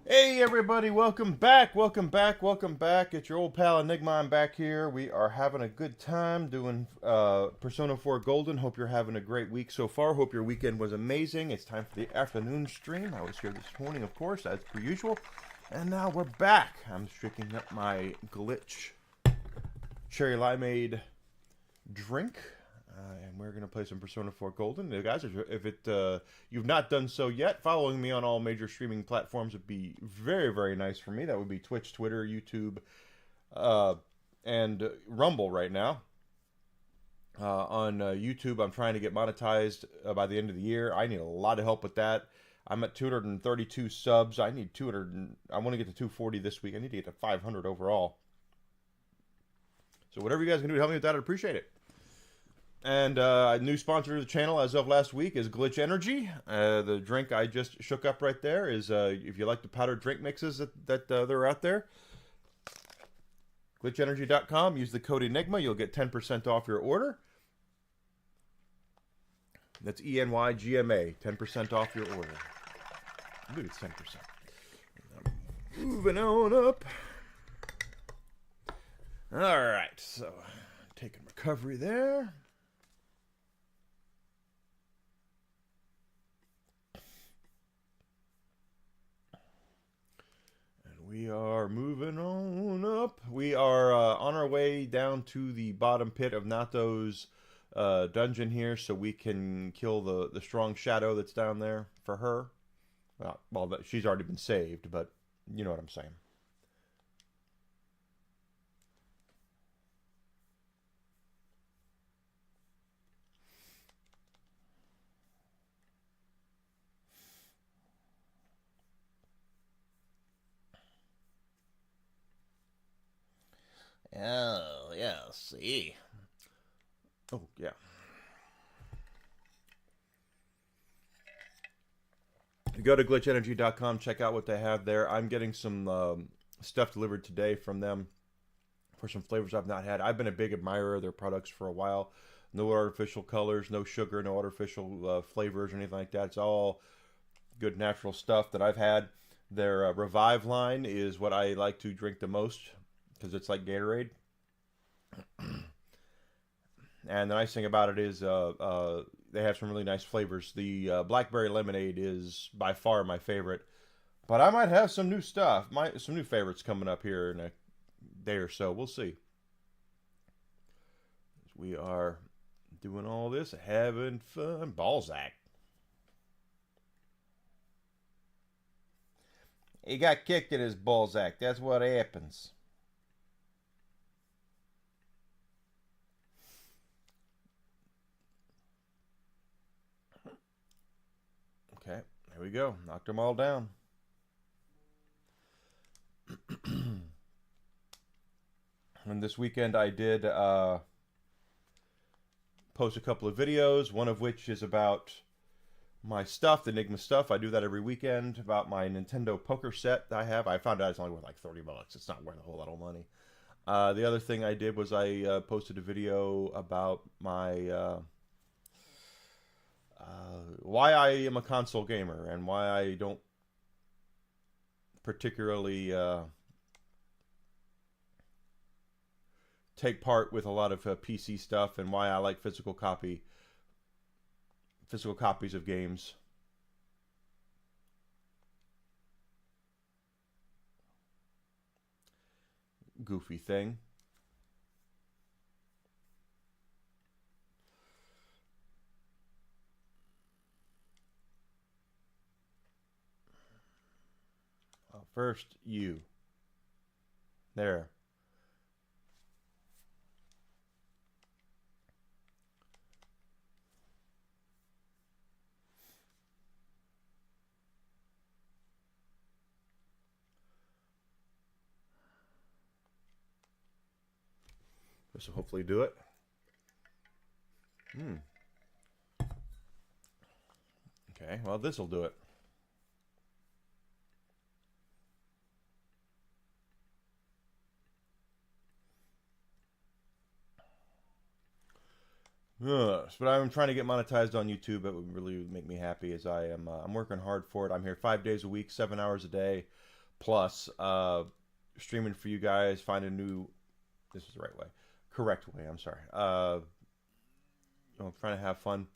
Hey everybody, welcome back, welcome back, welcome back. It's your old pal Enigma. I'm back here. We are having a good time doing Persona 4 Golden. Hope you're having a great week so far. Hope your weekend was amazing. It's time for the afternoon stream. I was here this morning, of course, as per usual. And now we're back. I'm drinking up my Glitch Cherry Limeade drink. And we're going to play some Persona 4 Golden. Guys, if you've not done so yet, following me on all major streaming platforms would be very, very nice for me. That would be Twitch, Twitter, YouTube, and Rumble right now. On YouTube, I'm trying to get monetized by the end of the year. I need a lot of help with that. I'm at 232 subs. I need 200. I want to get to 240 this week. I need to get to 500 overall. So whatever you guys can do to help me with that, I'd appreciate it. And a new sponsor to the channel as of last week is Glitch Energy. The drink I just shook up right there is, if you like the powdered drink mixes that they're out there, glitchenergy.com. Use the code Enigma. You'll get 10% off your order. That's ENYGMA. 10% off your order. I believe it's 10%. Moving on up. All right. So, taking recovery there. We are moving on up. We are on our way down to the bottom pit of Nato's dungeon here, so we can kill the strong shadow that's down there for her. Well, she's already been saved, but you know what I'm saying. Oh, yeah, see. Oh, yeah. Go to glitchenergy.com, check out what they have there. I'm getting some stuff delivered today from them for some flavors I've not had. I've been a big admirer of their products for a while. No artificial colors, no sugar, no artificial flavors or anything like that. It's all good natural stuff that I've had. Their Revive line is what I like to drink the most because it's like Gatorade. And the nice thing about it is they have some really nice flavors. The blackberry lemonade is by far my favorite, but I might have some new stuff, some new favorites coming up here in a day or so. We'll see. We are doing all this, having fun. Balzac. He got kicked in his Balzac. That's what happens. Okay, there we go. Knocked them all down. And this weekend I did post a couple of videos, one of which is about my stuff, the Enigma stuff. I do that every weekend, about my Nintendo poker set that I have. I found out it's only worth like $30. It's not worth a whole lot of money. The other thing I did was I posted a video about my why I am a console gamer and why I don't particularly take part with a lot of PC stuff, and why I like physical copies of games. Goofy thing. Well, first, you. There. This will hopefully do it. Okay, well, this will do it. Yes, but I'm trying to get monetized on YouTube. That would really make me happy, as I'm working hard for it. I'm here 5 days a week, 7 hours a day, plus streaming for you guys, find a new, this is the right way, correct way, I'm sorry. Trying to have fun,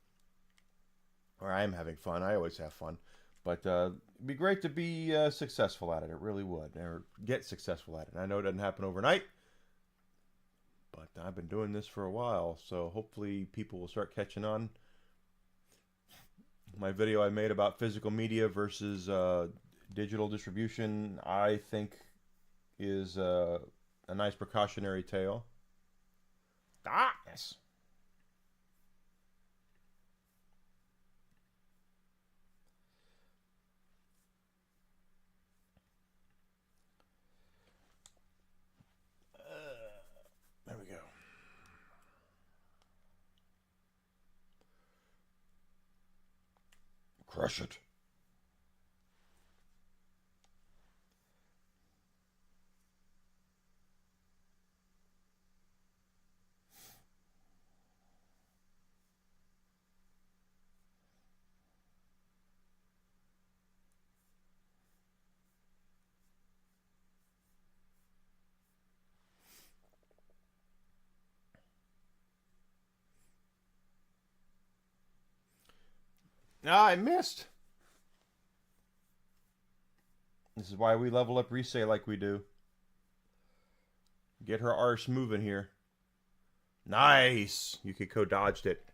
or I am having fun. I always have fun, but it'd be great to be successful at it. It really would, or get successful at it. And I know it doesn't happen overnight, but I've been doing this for a while, so hopefully people will start catching on. My video I made about physical media versus digital distribution, I think, is a nice precautionary tale. Darkness. There we go. Crush it. Ah, I missed. This is why we level up Resay like we do. Get her arse moving here. Nice! Yukiko dodged it.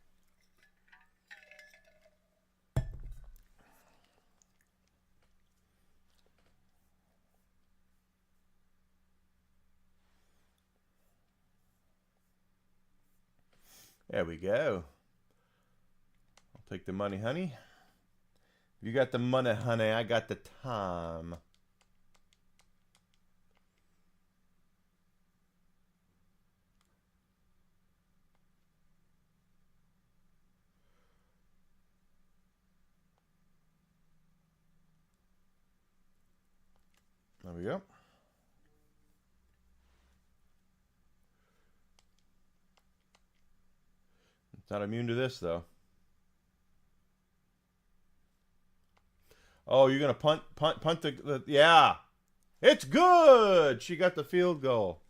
There we go. I'll take the money, honey. You got the money, honey. I got the time. There we go. It's not immune to this, though. Oh, you're going to punt the... Yeah. It's good! She got the field goal.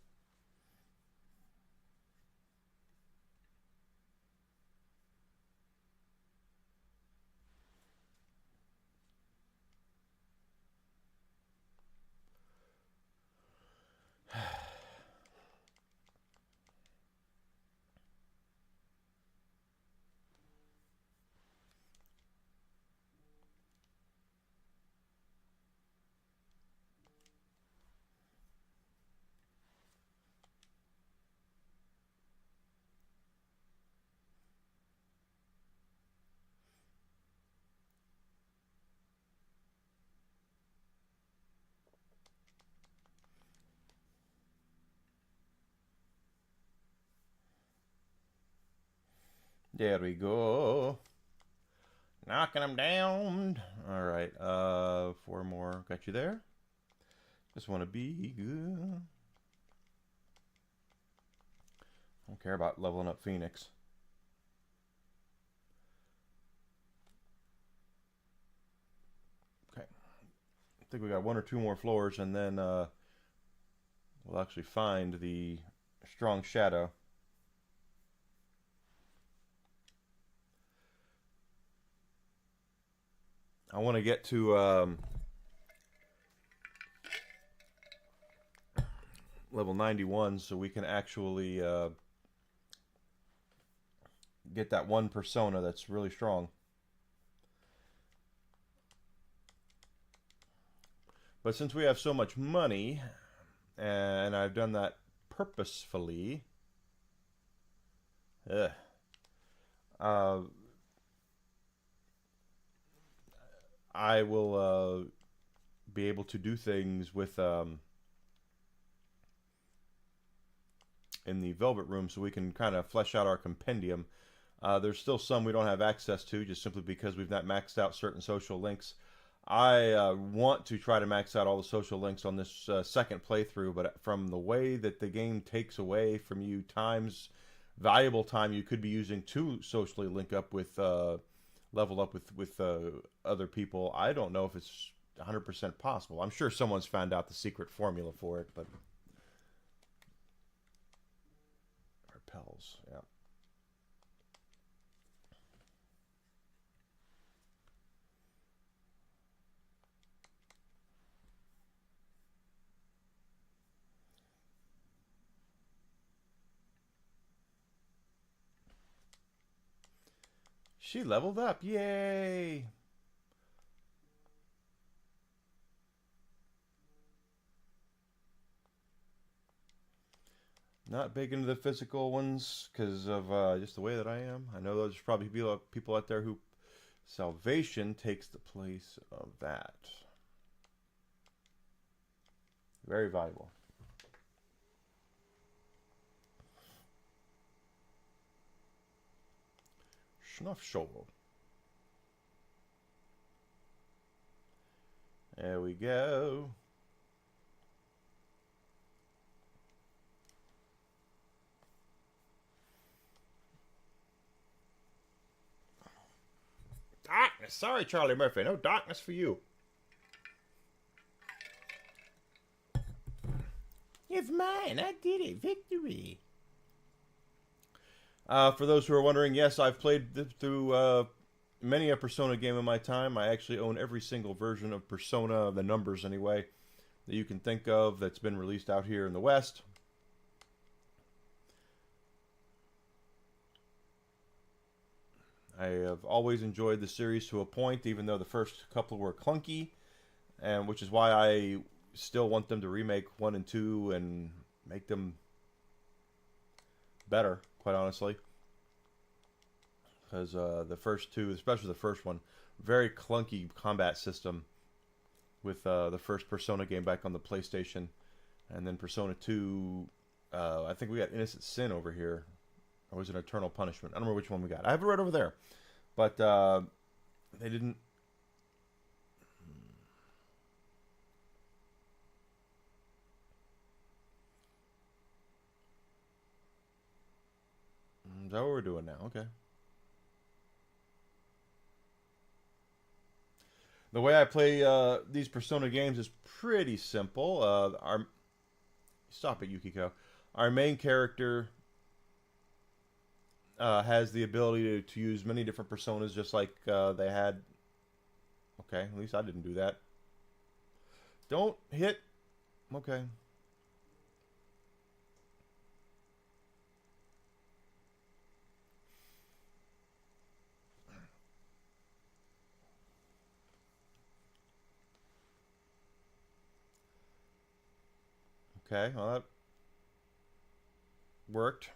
There we go. Knocking them down. All right. 4 more. Got you there. Just want to be good. Don't care about leveling up Phoenix. Okay. I think we got 1 or 2 more floors, and then we'll actually find the strong shadow. I want to get to level 91 so we can actually get that one persona that's really strong. But since we have so much money, and I've done that purposefully, I will be able to do things with in the Velvet Room, so we can kind of flesh out our compendium. There's still some we don't have access to, just simply because we've not maxed out certain social links. I want to try to max out all the social links on this second playthrough, but from the way that the game takes away from you valuable time you could be using to socially link up with level up with other people, I don't know if it's 100% possible. I'm sure someone's found out the secret formula for it, but repels, yeah. She leveled up. Yay! Not big into the physical ones because of just the way that I am. I know there's probably people out there who salvation takes the place of that. Very valuable. Schnuff shovel. There we go. Darkness. Sorry, Charlie Murphy. No darkness for you. It's mine. I did it. Victory. For those who are wondering, yes, I've played through many a Persona game in my time. I actually own every single version of Persona, the numbers anyway, that you can think of that's been released out here in the West. I have always enjoyed the series to a point, even though the first couple were clunky, and which is why I still want them to remake 1 and 2 and make them better, quite honestly. Because the first two, especially the first one, very clunky combat system with the first Persona game back on the PlayStation. And then Persona 2, I think we got Innocent Sin over here. Or was it Eternal Punishment? I don't remember which one we got. I have it right over there. But they didn't... Is that what we're doing now? Okay. The way I play these Persona games is pretty simple. Stop it, Yukiko. Our main character has the ability to use many different personas, just like they had. Okay, at least I didn't do that. Don't hit. Okay. Okay, well that worked.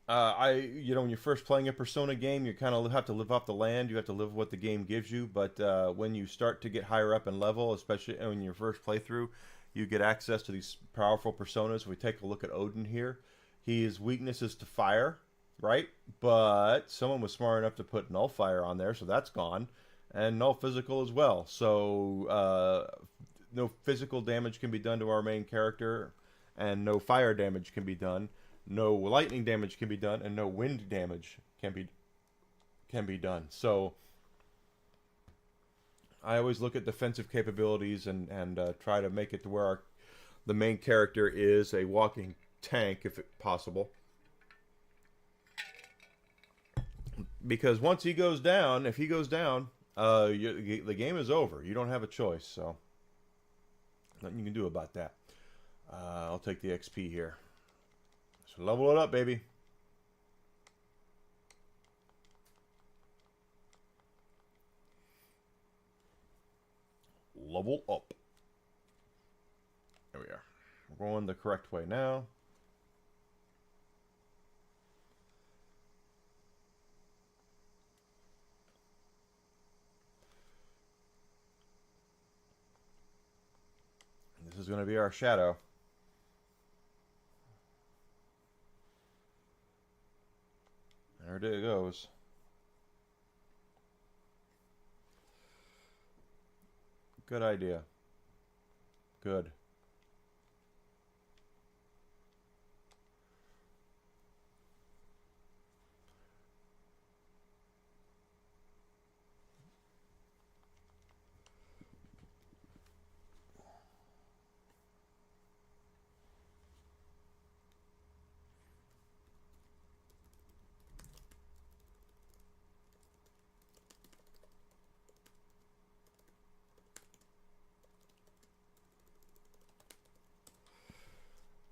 When you're first playing a Persona game, you kind of have to live off the land. You have to live what the game gives you. But when you start to get higher up in level, especially in your first playthrough, you get access to these powerful personas. We take a look at Odin here. His weakness is to fire, right? But someone was smart enough to put null fire on there, so that's gone. And null physical as well. So no physical damage can be done to our main character, and no fire damage can be done. No lightning damage can be done, and no wind damage can be done. So I always look at defensive capabilities and try to make it to where the main character is a walking tank, if possible. Because once he goes down, if he goes down, the game is over. You don't have a choice, so nothing you can do about that. I'll take the XP here. So level it up, baby. Level up. There we are. We're going the correct way now. This is going to be our shadow. There it goes. Good idea. Good.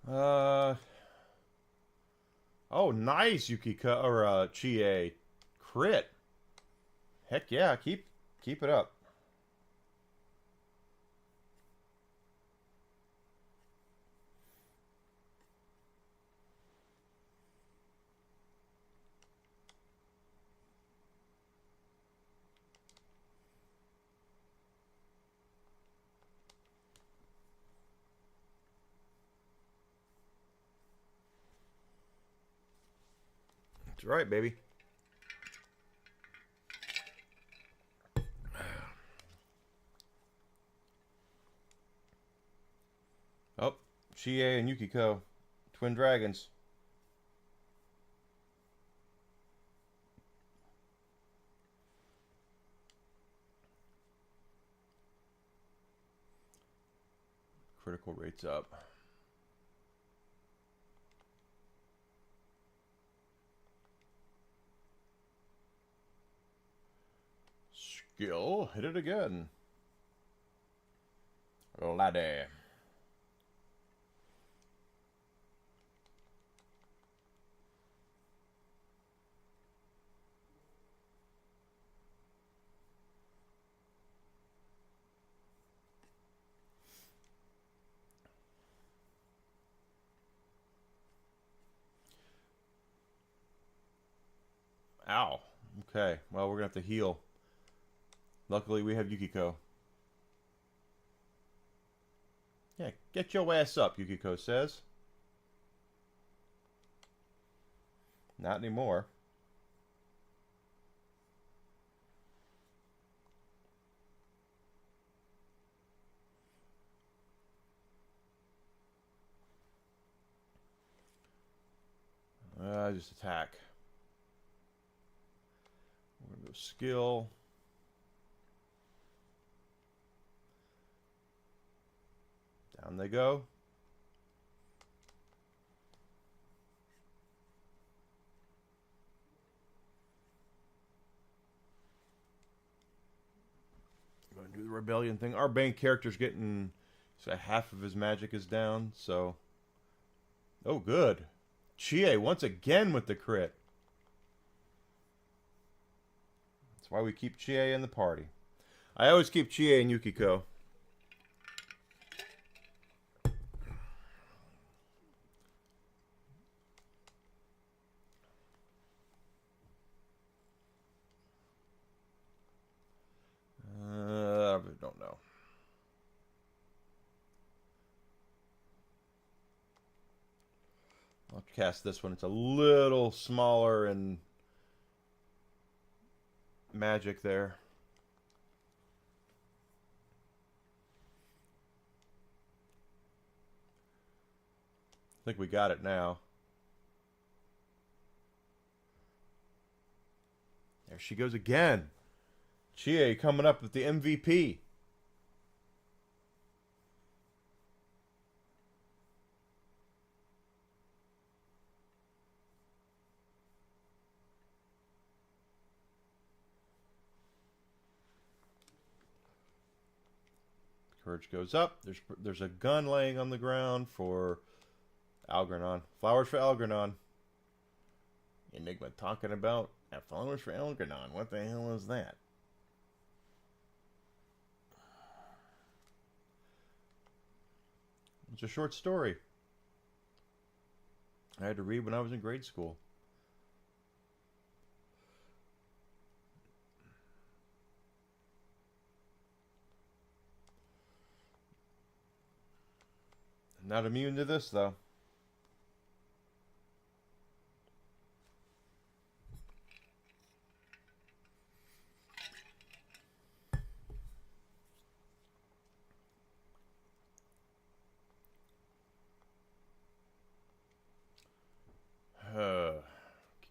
Uh, oh, nice, Yukiko or Chie, crit. Heck yeah, keep it up. That's right, baby. Oh, Chie and Yukiko, twin dragons. Critical rates up. Skill, hit it again. Laddie. Ow. Okay, well, we're gonna have to heal. Luckily, we have Yukiko. Yeah, get your ass up, Yukiko says. Not anymore. Just attack. We're gonna go skill. Down they go. Going to do the rebellion thing. Our main character's getting, so half of his magic is down. So, oh, good. Chie once again with the crit. That's why we keep Chie in the party. I always keep Chie and Yukiko. I don't know. I'll cast this one. It's a little smaller and magic there. I think we got it now. There she goes again. Chie coming up with the MVP. Courage goes up. There's a gun laying on the ground for Algernon. Flowers for Algernon. Enigma talking about flowers for Algernon. What the hell is that? It's a short story I had to read when I was in grade school. Not immune to this, though.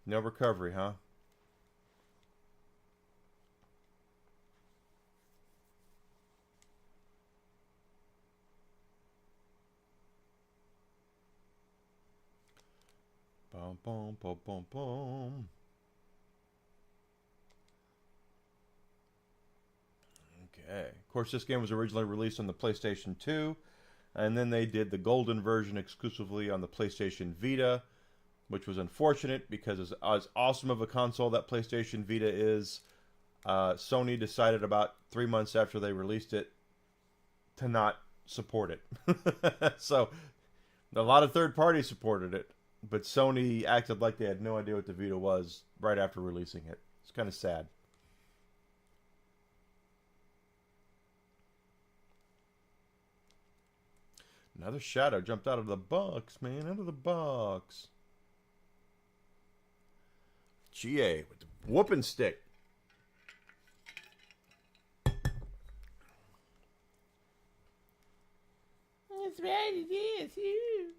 No recovery, huh? Boom, boom, boom, boom, boom. Okay. Of course, this game was originally released on the PlayStation 2. And then they did the golden version exclusively on the PlayStation Vita, which was unfortunate because as awesome of a console that PlayStation Vita is, Sony decided about 3 months after they released it to not support it. So a lot of third parties supported it, but Sony acted like they had no idea what the Vita was right after releasing it. It's kind of sad. Another shadow jumped out of the box, man. Out of the box. GA with the whooping stick. That's right, it is. You.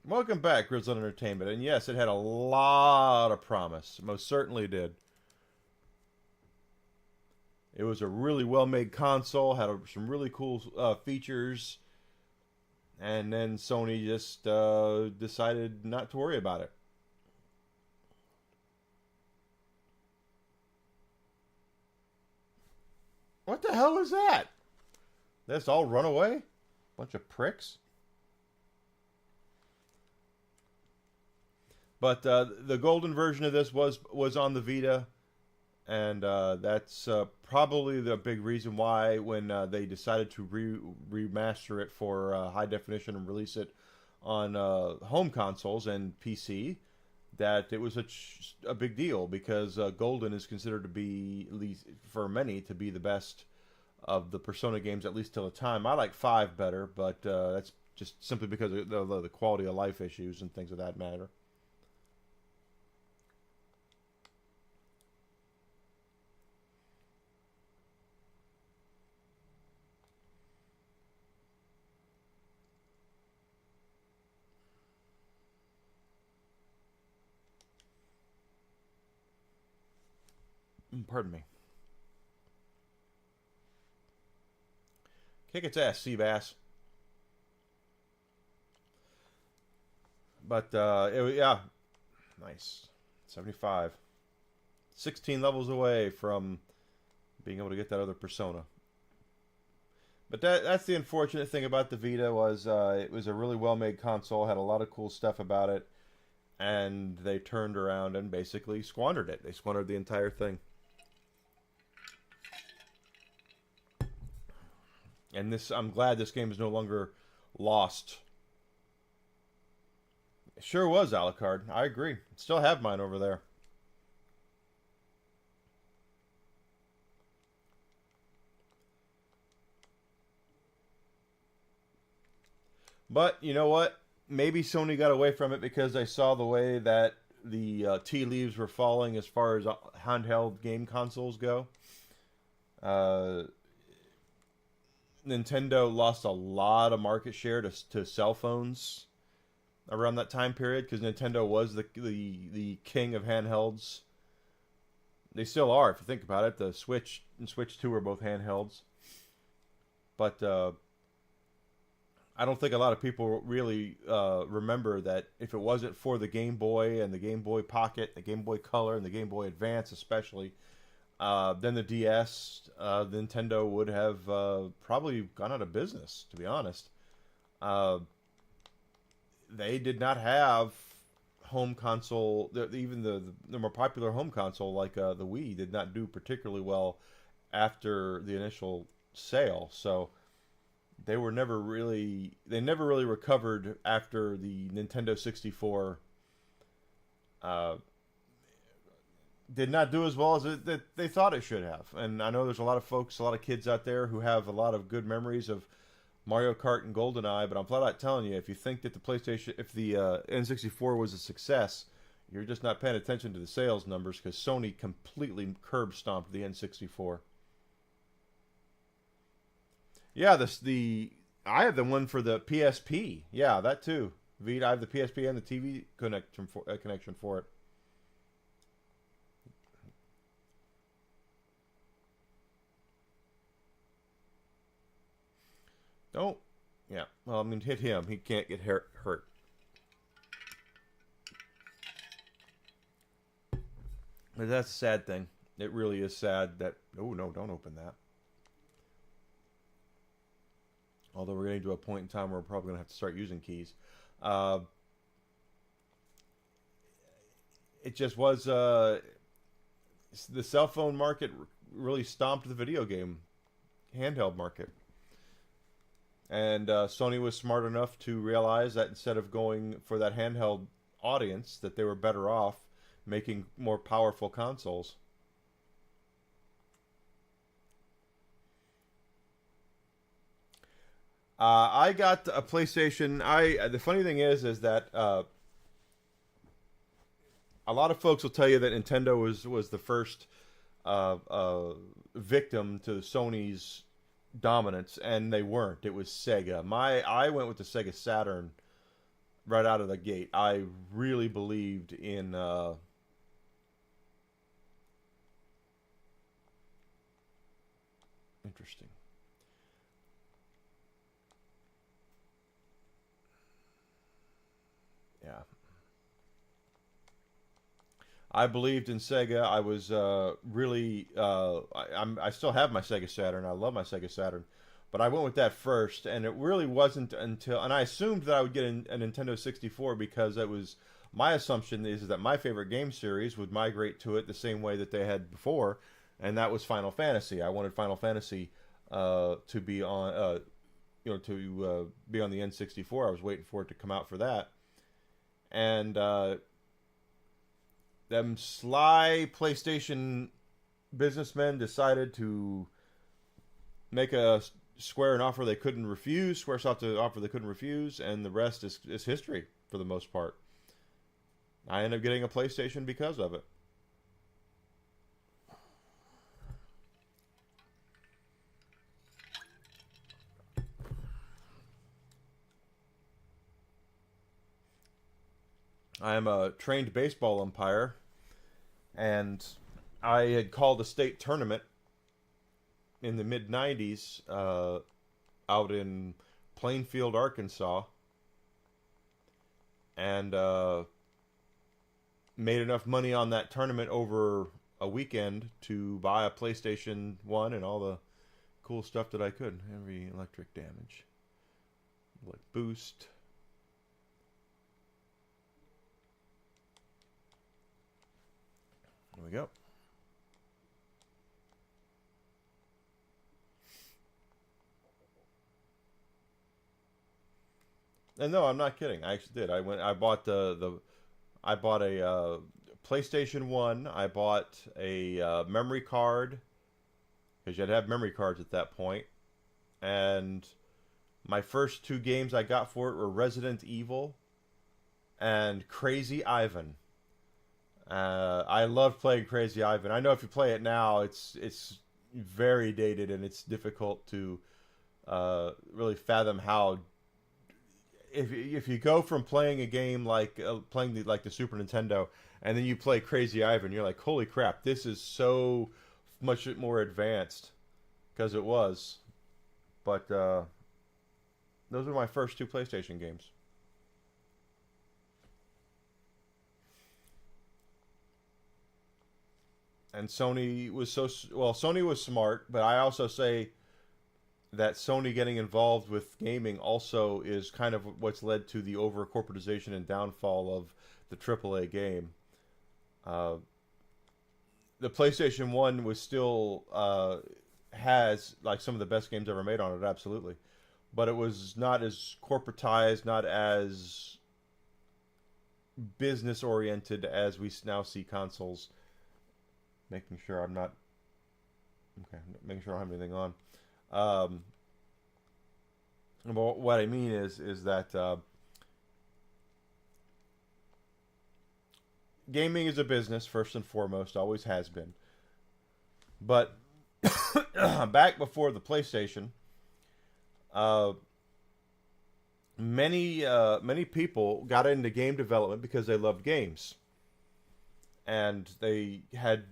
Welcome back, Grizzled Entertainment. And yes, it had a lot of promise. Most certainly did. It was a really well-made console, had some really cool features, and then Sony just decided not to worry about it. What the hell is that? That's all run away? Bunch of pricks. But the golden version of this was on the Vita, and that's probably the big reason why when they decided to remaster it for high definition and release it on home consoles and PC, that it was a big deal because Golden is considered to be, at least for many, to be the best of the Persona games, at least till the time. I like 5 better, but that's just simply because of the quality of life issues and things of that matter. Pardon me. Kick its ass, Seabass. But, yeah. Nice. 75. 16 levels away from being able to get that other Persona. But that's the unfortunate thing about the Vita was it was a really well-made console, had a lot of cool stuff about it, and they turned around and basically squandered it. They squandered the entire thing. And I'm glad this game is no longer lost. It sure was, Alucard. I agree. Still have mine over there. But you know what? Maybe Sony got away from it because they saw the way that the tea leaves were falling as far as handheld game consoles go. Nintendo lost a lot of market share to cell phones around that time period because Nintendo was the king of handhelds. They still are, if you think about it. The Switch and Switch 2 are both handhelds. But I don't think a lot of people really remember that if it wasn't for the Game Boy and the Game Boy Pocket, the Game Boy Color, and the Game Boy Advance especially, then the DS, Nintendo would have probably gone out of business, to be honest. They did not have home console, even the more popular home console like the Wii did not do particularly well after the initial sale. So they never really recovered after the Nintendo 64 did not do as well as they thought it should have. And I know there's a lot of folks, a lot of kids out there who have a lot of good memories of Mario Kart and GoldenEye, but I'm flat out telling you, if you think that if the N64 was a success, you're just not paying attention to the sales numbers because Sony completely curb stomped the N64. Yeah, I have the one for the PSP. Yeah, that too. I have the PSP and the TV connection for it. Don't. Yeah. Well, I mean, hit him. He can't get hurt. But that's a sad thing. It really is sad that... Oh, no, don't open that. Although we're getting to a point in time where we're probably going to have to start using keys. It just was... the cell phone market really stomped the video game handheld market. And Sony was smart enough to realize that instead of going for that handheld audience, that they were better off making more powerful consoles. I got a PlayStation. The funny thing is that a lot of folks will tell you that Nintendo was the first victim to Sony's dominance, and they weren't. It was Sega. I went with the Sega Saturn right out of the gate. I really believed in interesting. Yeah. I believed in Sega. I was really. I still have my Sega Saturn. I love my Sega Saturn, but I went with that first, and it really wasn't until. And I assumed that I would get a Nintendo 64 because it was my assumption is that my favorite game series would migrate to it the same way that they had before, and that was Final Fantasy. I wanted Final Fantasy to be on, to be on the N64. I was waiting for it to come out for that, and. Them sly PlayStation businessmen decided to make Square an offer they couldn't refuse. Squaresoft an offer they couldn't refuse, and the rest is history for the most part. I ended up getting a PlayStation because of it. I am a trained baseball umpire, and I had called a state tournament in the mid-90s out in Plainfield, Arkansas, and made enough money on that tournament over a weekend to buy a PlayStation 1 and all the cool stuff that I could. Heavy electric damage. Like boost. There we go. And no, I'm not kidding. I actually did. I bought I bought a PlayStation 1. I bought a memory card because you had to have memory cards at that point. And my first two games I got for it were Resident Evil and Crazy Ivan. I love playing Crazy Ivan. I know if you play it now, it's very dated and it's difficult to really fathom how. If you go from playing a game like playing the Super Nintendo and then you play Crazy Ivan, you're like, holy crap, this is so much more advanced, because it was. But those were my first two PlayStation games. And Sony was Sony was smart, but I also say that Sony getting involved with gaming also is kind of what's led to the over corporatization and downfall of the AAA game. The PlayStation 1 was still has like some of the best games ever made on it, absolutely, but it was not as corporatized, not as business oriented as we now see consoles. Making sure I'm not okay. Making sure I don't have anything on. Well, what I mean is that gaming is a business first and foremost, always has been. But back before the PlayStation, many people got into game development because they loved games, and they had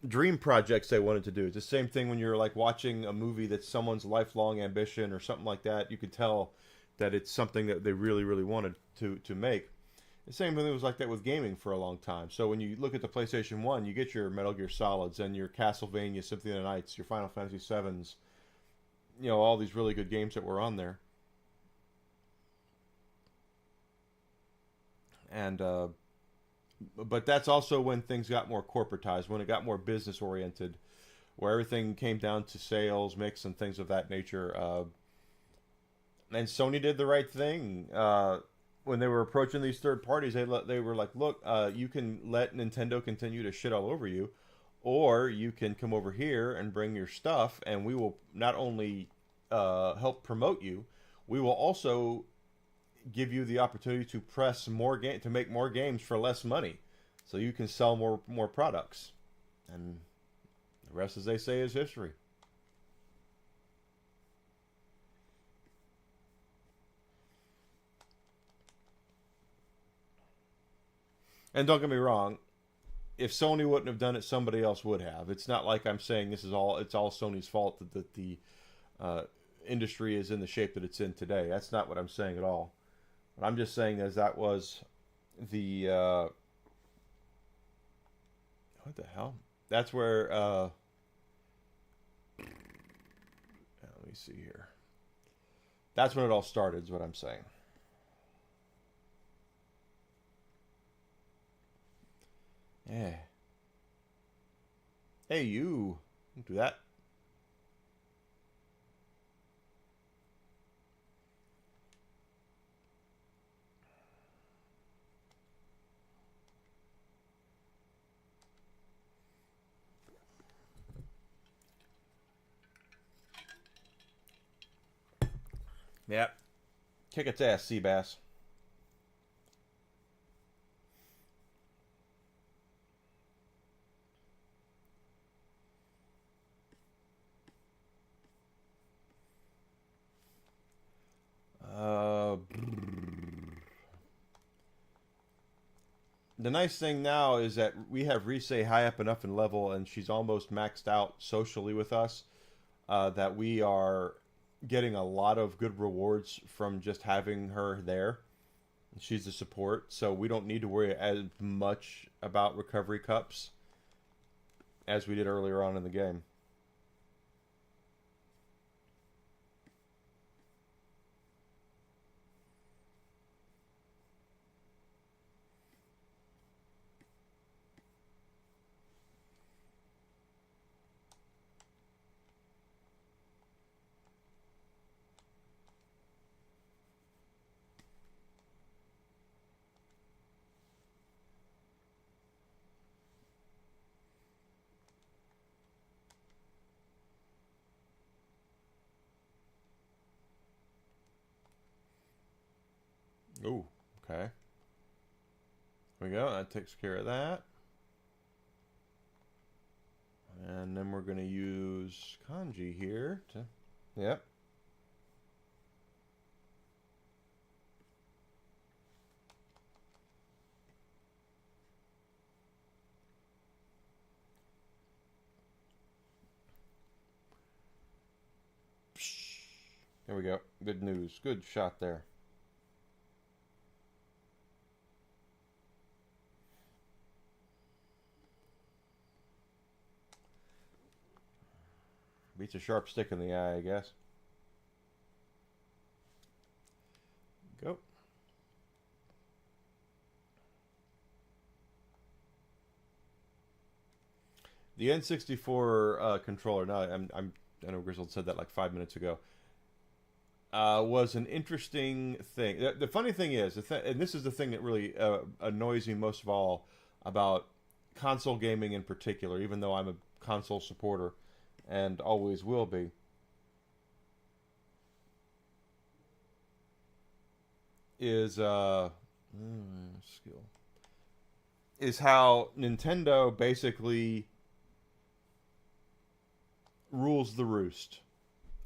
dream projects they wanted to do. It's the same thing when you're like watching a movie that's someone's lifelong ambition or something like that. You could tell that it's something that they really, really wanted to make. The same thing was like that with gaming for a long time. So when you look at the PlayStation 1, you get your Metal Gear Solids and your Castlevania Symphony of the Nights, your Final Fantasy 7s, you know, all these really good games that were on there. And but that's also when things got more corporatized, when it got more business oriented, where everything came down to sales, mix, and things of that nature. And Sony did the right thing when they were approaching these third parties. They were like, look, you can let Nintendo continue to shit all over you, or you can come over here and bring your stuff, and we will not only help promote you, we will also give you the opportunity to press more to make more games for less money, so you can sell more products. And the rest, as they say, is history. And don't get me wrong, if Sony wouldn't have done it, somebody else would have. It's not like I'm saying it's all Sony's fault that the uh, industry is in the shape that it's in today. That's not what I'm saying at all. What I'm just saying is that was the what the hell? That's where let me see here. That's when it all started, is what I'm saying. Yeah. Hey, you. Don't do that. Yep. Kick its ass, Seabass. The nice thing now is that we have Rise high up enough in level, and she's almost maxed out socially with us, that we are getting a lot of good rewards from just having her there. She's the support, so we don't need to worry as much about recovery cups as we did earlier on in the game. Ooh, okay. There we go. That takes care of that. And then we're going to use kanji here to... Yep. There we go. Good news. Good shot there. Beats a sharp stick in the eye, I guess. Go. The N64 controller. Now, I know Grizzled said that like 5 minutes ago. Was an interesting thing. The funny thing is, and this is the thing that really annoys me most of all about console gaming in particular, even though I'm a console supporter and always will be, is skill is how Nintendo basically rules the roost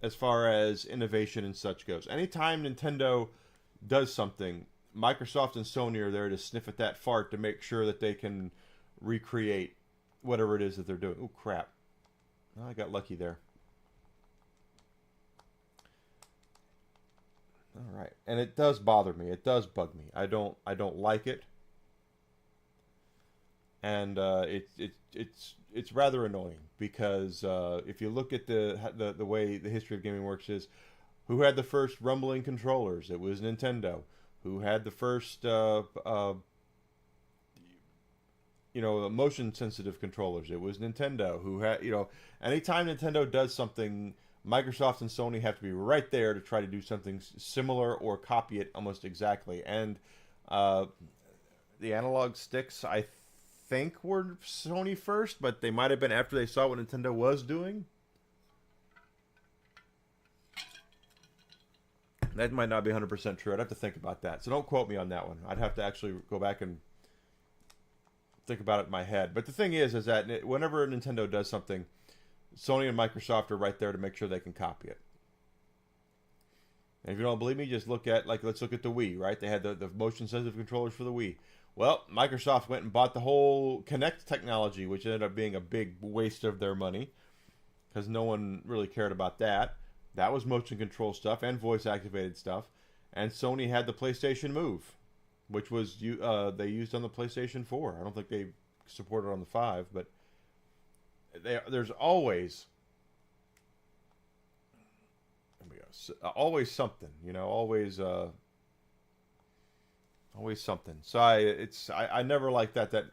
as far as innovation and such goes. Anytime Nintendo does something, Microsoft and Sony are there to sniff at that fart to make sure that they can recreate whatever it is that they're doing. Oh, crap. Oh, I got lucky there. All right, and it does bother me. It does bug me. I don't like it, and it's rather annoying because if you look at the way the history of gaming works is, who had the first rumbling controllers? It was Nintendo. Who had the first motion sensitive controllers? It was Nintendo. Who had, anytime Nintendo does something, Microsoft and Sony have to be right there to try to do something similar or copy it almost exactly. And the analog sticks, I think, were Sony first, but they might have been after they saw what Nintendo was doing. That might not be 100% true. I'd have to think about that. So don't quote me on that one. I'd have to actually go back and think about it in my head. But the thing is that whenever Nintendo does something, Sony and Microsoft are right there to make sure they can copy it. And if you don't believe me, just look at, let's look at the Wii, right? They had the motion sensitive controllers for the Wii. Well, Microsoft went and bought the whole Kinect technology, which ended up being a big waste of their money because no one really cared about that. That was motion control stuff and voice activated stuff. And Sony had the PlayStation Move, which was they used on the PlayStation 4. I don't think they supported it on the 5, but there's always something, always something. So I never like that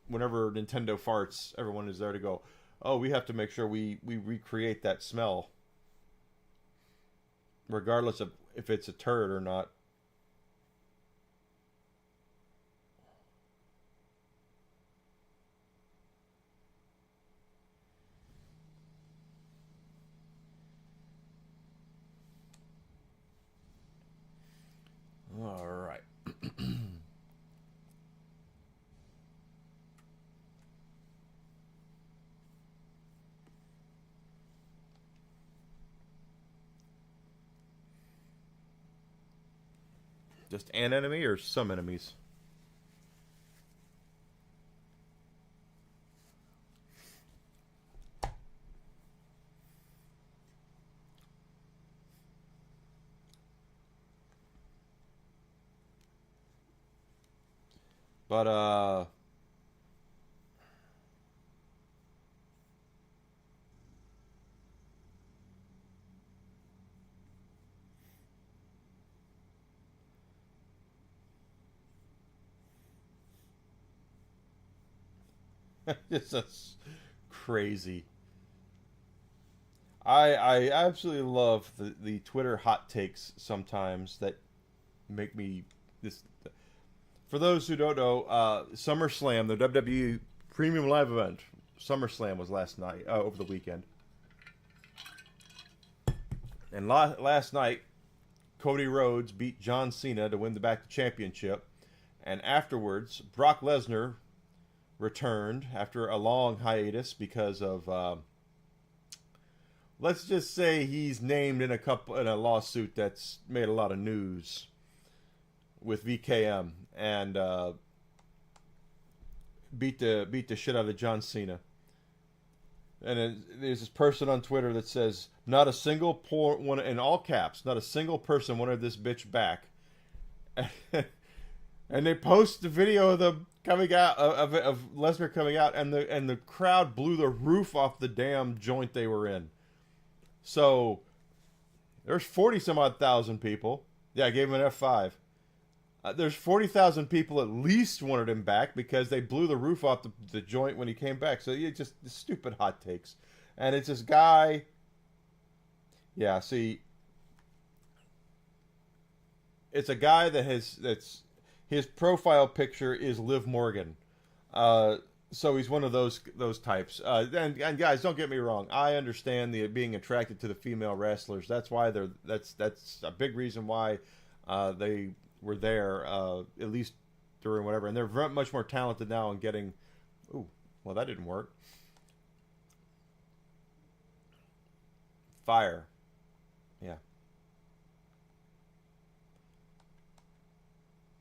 whenever Nintendo farts, everyone is there to go, oh, we have to make sure we recreate that smell, regardless of if it's a turd or not. All right. Just an enemy or some enemies? But it's just crazy. I absolutely love the Twitter hot takes sometimes that make me this. For those who don't know, SummerSlam, the WWE Premium Live event, SummerSlam was last night, over the weekend. And last night, Cody Rhodes beat John Cena to win the back to championship. And afterwards, Brock Lesnar returned after a long hiatus because of, let's just say he's named in a lawsuit that's made a lot of news with VKM, and beat the shit out of John Cena. And there's this person on Twitter that says, not a single one, in all caps, not a single person wanted this bitch back. And they post the video of them coming out, of Lesnar coming out, and the crowd blew the roof off the damn joint they were in. So there's 40 some odd thousand people. Yeah, I gave him an F5. There's 40,000 people at least wanted him back because they blew the roof off the joint when he came back. So you just stupid hot takes. And it's this guy. Yeah, see, it's a guy that's his profile picture is Liv Morgan. So he's one of those types. And guys, don't get me wrong. I understand the being attracted to the female wrestlers. That's why that's a big reason why they were there, at least during whatever. And they're very much more talented now in getting... Ooh, well, that didn't work. Fire. Yeah.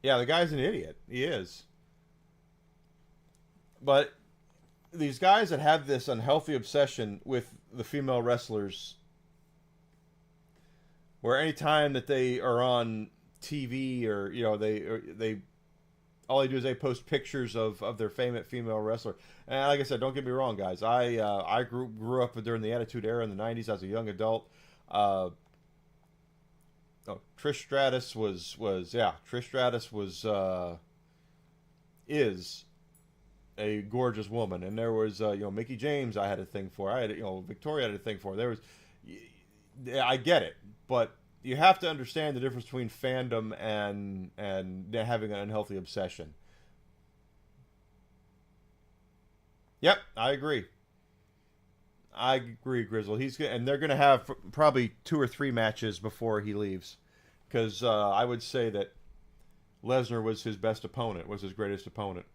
Yeah, the guy's an idiot. He is. But these guys that have this unhealthy obsession with the female wrestlers, where any time that they are on TV or they all they do is they post pictures of their favorite female wrestler. And like I said, don't get me wrong, guys. I grew up during the Attitude Era in the '90s as a young adult. Uh, Trish Stratus Trish Stratus was is a gorgeous woman, and there was Mickey James. I had a thing for. I had Victoria had a thing for. There was, I get it, but you have to understand the difference between fandom and having an unhealthy obsession. Yep, I agree. I agree, Grizzle. And they're gonna have probably 2 or 3 matches before he leaves, because I would say that Lesnar was his best opponent, was his greatest opponent.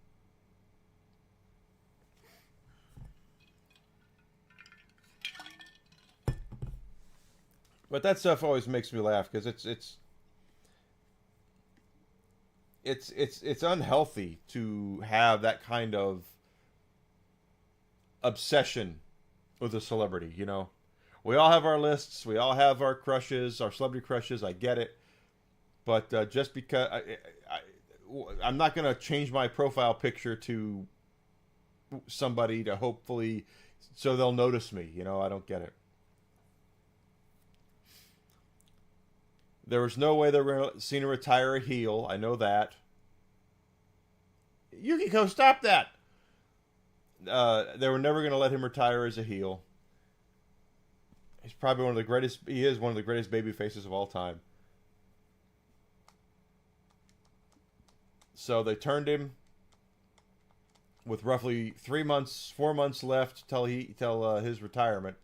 But that stuff always makes me laugh because it's unhealthy to have that kind of obsession with a celebrity. We all have our lists, we all have our crushes, our celebrity crushes. I get it, but just because I'm not gonna change my profile picture to somebody to hopefully so they'll notice me. I don't get it. There was no way they were going to Cena retire a heel. I know that. Yukiko, stop that! They were never going to let him retire as a heel. He's probably one of the greatest. He is one of the greatest baby faces of all time. So they turned him with roughly 4 months left till his retirement.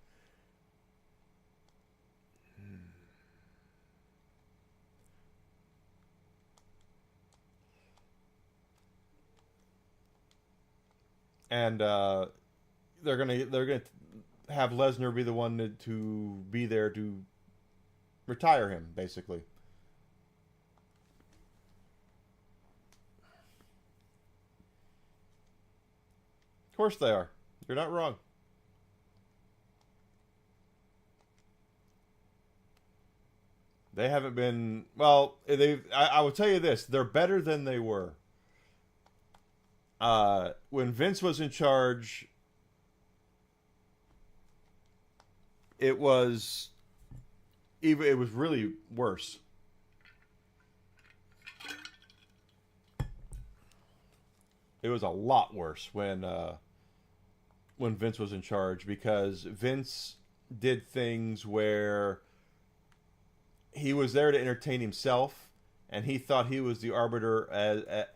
And they're gonna have Lesnar be the one to be there to retire him, basically. Of course they are. You're not wrong. They haven't been well. I will tell you this: they're better than they were. When Vince was in charge, it was really worse. It was a lot worse when Vince was in charge, because Vince did things where he was there to entertain himself, and he thought he was the arbiter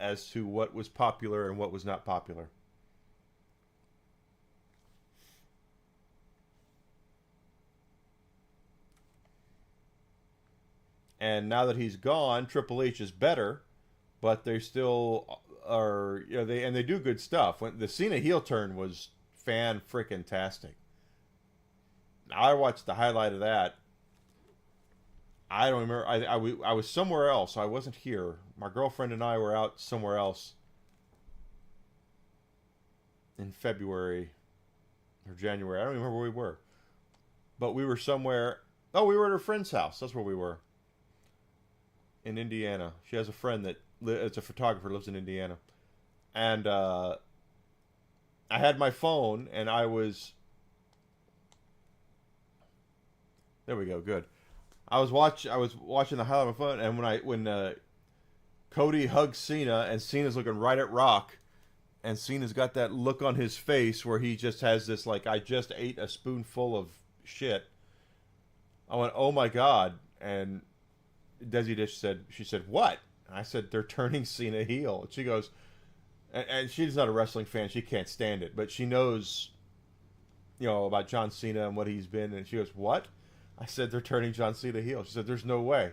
as to what was popular and what was not popular. And now that he's gone, Triple H is better, but they still are, they do good stuff. When the Cena heel turn was fan frickin' tastic. I watched the highlight of that. I don't remember. I was somewhere else. I wasn't here. My girlfriend and I were out somewhere else in February or January. I don't remember where we were. But we were somewhere. Oh, we were at her friend's house. That's where we were. In Indiana. She has a friend that it's a photographer, lives in Indiana. And I had my phone, and I was... There we go. Good. I was watching the highlight of my phone, and when Cody hugs Cena, and Cena's looking right at Rock, and Cena's got that look on his face where he just has this, like, I just ate a spoonful of shit. I went, oh my God. And Desi Dish said, what? And I said, they're turning Cena heel. And she goes, and she's not a wrestling fan, she can't stand it, but she knows, about John Cena and what he's been, and she goes, what? I said, they're turning John Cena heel. She said, there's no way. I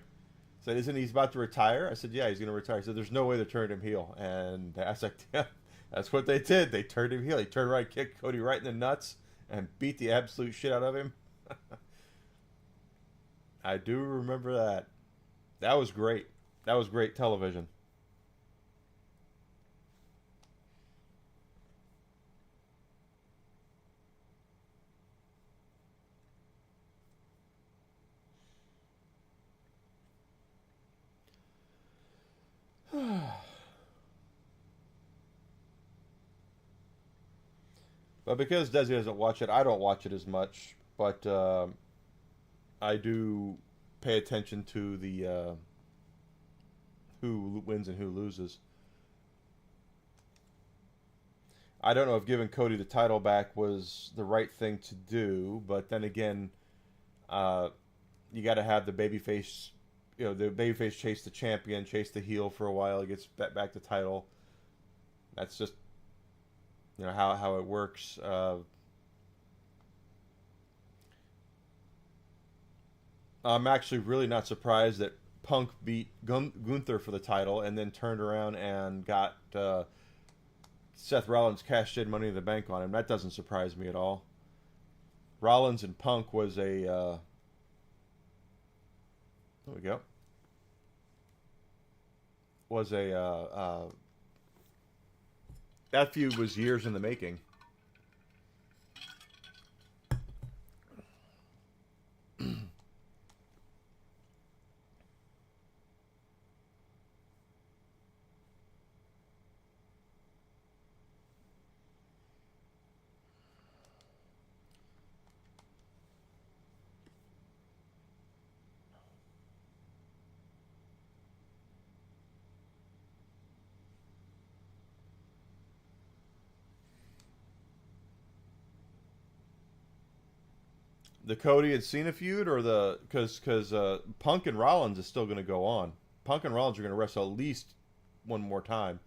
said, isn't he about to retire? I said, yeah, he's going to retire. She said, there's no way they're turning him heel. And I was like, yeah, that's what they did. They turned him heel. He turned right, kicked Cody right in the nuts, and beat the absolute shit out of him. I do remember that. That was great. That was great television. But because Desi doesn't watch it, I don't watch it as much. But I do pay attention to the who wins and who loses. I don't know if giving Cody the title back was the right thing to do, but then again, uh, you got to have the babyface, the babyface chase the champion, chase the heel for a while. He gets back the title. That's just how it works. I'm actually really not surprised that Punk beat Gunther for the title and then turned around and got Seth Rollins cashed in Money in the Bank on him. That doesn't surprise me at all. Rollins and Punk was a there we go. Was a that feud was years in the making. The Cody and Cena feud, or the because Punk and Rollins is still going to go on. Punk and Rollins are going to wrestle at least one more time.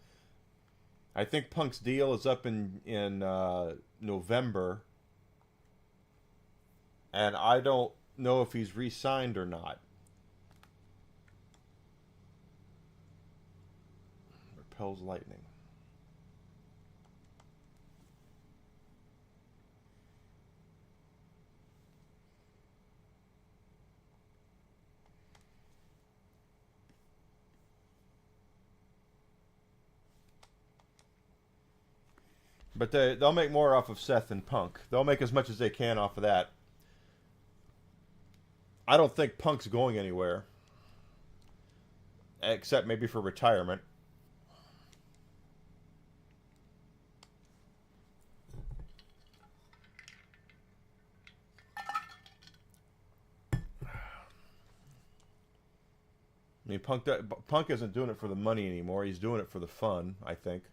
I think Punk's deal is up in November, and I don't know if he's re-signed or not. Repels lightning. But they'll make more off of Seth and Punk. They'll make as much as they can off of that. I don't think Punk's going anywhere, except maybe for retirement. I mean, Punk isn't doing it for the money anymore. He's doing it for the fun, I think.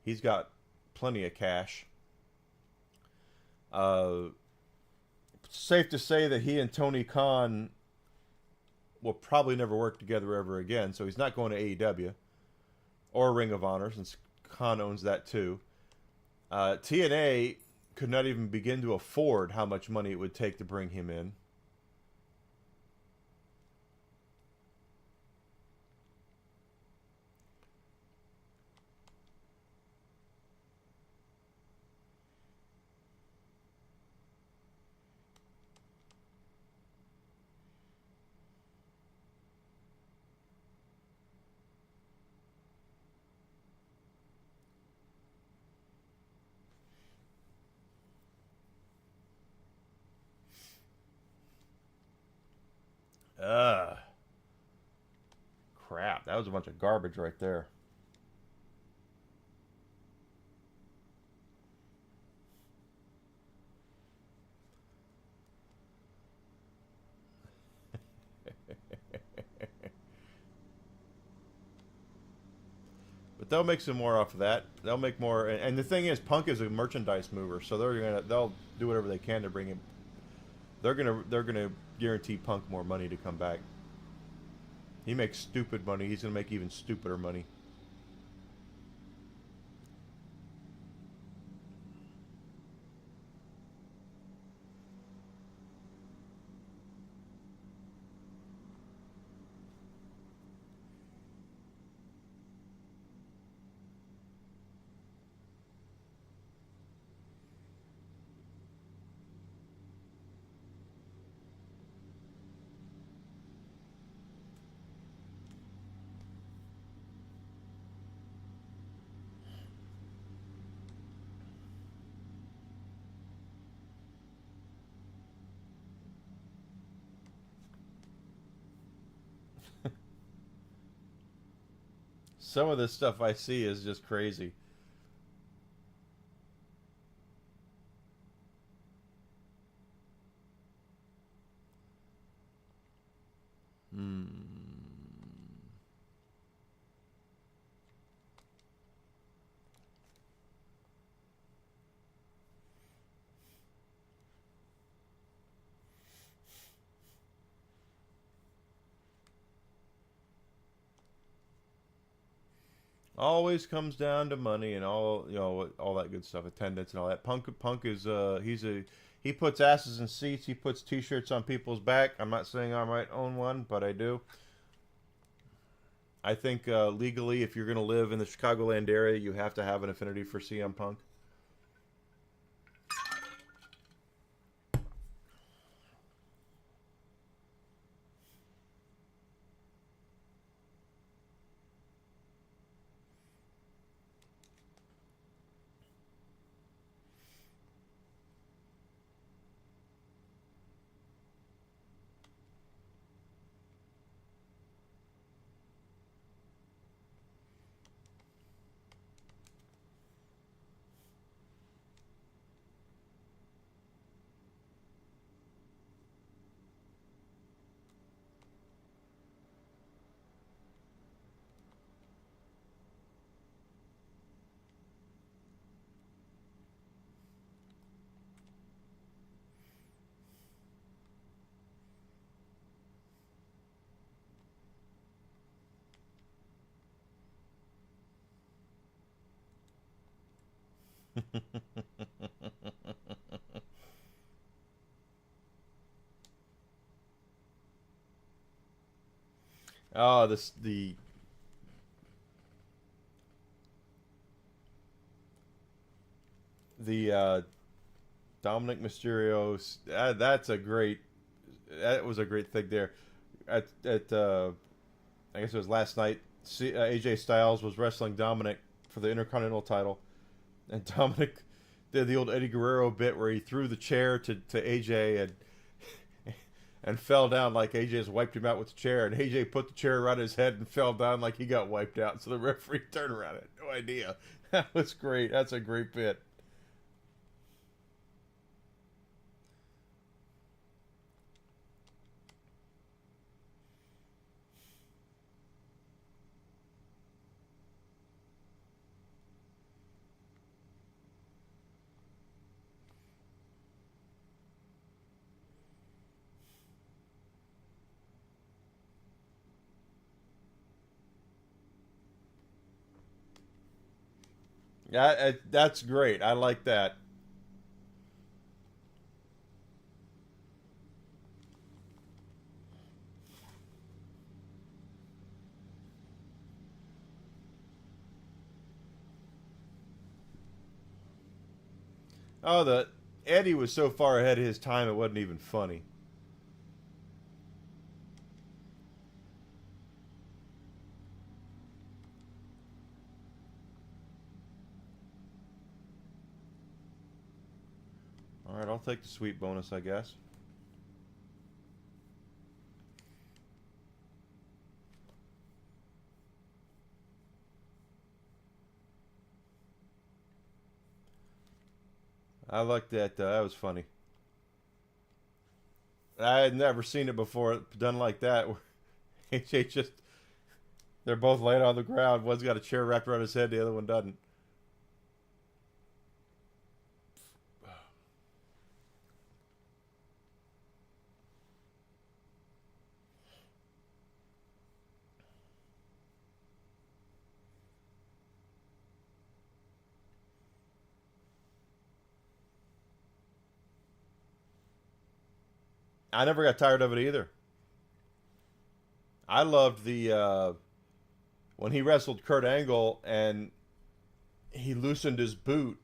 He's got plenty of cash. Safe to say that he and Tony Khan will probably never work together ever again, so he's not going to AEW or Ring of Honor, since Khan owns that too. TNA could not even begin to afford how much money it would take to bring him in. Ugh. Crap, that was a bunch of garbage right there. But they'll make some more off of that. They'll make more, and the thing is, Punk is a merchandise mover, so they'll do whatever they can to bring him. They're gonna guarantee Punk more money to come back. He makes stupid money. He's gonna make even stupider money. Some of this stuff I see is just crazy. Hmm. Always comes down to money and all, all that good stuff, attendance and all that. Punk is he puts asses in seats. He puts T-shirts on people's back. I'm not saying I might own one, but I do. I think legally, if you're going to live in the Chicagoland area, you have to have an affinity for CM Punk. Oh, this the Dominic Mysterio. That's a great. That was a great thing there. At I guess it was last night. AJ Styles was wrestling Dominic for the Intercontinental title, and Dominic did the old Eddie Guerrero bit where he threw the chair to AJ and fell down like AJ just wiped him out with the chair, and AJ put the chair around his head and fell down like he got wiped out. So the referee turned around. I had no idea. That was great. That's a great bit. Yeah, that's great. I like that. Oh, the Eddie was so far ahead of his time it wasn't even funny. All right, I'll take the sweet bonus, I guess. I like that. That was funny. I had never seen it before done like that. Where AJ just they're both laying on the ground. One's got a chair wrapped around his head, the other one doesn't. I never got tired of it either. I loved the when he wrestled Kurt Angle and he loosened his boot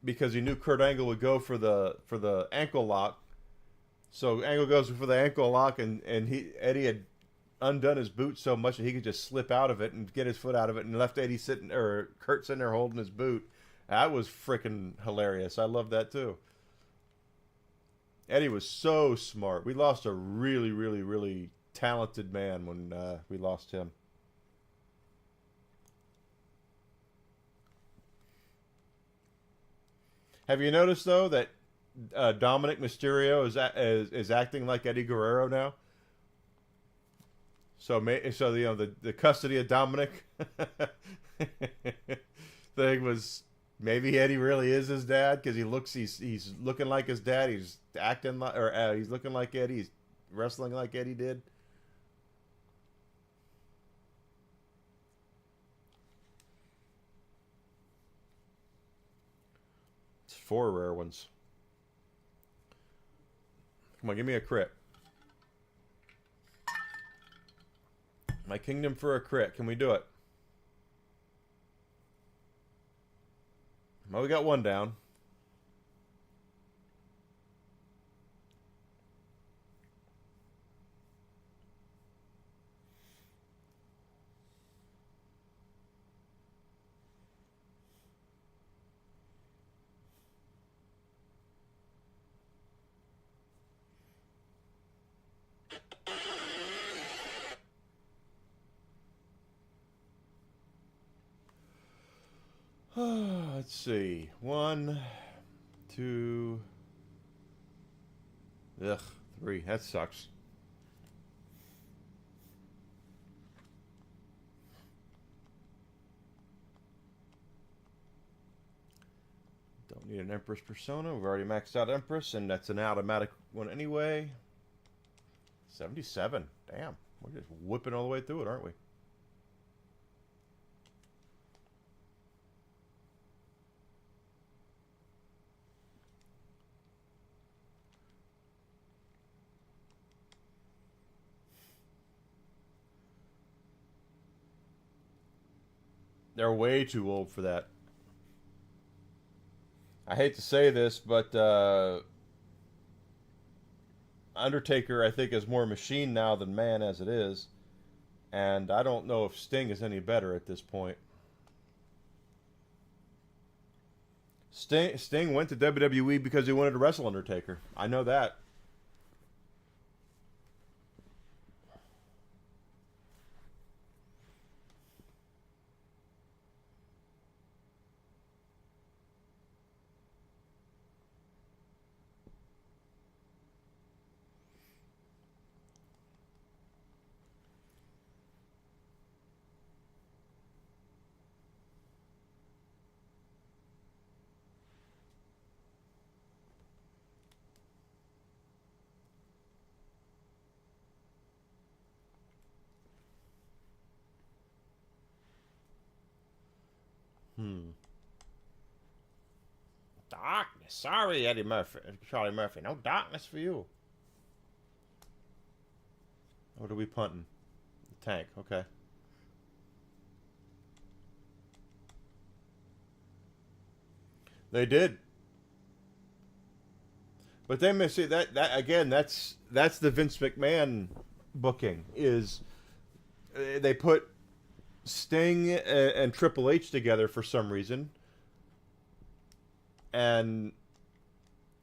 because he knew Kurt Angle would go for the ankle lock. So Angle goes for the ankle lock, and he Eddie had undone his boot so much that he could just slip out of it and get his foot out of it, and left Eddie sitting or Kurt sitting there holding his boot. That was freaking hilarious. I love that too. Eddie was so smart. We lost a really, really, really talented man when we lost him. Have you noticed though that Dominic Mysterio is acting like Eddie Guerrero now? So the custody of Dominic thing was maybe Eddie really is his dad because he's looking like his dad. He's acting like he's looking like Eddie. He's wrestling like Eddie did. It's 4 rare ones. Come on, give me a crit. My kingdom for a crit. Can we do it? Well, we got 1 down. Let's see. 1, 2. Ugh, 3. That sucks. Don't need an Empress persona. We've already maxed out Empress, and that's an automatic one anyway. 77. Damn. We're just whipping all the way through it, aren't we? They're way too old for that. I hate to say this, but Undertaker, I think, is more machine now than man as it is. And I don't know if Sting is any better at this point. Sting went to WWE because he wanted to wrestle Undertaker. I know that. Darkness. Sorry, Eddie Murphy. Charlie Murphy. No darkness for you. What are we punting? The tank. Okay. They did. But they miss it. That again. That's the Vince McMahon booking. Is they put Sting and Triple H together for some reason, and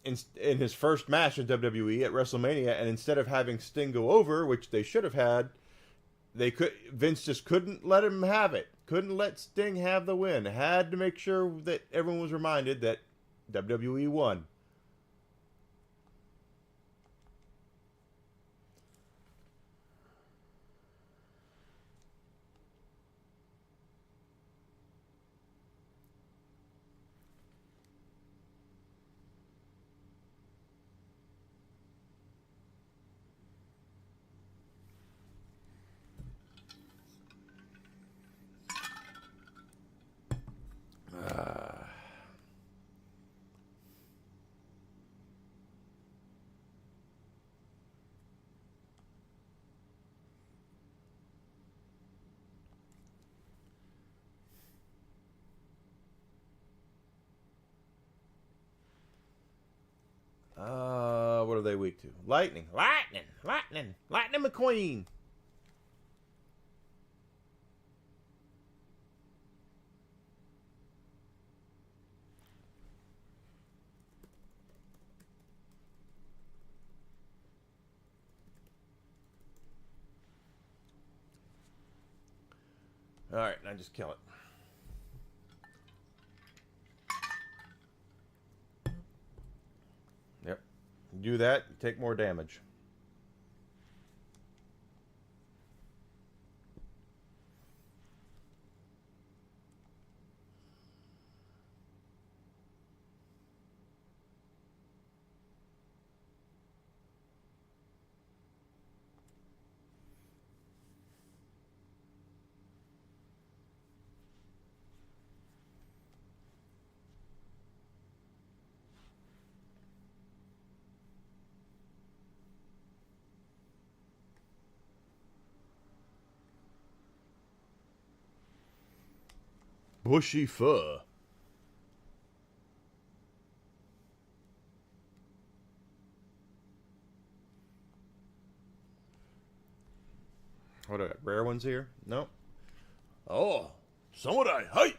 in his first match in WWE at WrestleMania, and instead of having Sting go over, which they should have had, Vince just couldn't let him have it. Couldn't let Sting have the win. Had to make sure that everyone was reminded that WWE won. What are they weak to? Lightning. Lightning McQueen. All right, now just kill it. Yep. Do that, take more damage. Bushy fur. What are rare ones here? No. Oh, samurai. Hi.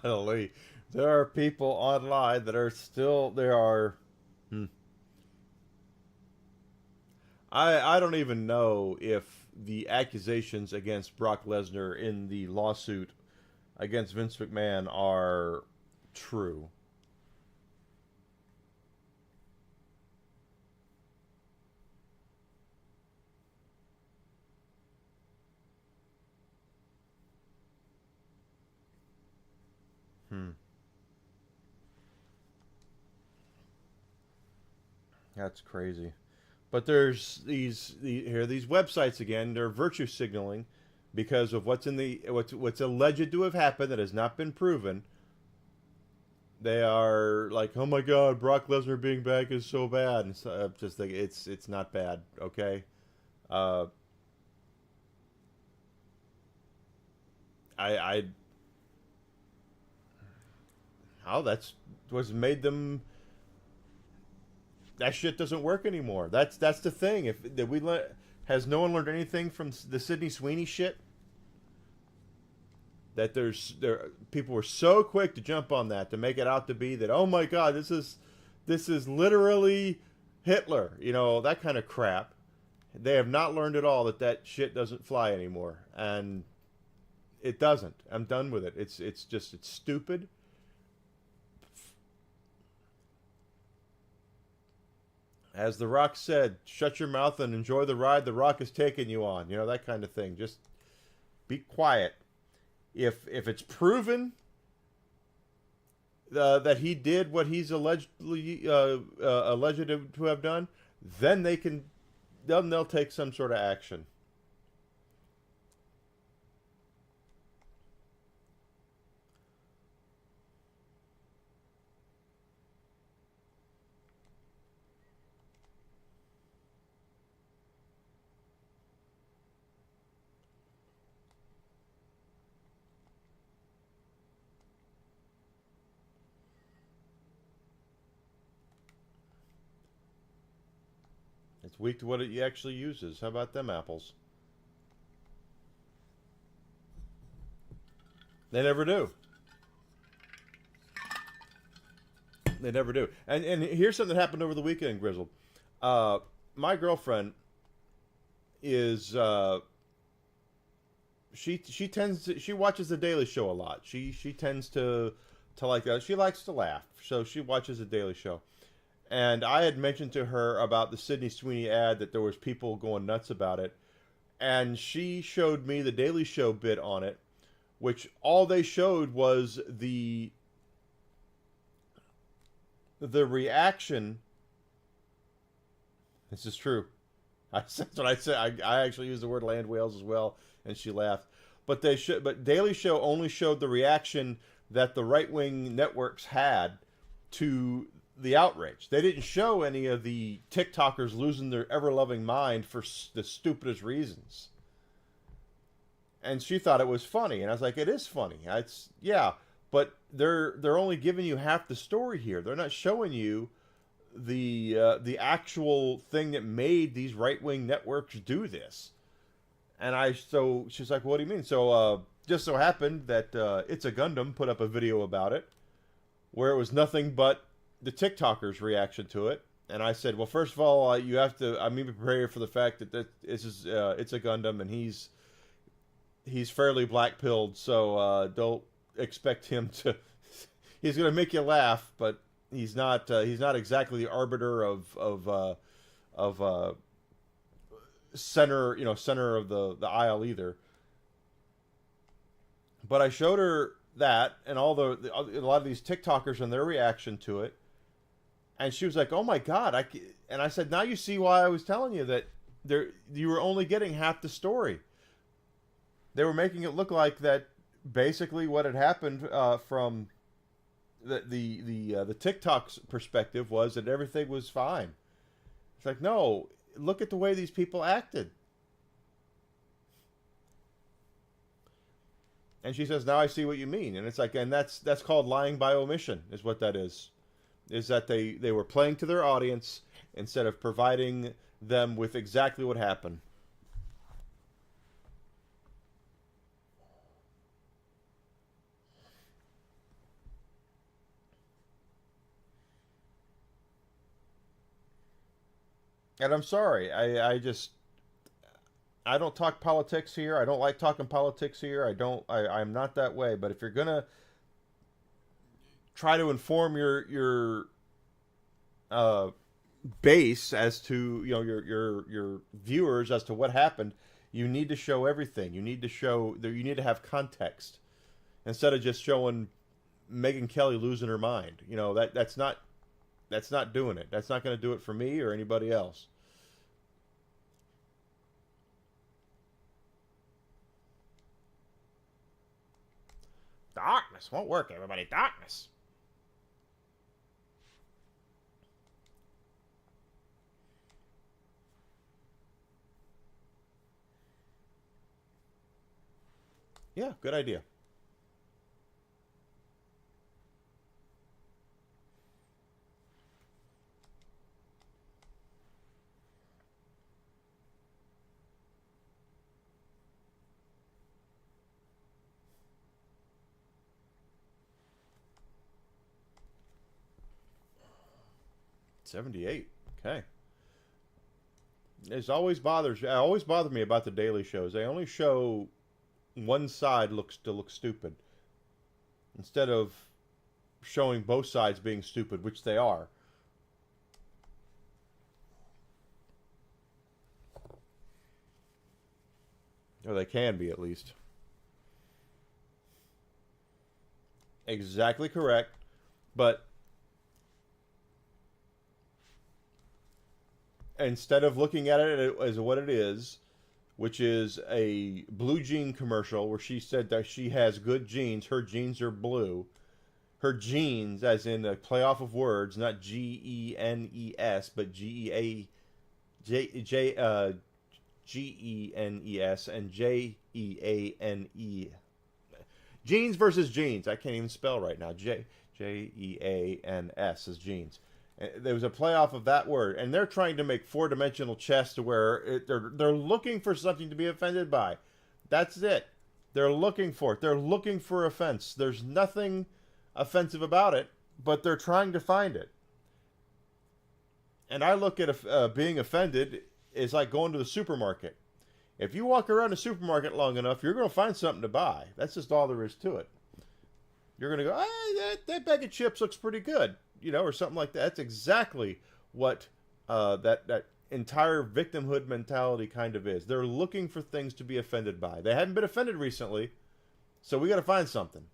Golly, there are people online that are still. There are. Hmm. I don't even know if the accusations against Brock Lesnar in the lawsuit against Vince McMahon are true. Hmm. That's crazy. But there's these websites again. They're virtue signaling because of what's alleged to have happened that has not been proven. They are like, oh my God, Brock Lesnar being back is so bad, and so, just like it's not bad, okay. Uh, I how that's was made them. That shit doesn't work anymore. That's the thing. If that we le- Has no one learned anything from the Sydney Sweeney shit? That there people were so quick to jump on that to make it out to be that, oh my God, this is literally Hitler, that kind of crap. They have not learned at all that shit doesn't fly anymore, and it doesn't. I'm done with it. It's stupid. As The Rock said, shut your mouth and enjoy the ride The Rock is taking you on. That kind of thing. Just be quiet. If it's proven that he did what he's alleged to have done, then they'll take some sort of action. It's weak to what it actually uses. How about them apples? They never do. They never do. And here's something that happened over the weekend, Grizzle. My girlfriend is she watches the Daily Show a lot. She tends to like that. She likes to laugh, so she watches the Daily Show. And I had mentioned to her about the Sydney Sweeney ad that there was people going nuts about it, and she showed me the Daily Show bit on it, which all they showed was the reaction. This is true. That's what I said. I actually used the word land whales as well, and she laughed. But Daily Show only showed the reaction that the right wing networks had to the outrage. They didn't show any of the TikTokers losing their ever loving mind for the stupidest reasons. And she thought it was funny, and I was like, it is funny. It's yeah, but they're only giving you half the story here. They're not showing you the actual thing that made these right wing networks do this. And so she's like, what do you mean? So just so happened that It's a Gundam put up a video about it, where it was nothing but the TikTokers' reaction to it. And I said, well, first of all, you have to. I mean, be prepared for the fact that this is It's a Gundam, and he's fairly black pilled, so don't expect him to. He's going to make you laugh, but he's not. He's not exactly the arbiter of center of the aisle either. But I showed her that and a lot of these TikTokers and their reaction to it, and she was like, "Oh my God!" And I said, "Now you see why I was telling you that you were only getting half the story. They were making it look like that basically what had happened from the TikTok's perspective was that everything was fine. It's like, no, look at the way these people acted." And she says, "Now I see what you mean." And it's like, and that's called lying by omission, is what that is. Is that they were playing to their audience instead of providing them with exactly what happened. And I'm sorry, I don't talk politics here. I don't like talking politics here. I'm not that way. But if you're gonna try to inform your uh, base as to, your viewers as to what happened, you need to show everything. You need to have context instead of just showing Megyn Kelly losing her mind. That's not doing it. That's not going to do it for me or anybody else. Darkness won't work, everybody. Darkness. Yeah, good idea. '78. Okay. It always bothered me about the Daily Shows. They only show one side to look stupid instead of showing both sides being stupid, which they are. Or they can be, at least. Exactly correct. But instead of looking at it as what it is, which is a blue jean commercial where she said that she has good genes, her genes are blue. Her genes, as in a play off of words, not GENES, but GENES and JEANE. Genes versus genes. I can't even spell right now. JEANS is genes. There was a play off of that word, and they're trying to make four-dimensional chess to where they're looking for something to be offended by. That's it. They're looking for it. They're looking for offense. There's nothing offensive about it, but they're trying to find it. And I look at being offended is like going to the supermarket. If you walk around a supermarket long enough, you're going to find something to buy. That's just all there is to it. You're going to go, hey, that bag of chips looks pretty good, or something like that. That's exactly what that entire victimhood mentality kind of is. They're looking for things to be offended by. They haven't been offended recently, so we got to find something.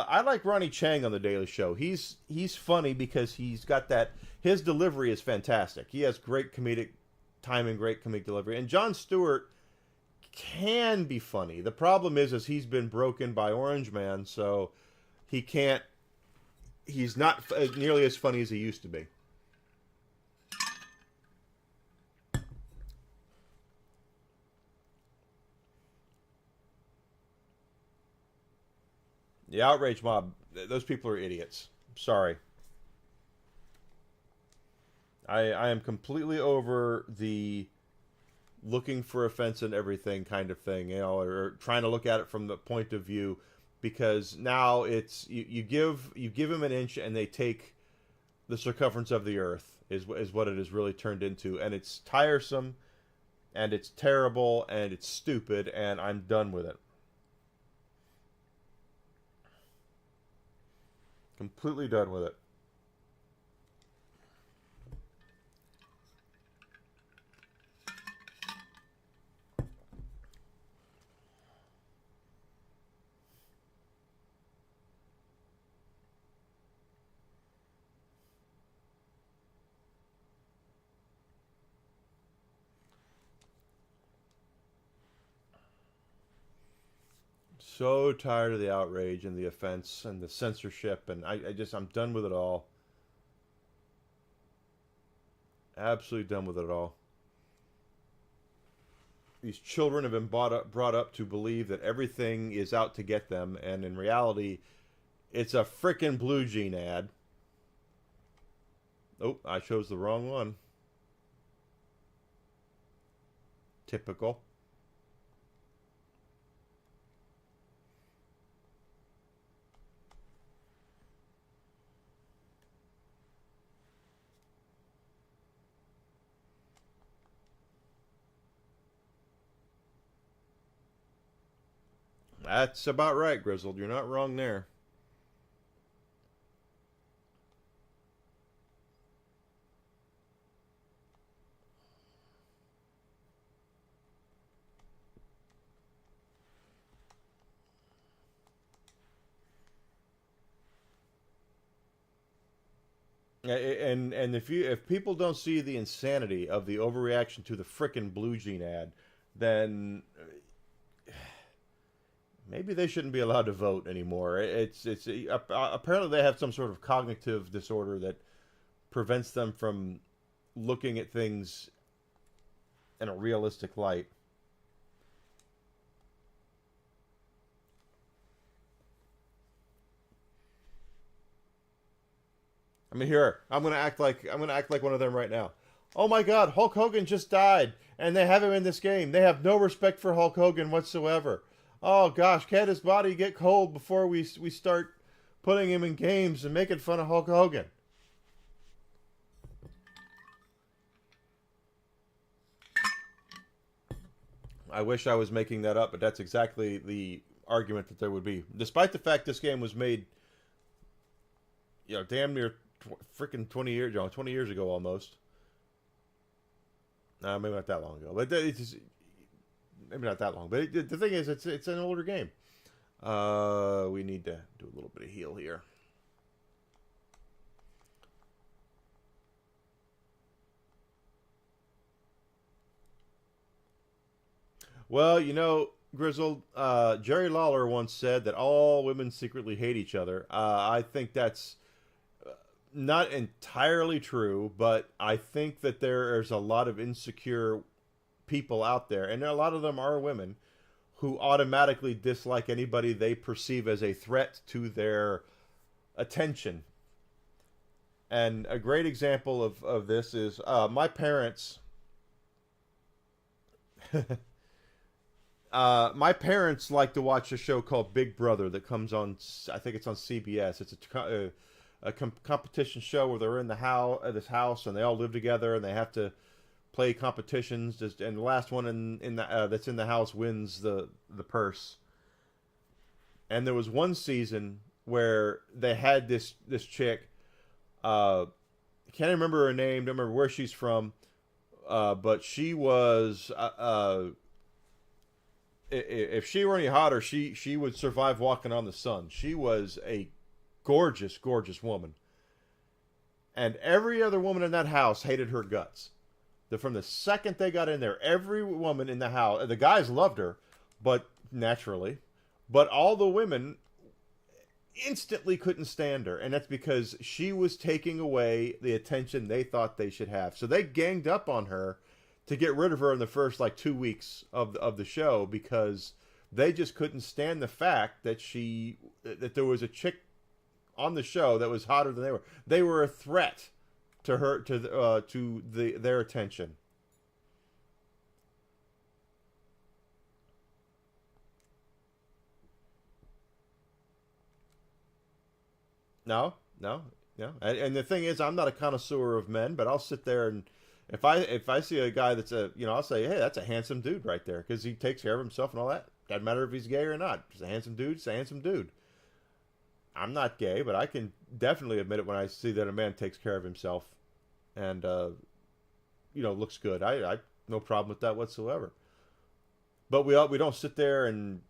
I like Ronnie Chang on the Daily Show. He's funny because he's got that. His delivery is fantastic. He has great comedic timing, great comedic delivery. And Jon Stewart can be funny. The problem is he's been broken by Orange Man, so he can't. He's not nearly as funny as he used to be. The outrage mob, those people are idiots. Sorry. I am completely over the looking for offense in everything kind of thing, or trying to look at it from the point of view, because now it's you give them an inch and they take the circumference of the earth, is what it has really turned into, and it's tiresome, and it's terrible, and it's stupid, and I'm done with it. Completely done with it. So tired of the outrage and the offense and the censorship, and I'm done with it all. Absolutely done with it all. These children have been brought up to believe that everything is out to get them, and in reality, it's a frickin' Blue Jean ad. Oh, I chose the wrong one. Typical. That's about right, Grizzled. You're not wrong there. And if people don't see the insanity of the overreaction to the frickin' Blue Jean ad, then maybe they shouldn't be allowed to vote anymore. It's apparently they have some sort of cognitive disorder that prevents them from looking at things in a realistic light. I mean, here I'm gonna act like one of them right now. Oh my God, Hulk Hogan just died, and they have him in this game. They have no respect for Hulk Hogan whatsoever. Oh gosh, can't his body get cold before we start putting him in games and making fun of Hulk Hogan? I wish I was making that up, but that's exactly the argument that there would be. Despite the fact this game was made, damn near freaking 20 years ago, 20 years ago almost. Maybe not that long ago, but it's just, maybe not that long. But the thing is, it's an older game. We need to do a little bit of heal here. Well, Grizzled, Jerry Lawler once said that all women secretly hate each other. I think that's not entirely true, but I think that there's a lot of insecure people out there, and a lot of them are women, who automatically dislike anybody they perceive as a threat to their attention. And a great example of this is my parents. My parents like to watch a show called Big Brother that comes on, I think it's on CBS. It's a competition show where they're in this house, and they all live together, and they have to play competitions. And the last one that's in the house wins the purse. And there was one season where they had this chick. Can't remember her name. Don't remember where she's from. But she was. If she were any hotter, she would survive walking on the sun. She was a gorgeous, gorgeous woman. And every other woman in that house hated her guts. From the second they got in there, every woman in the house, the guys loved her, but naturally, but all the women instantly couldn't stand her. And that's because she was taking away the attention they thought they should have. So they ganged up on her to get rid of her in the first 2 weeks of the show, because they just couldn't stand the fact that there was a chick on the show that was hotter than they were. They were a threat to her, to their attention. No. Yeah, and the thing is, I'm not a connoisseur of men, but I'll sit there and if I see a guy that's I'll say, hey, that's a handsome dude right there because he takes care of himself and all that. Doesn't matter if he's gay or not. He's a handsome dude. He's a handsome dude. I'm not gay, but I can definitely admit it when I see that a man takes care of himself and looks good. I no problem with that whatsoever. But we don't sit there and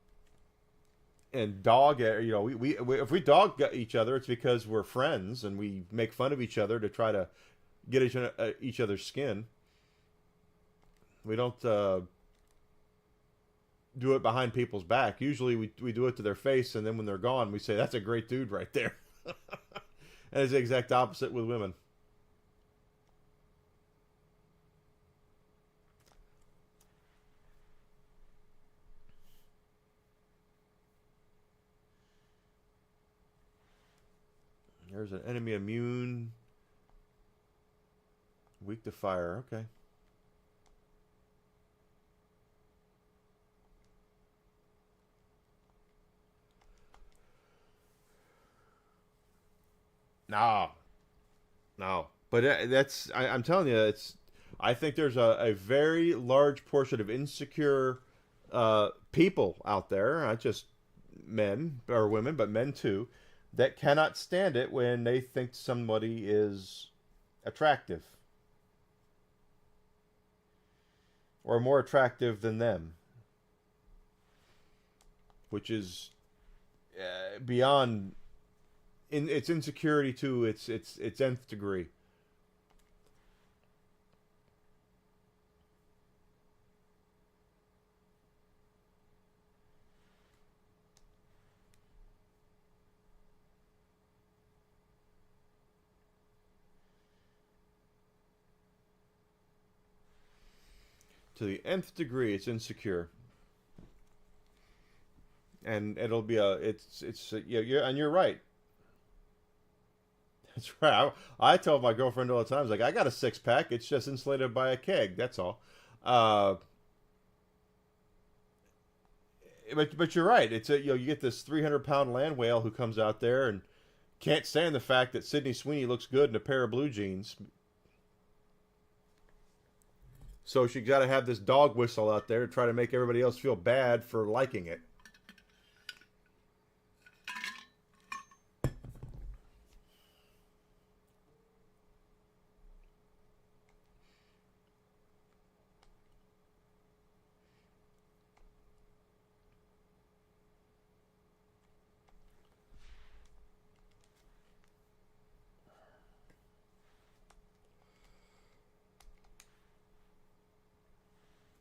dog it. We if we dog each other, it's because we're friends and we make fun of each other to try to get each other's skin. We don't do it behind people's back. Usually we do it to their face, and then when they're gone, we say, that's a great dude right there. And it's the exact opposite with women. There's an enemy immune. Weak to fire. Okay. No. No. But I'm telling you, I think there's a very large portion of insecure people out there, not just men or women, but men too, that cannot stand it when they think somebody is attractive or more attractive than them, which is beyond in its insecurity to its nth degree. To the nth degree, it's insecure, and it'll be and you're right. That's right. I tell my girlfriend all the time, like, I got a six pack. It's just insulated by a keg. That's all. Uh, but you're right. It's you get this 300-pound land whale who comes out there and can't stand the fact that Sydney Sweeney looks good in a pair of blue jeans. So she got to have this dog whistle out there to try to make everybody else feel bad for liking it.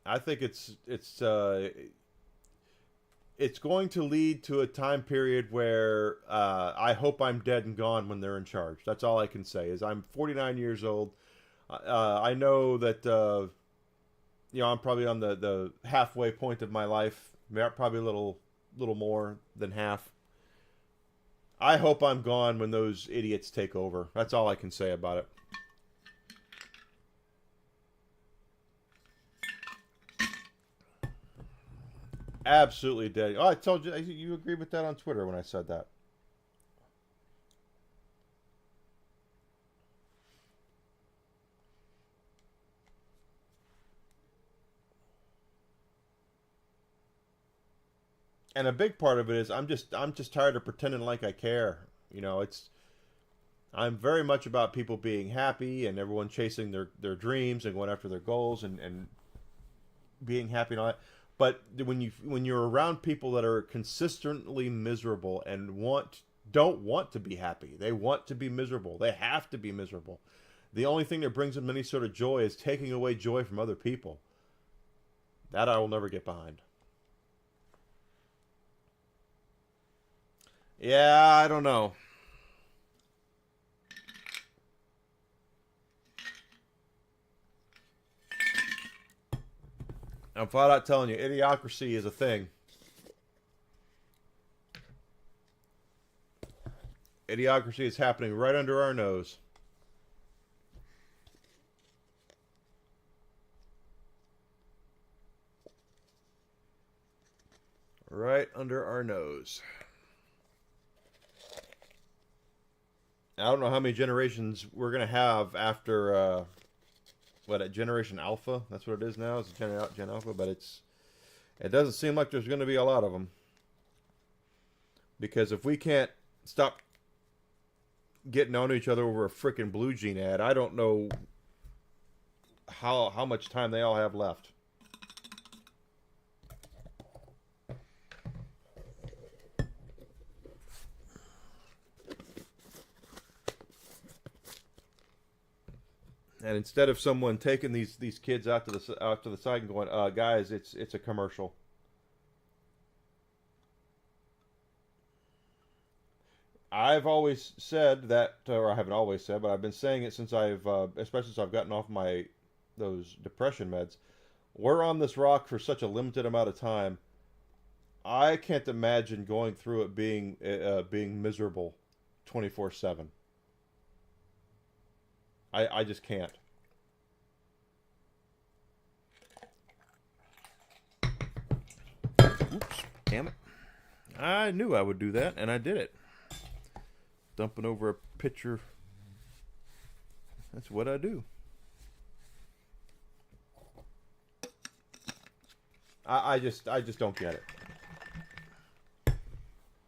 I think it's going to lead to a time period where I hope I'm dead and gone when they're in charge. That's all I can say. Is I'm 49 years old. I know that I'm probably on the halfway point of my life. Probably a little more than half. I hope I'm gone when those idiots take over. That's all I can say about it. Absolutely dead. Oh, I told you you agreed with that on Twitter when I said that. And a big part of it is I'm just tired of pretending like I care. It's I'm very much about people being happy and everyone chasing their dreams and going after their goals and being happy and all that. But when you're around people that are consistently miserable and don't want to be happy, they want to be miserable. They have to be miserable. The only thing that brings them any sort of joy is taking away joy from other people. That I will never get behind. Yeah, I don't know. I'm flat out telling you, idiocracy is a thing. Idiocracy is happening right under our nose. Right under our nose. I don't know how many generations we're gonna have after what a Generation Alpha. That's what it is now. It's Gen Alpha, but it doesn't seem like there's going to be a lot of them. Because if we can't stop getting on each other over a freaking Blue Jean ad, I don't know how much time they all have left. And instead of someone taking these kids out to the side and going, guys, it's a commercial. I've always said that, or I haven't always said, but I've been saying it since especially since I've gotten off those depression meds. We're on this rock for such a limited amount of time. I can't imagine going through it being miserable 24/7. I just can't. Oops, damn it. I knew I would do that, and I did it. Dumping over a pitcher. That's what I do. I just don't get it.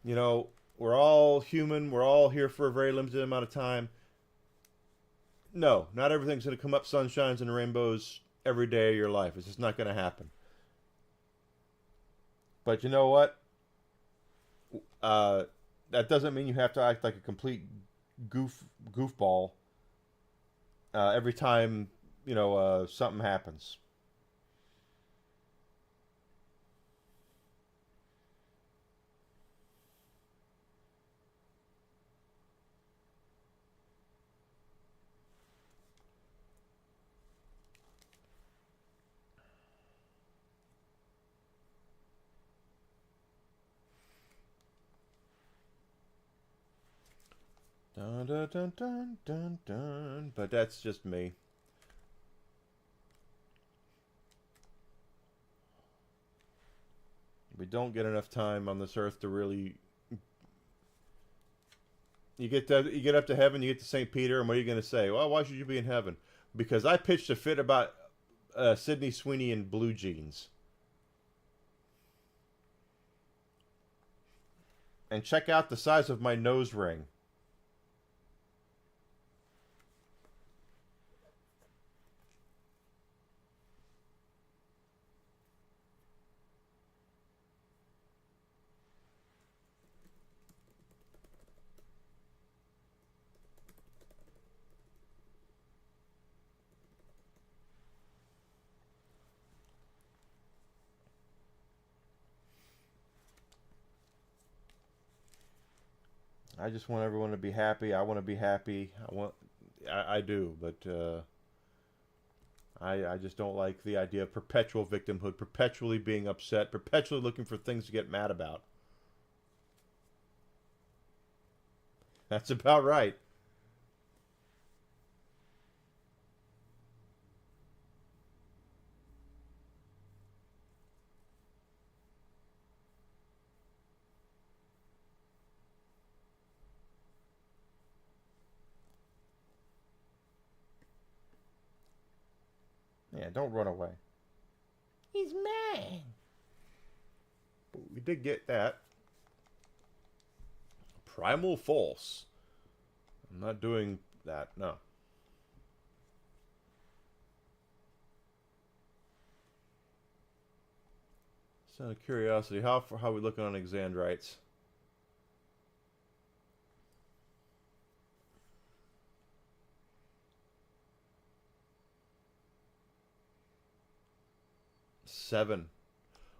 You know, we're all human. We're all here for a very limited amount of time. No, not everything's going to come up sunshines and rainbows every day of your life. It's just not going to happen. But you know what? That doesn't mean you have to act like a complete goofball every time, something happens. Dun, dun, dun, dun, dun, dun. But that's just me. We don't get enough time on this earth to really. You get up to heaven, you get to St. Peter, and what are you going to say? Well, why should you be in heaven? Because I pitched a fit about Sydney Sweeney in blue jeans. And check out the size of my nose ring. I just want everyone to be happy. I want to be happy. I do, but I just don't like the idea of perpetual victimhood, perpetually being upset, perpetually looking for things to get mad about. That's about right. Yeah, don't run away. He's mad. But we did get that. Primal False. I'm not doing that, no. Just out of curiosity, how are we looking on Exandrites? Seven.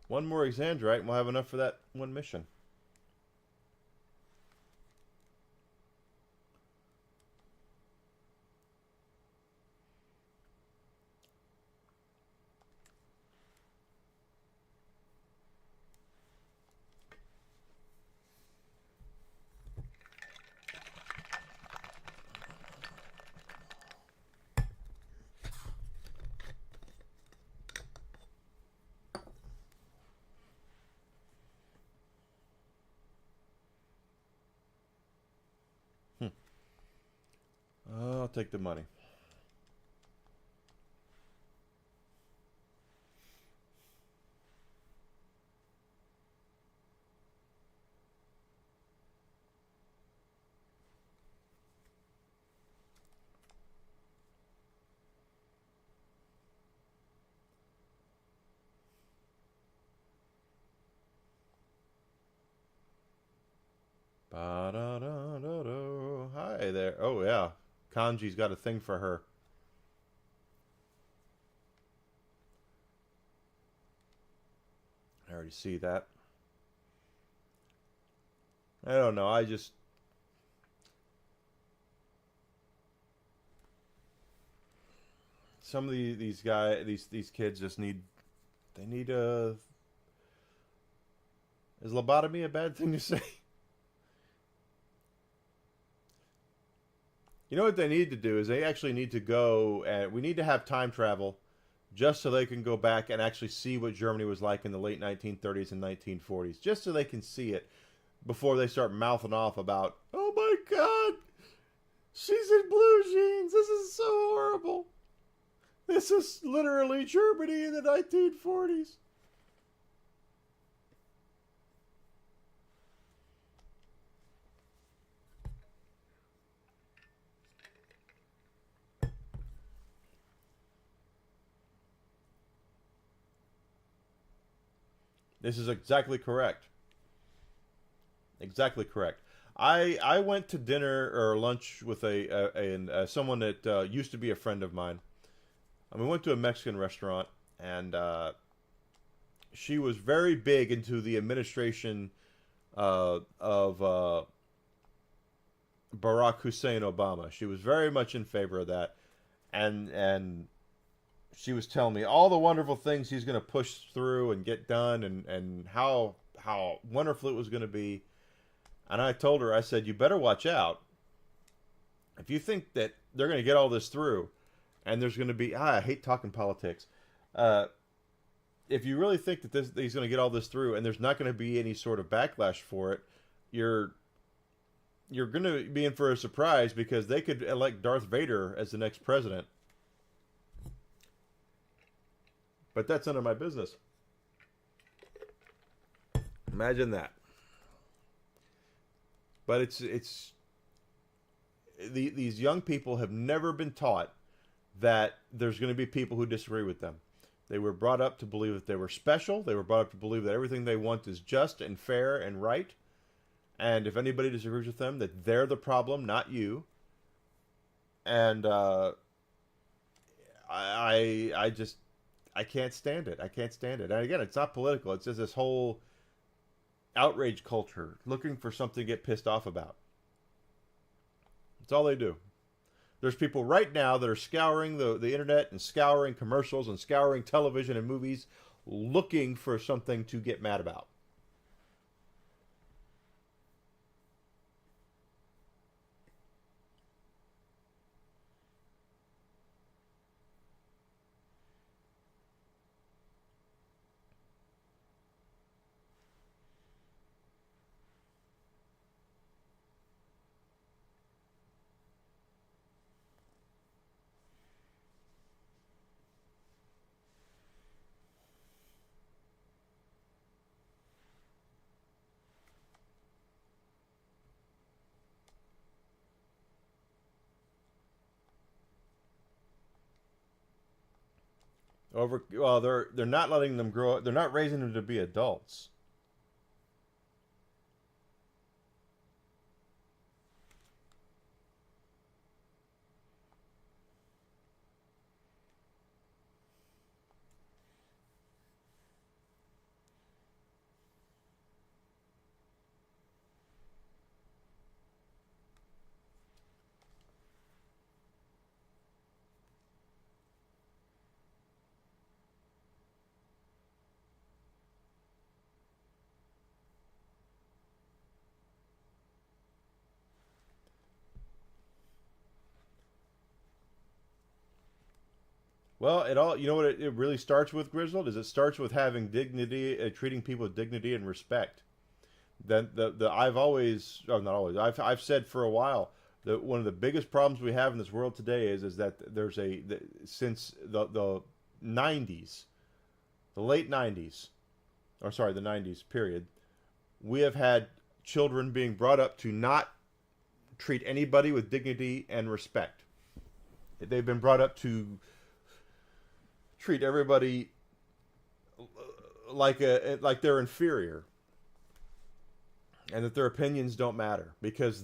One more Exandrite and we'll have enough for that one mission. I'll take the money. Ba-da-da-da-da. Hi there. Oh, yeah. Kanji's got a thing for her. I already see that. I don't know. I just... Some of these guys, these kids just need... They need a... Is lobotomy a bad thing to say? You know what they need to do is they actually need to go and we need to have time travel just so they can go back and actually see what Germany was like in the late 1930s and 1940s. Just so they can see it before they start mouthing off about, oh my God, she's in blue jeans. This is so horrible. This is literally Germany in the 1940s. This is exactly correct. Exactly correct. I went to dinner or lunch with someone that used to be a friend of mine. And we went to a Mexican restaurant, and she was very big into the administration of Barack Hussein Obama. She was very much in favor of that, and she was telling me all the wonderful things he's going to push through and get done, and how wonderful it was going to be. And I told her, I said, you better watch out. If you think that they're going to get all this through, and there's going to be, I hate talking politics. If you really think that he's going to get all this through, and there's not going to be any sort of backlash for it, you're going to be in for a surprise, because they could elect Darth Vader as the next president. But that's none of my business. Imagine that. But these young people have never been taught that there's going to be people who disagree with them. They were brought up to believe that they were special. They were brought up to believe that everything they want is just and fair and right. And if anybody disagrees with them, that they're the problem, not you. And I can't stand it. I can't stand it. And again, it's not political. It's just this whole outrage culture, looking for something to get pissed off about. That's all they do. There's people right now that are scouring the internet and scouring commercials and scouring television and movies, looking for something to get mad about. Well, they're not letting them grow up. They're not raising them to be adults. Well, you know what it really starts with, Grizzled, is it starts with having dignity, treating people with dignity and respect. Then I've always, oh, not always, I've said for a while, One of the biggest problems we have in this world today is that since the 90s, the late 90s, or sorry, the 90s period, we have had children being brought up to not treat anybody with dignity and respect. They've been brought up to treat everybody like they're inferior, and that their opinions don't matter because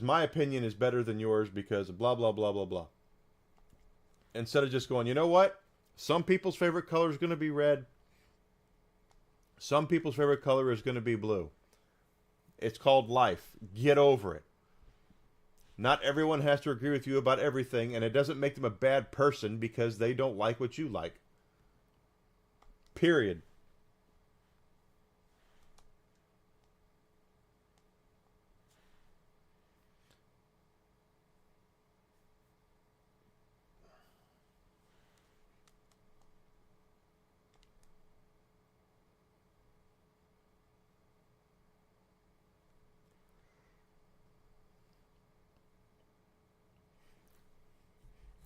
my opinion is better than yours because blah blah blah blah blah. Instead of just going, you know what? Some people's favorite color is going to be red. Some people's favorite color is going to be blue. It's called life. Get over it. Not everyone has to agree with you about everything, and it doesn't make them a bad person because they don't like what you like. Period.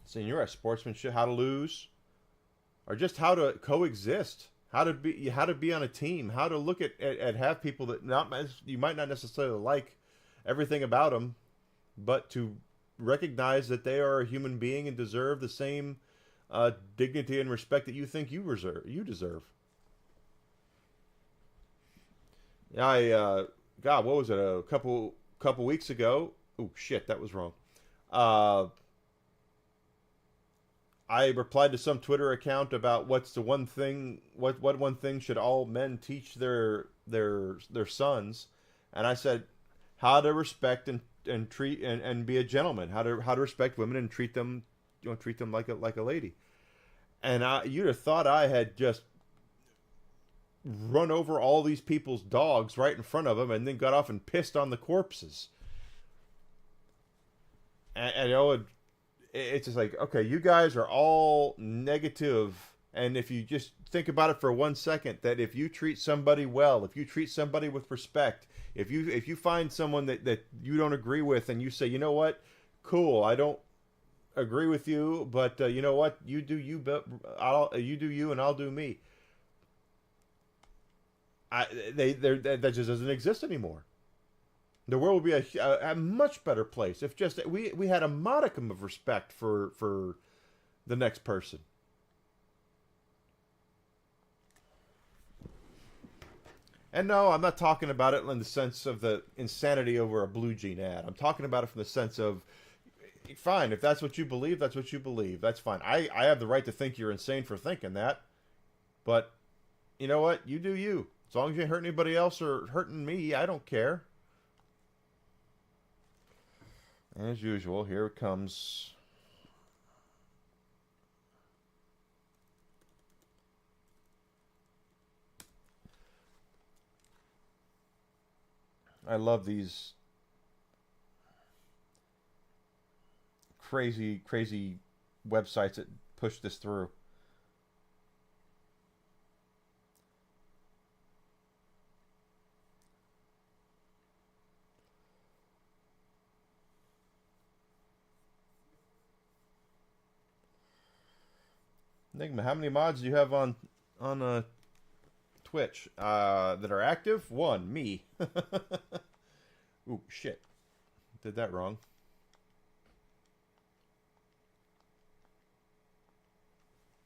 Senior at sportsmanship, how to lose, or just how to coexist, how to be on a team, how to look at have people that not you might not necessarily like everything about them, but to recognize that they are a human being and deserve the same dignity and respect that you think you deserve. God, what was it? A couple weeks ago. Oh shit, that was wrong. Uh, I replied to some Twitter account about what's the one thing what one thing should all men teach their sons, and I said how to respect and treat and be a gentleman, how to respect women and treat them like a lady. And you'd have thought I had just run over all these people's dogs right in front of them and then got off and pissed on the corpses. And it's just like, okay, you guys are all negative, and if you just think about it for 1 second, that if you treat somebody well, if you treat somebody with respect, if you find someone that you don't agree with and you say, you know what, cool, I don't agree with you, but you know what, you do you, but you do you and I'll do me. That just doesn't exist anymore. The world would be a much better place if just we had a modicum of respect for the next person. And no, I'm not talking about it in the sense of the insanity over a blue jean ad. I'm talking about it from the sense of, fine, if that's what you believe, that's what you believe. That's fine. I have the right to think you're insane for thinking that. But you know what? You do you. As long as you ain't hurting anybody else or hurting me, I don't care. As usual, here it comes. I love these crazy websites that push this through. Enigma, how many mods do you have on Twitch that are active? One, me. Ooh, shit. Did that wrong.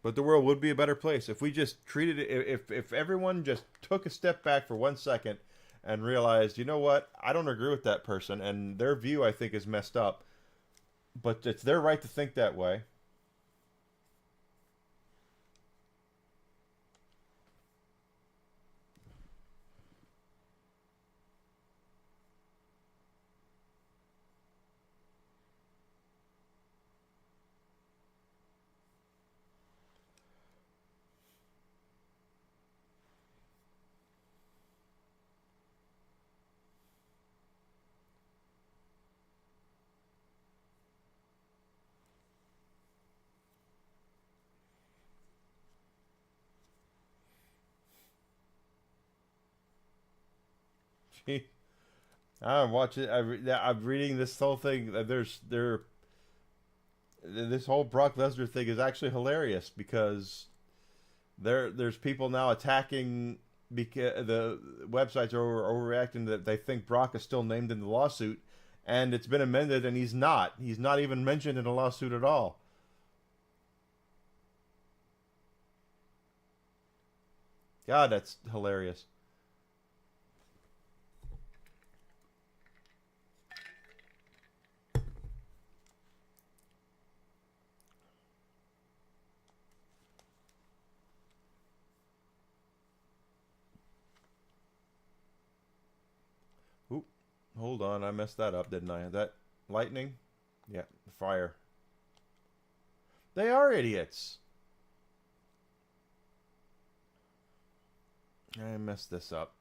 But the world would be a better place if we just treated it, if everyone just took a step back for 1 second and realized, you know what, I don't agree with that person, and their view, I think, is messed up. But it's their right to think that way. I'm watching. I'm reading this whole thing. This whole Brock Lesnar thing is actually hilarious because there's people now attacking because the websites are overreacting that they think Brock is still named in the lawsuit, and it's been amended, and he's not. He's not even mentioned in the lawsuit at all. God, that's hilarious. Oop, hold on, I messed that up, didn't I? That lightning? Yeah, fire. They are idiots. I messed this up.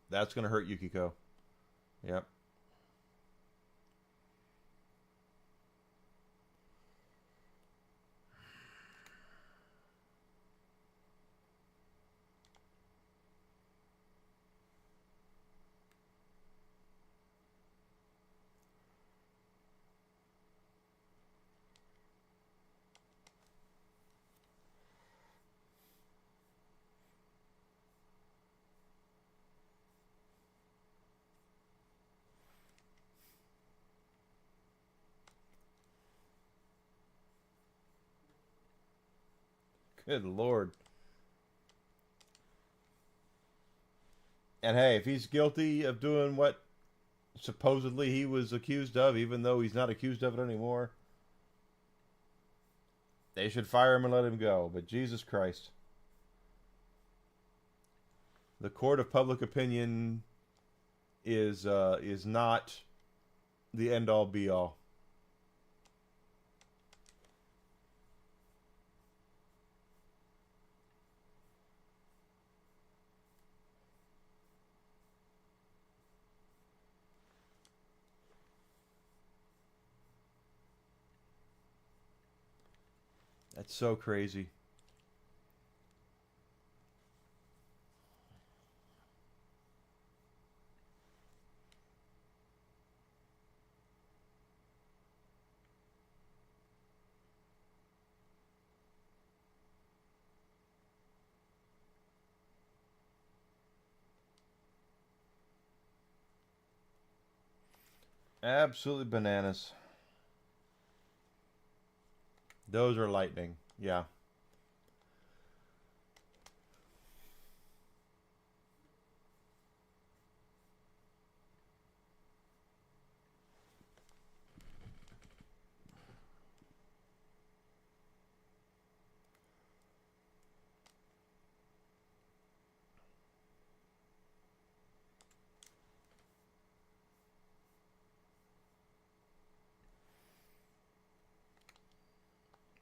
That's gonna hurt Yukiko. Yep. Good lord. And hey, if he's guilty of doing what supposedly he was accused of, even though he's not accused of it anymore, they should fire him and let him go. But Jesus Christ. The court of public opinion is not the end all be all. That's so crazy. Absolutely bananas. Those are lightning. Yeah.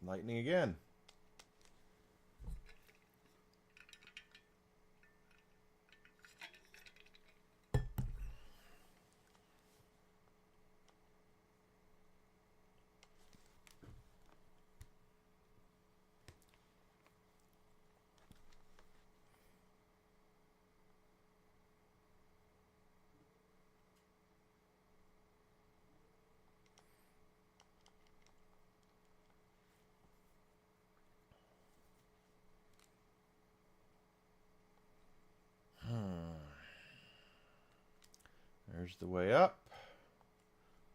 Lightning again. There's the way up.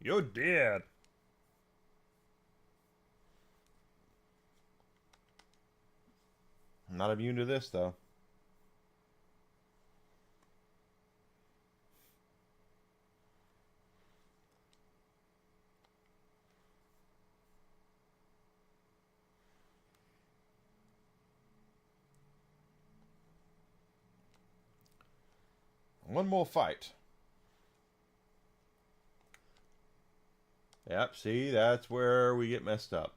You're dead. I'm not immune to this, though. One more fight. Yep, see, that's where we get messed up.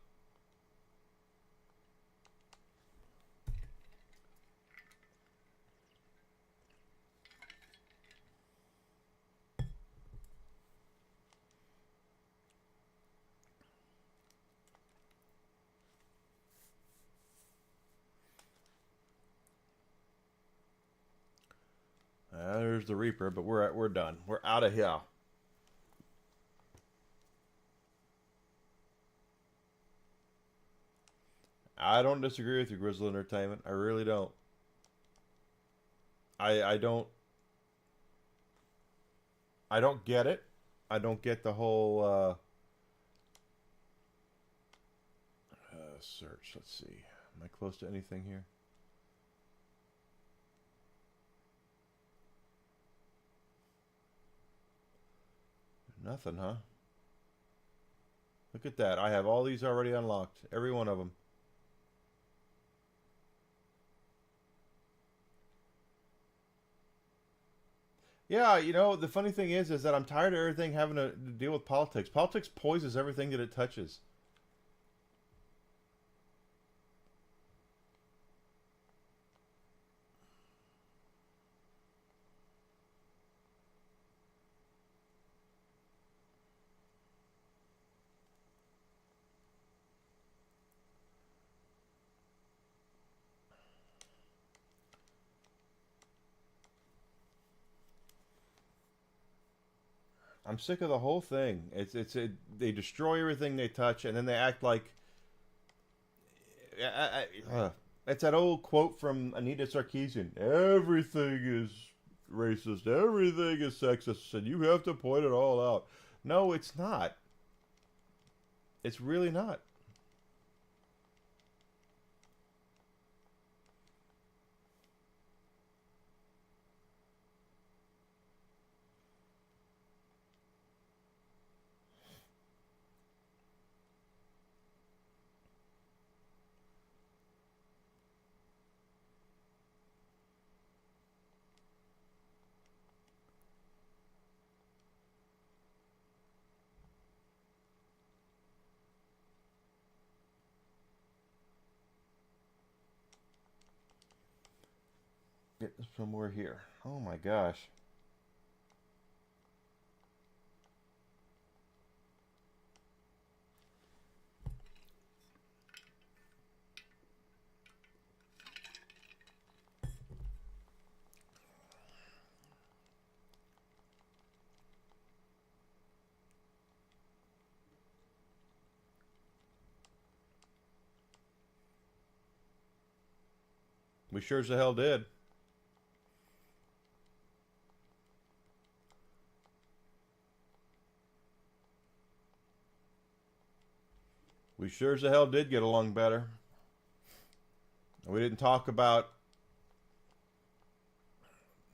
there's the Reaper, but we're done. We're out of here. I don't disagree with you, Grizzly Entertainment. I really don't. I don't get it. I don't get the whole search. Let's see. Am I close to anything here? Nothing, huh? Look at that. I have all these already unlocked. Every one of them. Yeah, you know, the funny thing is that I'm tired of everything having to deal with politics. Politics poisons everything that it touches. I'm sick of the whole thing. They destroy everything they touch, and then they act like it's that old quote from Anita Sarkeesian. Everything is racist. Everything is sexist, and you have to point it all out. No, it's not. It's really not. Get somewhere here. Oh my gosh. We sure as the hell did. We sure as the hell did get along better. We didn't talk about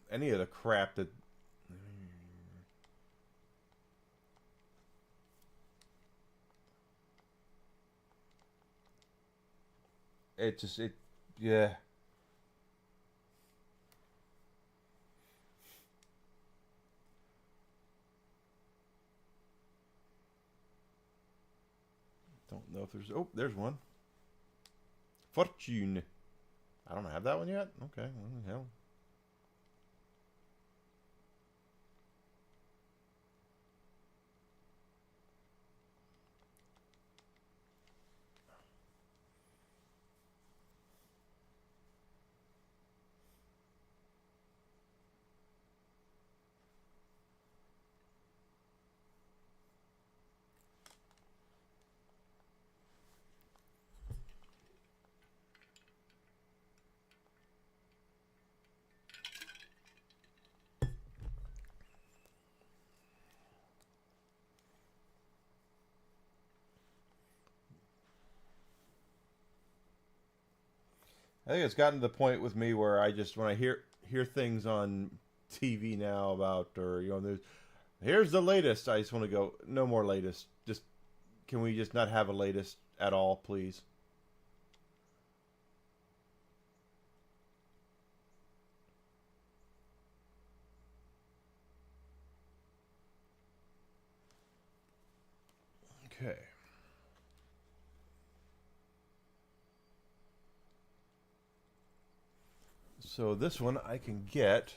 any of the crap that... yeah. Don't know if there's... Oh, there's one. Fortune. I don't have that one yet? Okay, well, hell. I think it's gotten to the point with me where I just, when I hear things on TV now about, or news, here's the latest. I just want to go, no more latest. Just, can we just not have a latest at all, please? Okay. So this one I can get.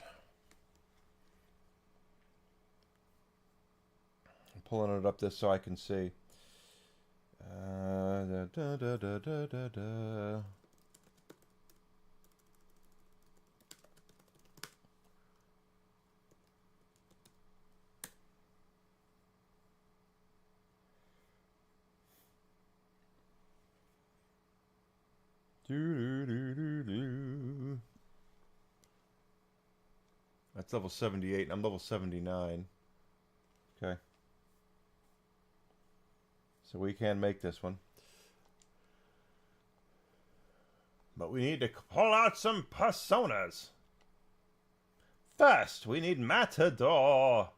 I'm pulling it up this so I can see. Da, da, da, da, da, da, da. Do-do-do-do-do. That's level 78, and I'm level 79. Okay. So we can make this one. But we need to pull out some personas. First, we need Matador.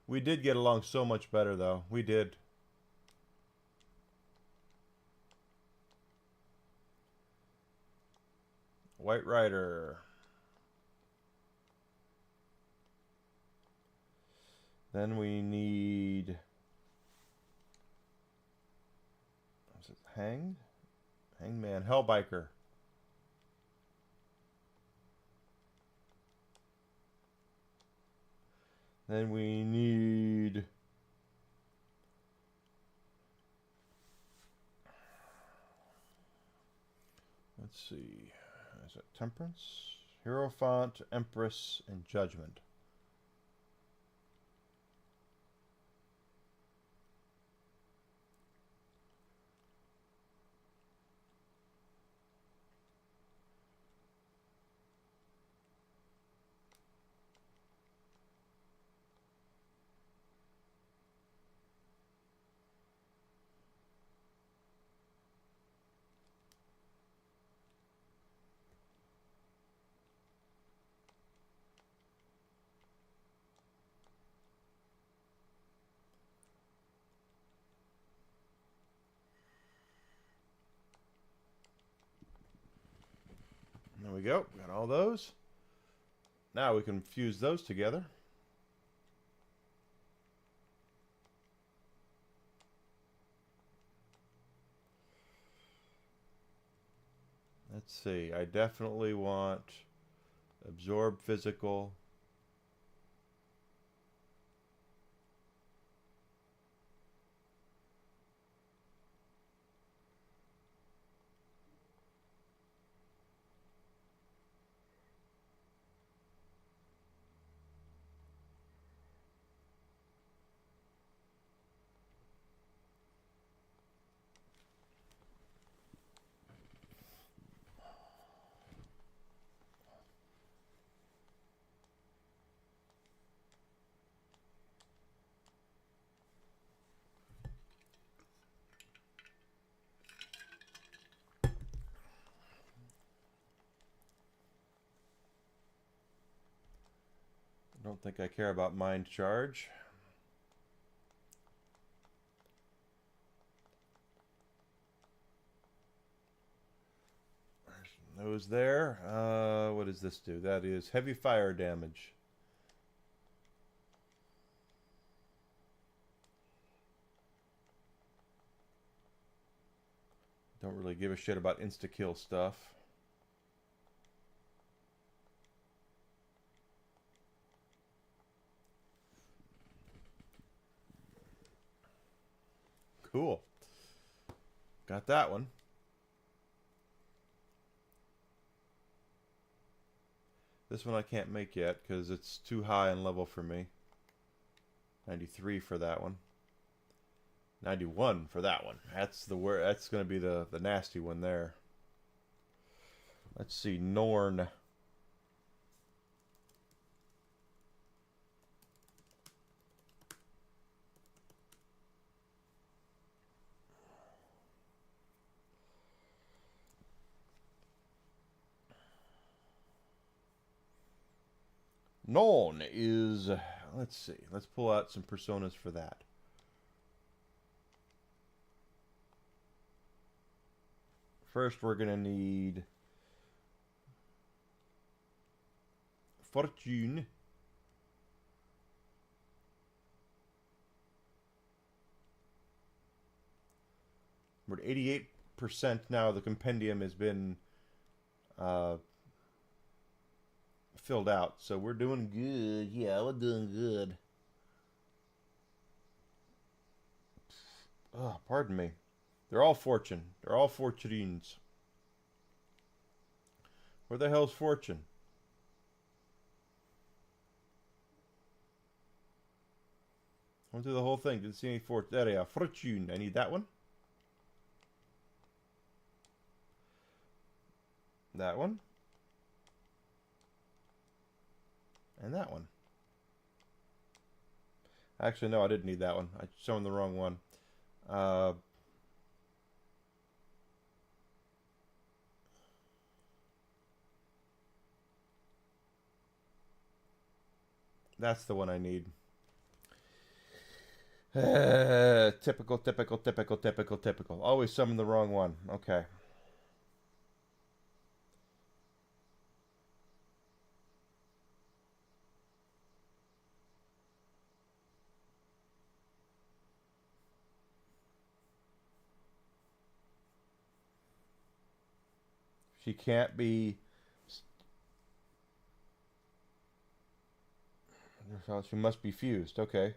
We did get along so much better, though. We did. White Rider. Then we need... Is it Hanged? Hangman. Hellbiker. Then we need... Let's see. Is it Temperance? Hierophant, Empress, and Judgment. There we go. Got all those. Now we can fuse those together. Let's see. I definitely want absorb physical. I don't think I care about mind charge. Those there. What does this do? That is heavy fire damage. Don't really give a shit about insta-kill stuff. Cool. Got that one. This one I can't make yet because it's too high in level for me. 93 for that one. 91 for that one. That's the word. That's going to be the nasty one there. Let's see, Norn. Norn is, let's see, let's pull out some personas for that. First, we're going to need Fortune. We're at 88% now. The compendium has been filled out, so we're doing good. Yeah, we're doing good. Oh, pardon me. They're all Fortune. They're all Fortunes. Where the hell's Fortune? Went through the whole thing. Didn't see any fortune. I need that one. That one. And that one. Actually, no, I didn't need that one. I shown the wrong one. That's the one I need. Typical, typical, typical, typical, typical. Always summon the wrong one. Okay. She can't be... She must be fused. Okay.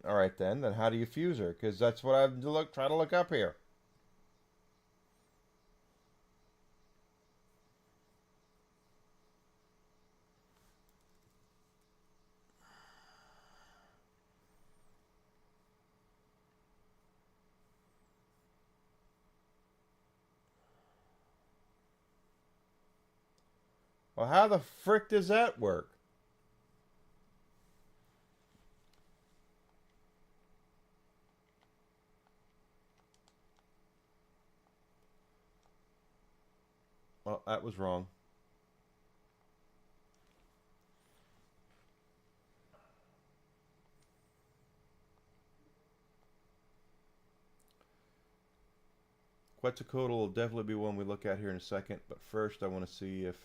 All right, then. Then how do you fuse her? Because that's what I'm trying to look up here. Well, how the frick does that work? Well, that was wrong. Quetzalcoatl will definitely be one we look at here in a second, but first I want to see if...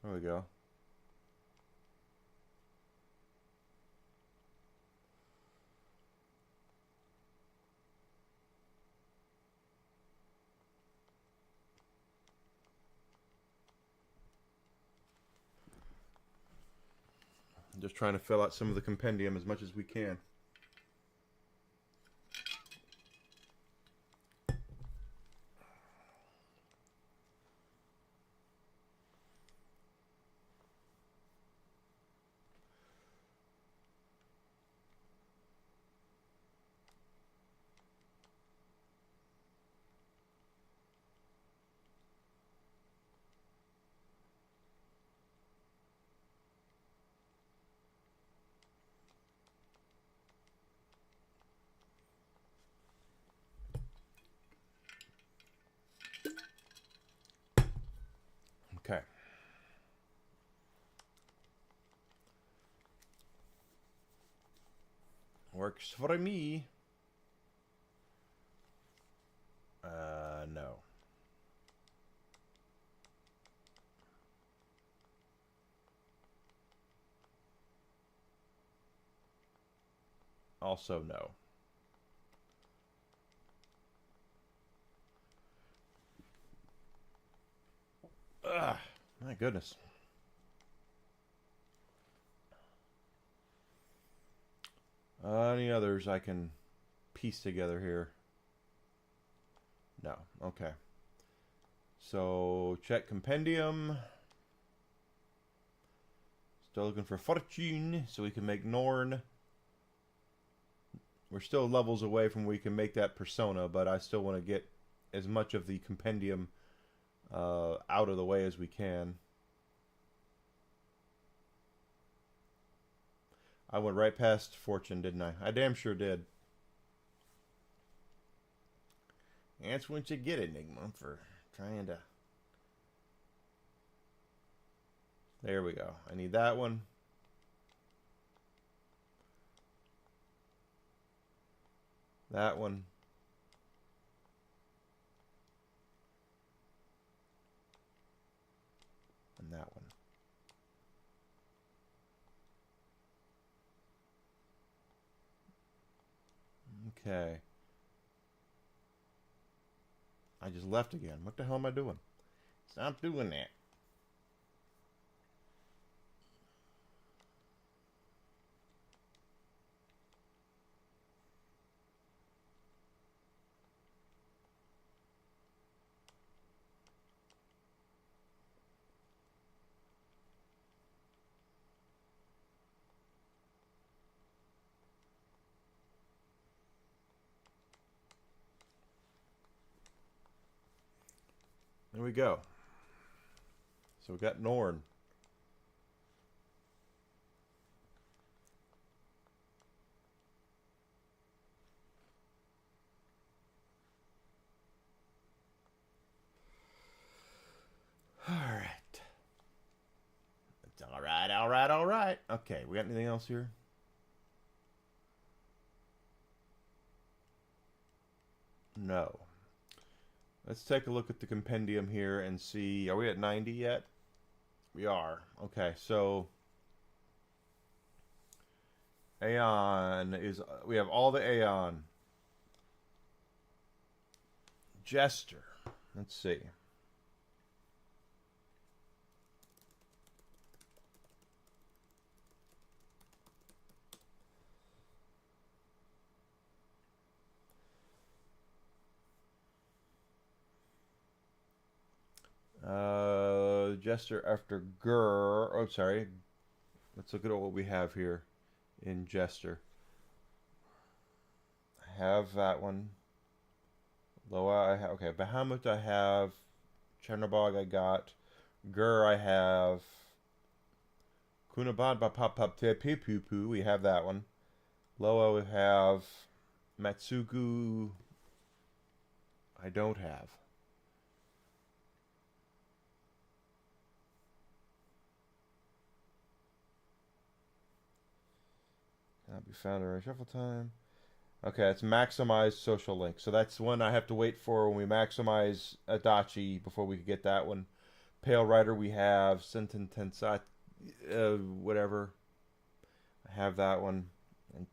There we go. Just trying to fill out some of the compendium as much as we can. Okay. Works for me. No. Also no. Ugh, my goodness. Any others I can piece together here? No. Okay. So, check compendium. Still looking for fortune, so we can make Norn. We're still levels away from where we can make that persona, but I still want to get as much of the compendium out of the way as we can. I went right past fortune, didn't I? I damn sure did. And that's what you get, Enigma, for trying to... There we go. I need that one. That one. And that one. Okay. I just left again. What the hell am I doing? Stop doing that. There we go. So we got Norn. All right. It's all right, all right, all right. Okay, we got anything else here? No. Let's take a look at the compendium here and see. Are we at 90 yet? We are. Okay, so Aeon is. We have all the Aeon. Jester. Let's see. Jester after Gur. Oh, sorry. Let's look at what we have here in Jester. I have that one. Loa, I have. Okay, Bahamut, I have. Chernobog, I got. Gur, I have. Kunabad, Bapapap, Tepipupu, we have that one. Loa, we have. Matsugu, I don't have. Cannot be found during shuffle time. Okay, it's maximize social link. So that's one I have to wait for when we maximize Adachi before we can get that one. Pale Rider we have. Senten Tensat, whatever. I have that one. And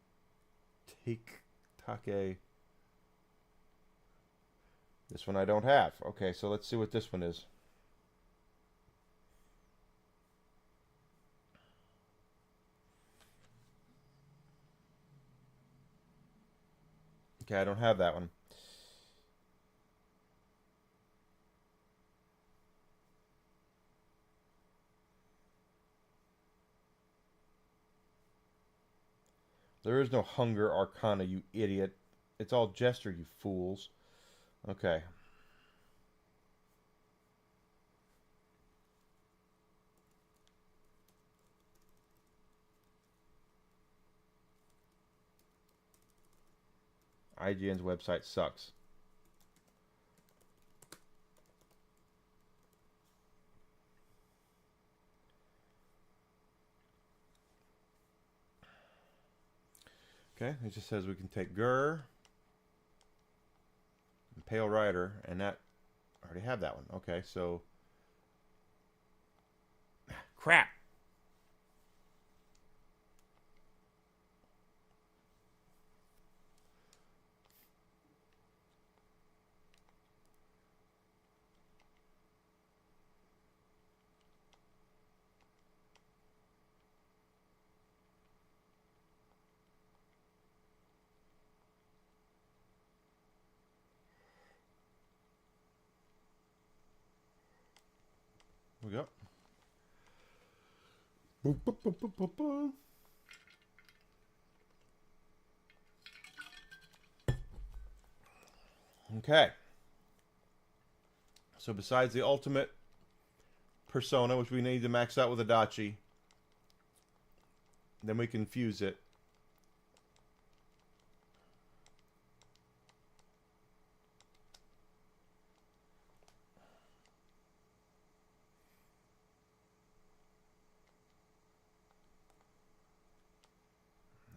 Take This one I don't have. Okay, so let's see what this one is. Okay, I don't have that one. There is no Hunger Arcana, you idiot. It's all Jester, you fools. Okay. IGN's website sucks. Okay, it just says we can take Gur and Pale Rider, and that I already have that one. Okay, so crap. We go. Boop, boop, boop, boop, boop, boop. Okay. So besides the ultimate persona, which we need to max out with Adachi, then we can fuse it.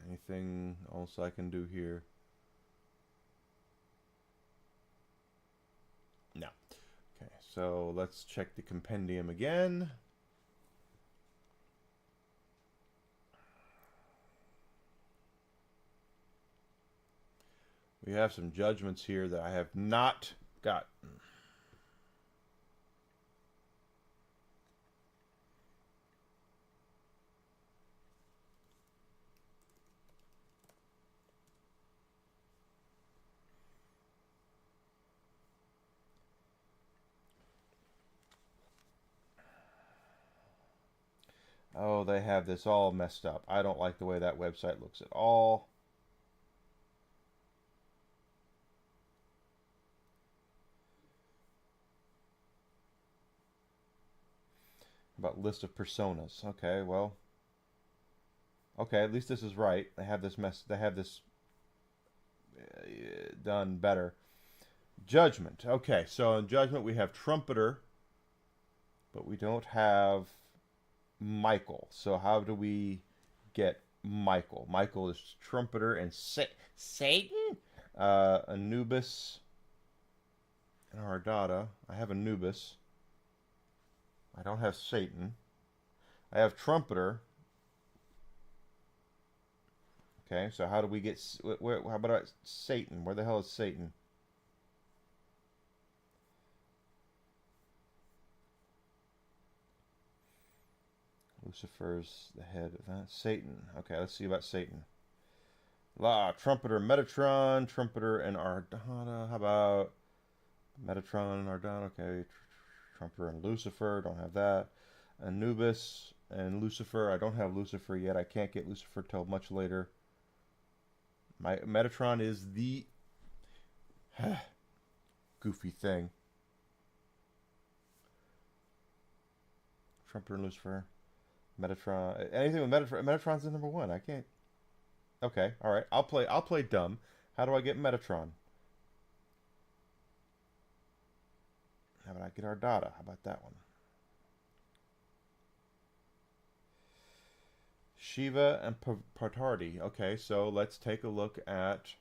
Anything else I can do here? No. Okay, so let's check the compendium again. We have some judgments here that I have not gotten. Oh, they have this all messed up. I don't like the way that website looks at all. About list of personas. Okay, well. Okay, at least this is right. They have this mess. They have this done better. Judgment. Okay, so in Judgment we have Trumpeter, but we don't have Michael. So how do we get Michael? Michael is Trumpeter and Satan? Anubis and Ardata. I have Anubis. I don't have Satan. I have Trumpeter. Okay, so how do we get... how about Satan? Where the hell is Satan? Lucifer's the head of that. Satan. Okay, let's see about Satan. Trumpeter, Metatron, Trumpeter, and Ardana. How about Metatron and Ardana? Okay, Trumpeter and Lucifer. Don't have that. Anubis and Lucifer. I don't have Lucifer yet. I can't get Lucifer till much later. My Metatron is the goofy thing. Trumpeter and Lucifer. Metatron. Anything with Metatron. Metatron's the number one. I can't. Okay, all right. I'll play dumb. How do I get Metatron? How about I get Ardata? How about that one? Shiva and Partardi. Okay, so let's take a look at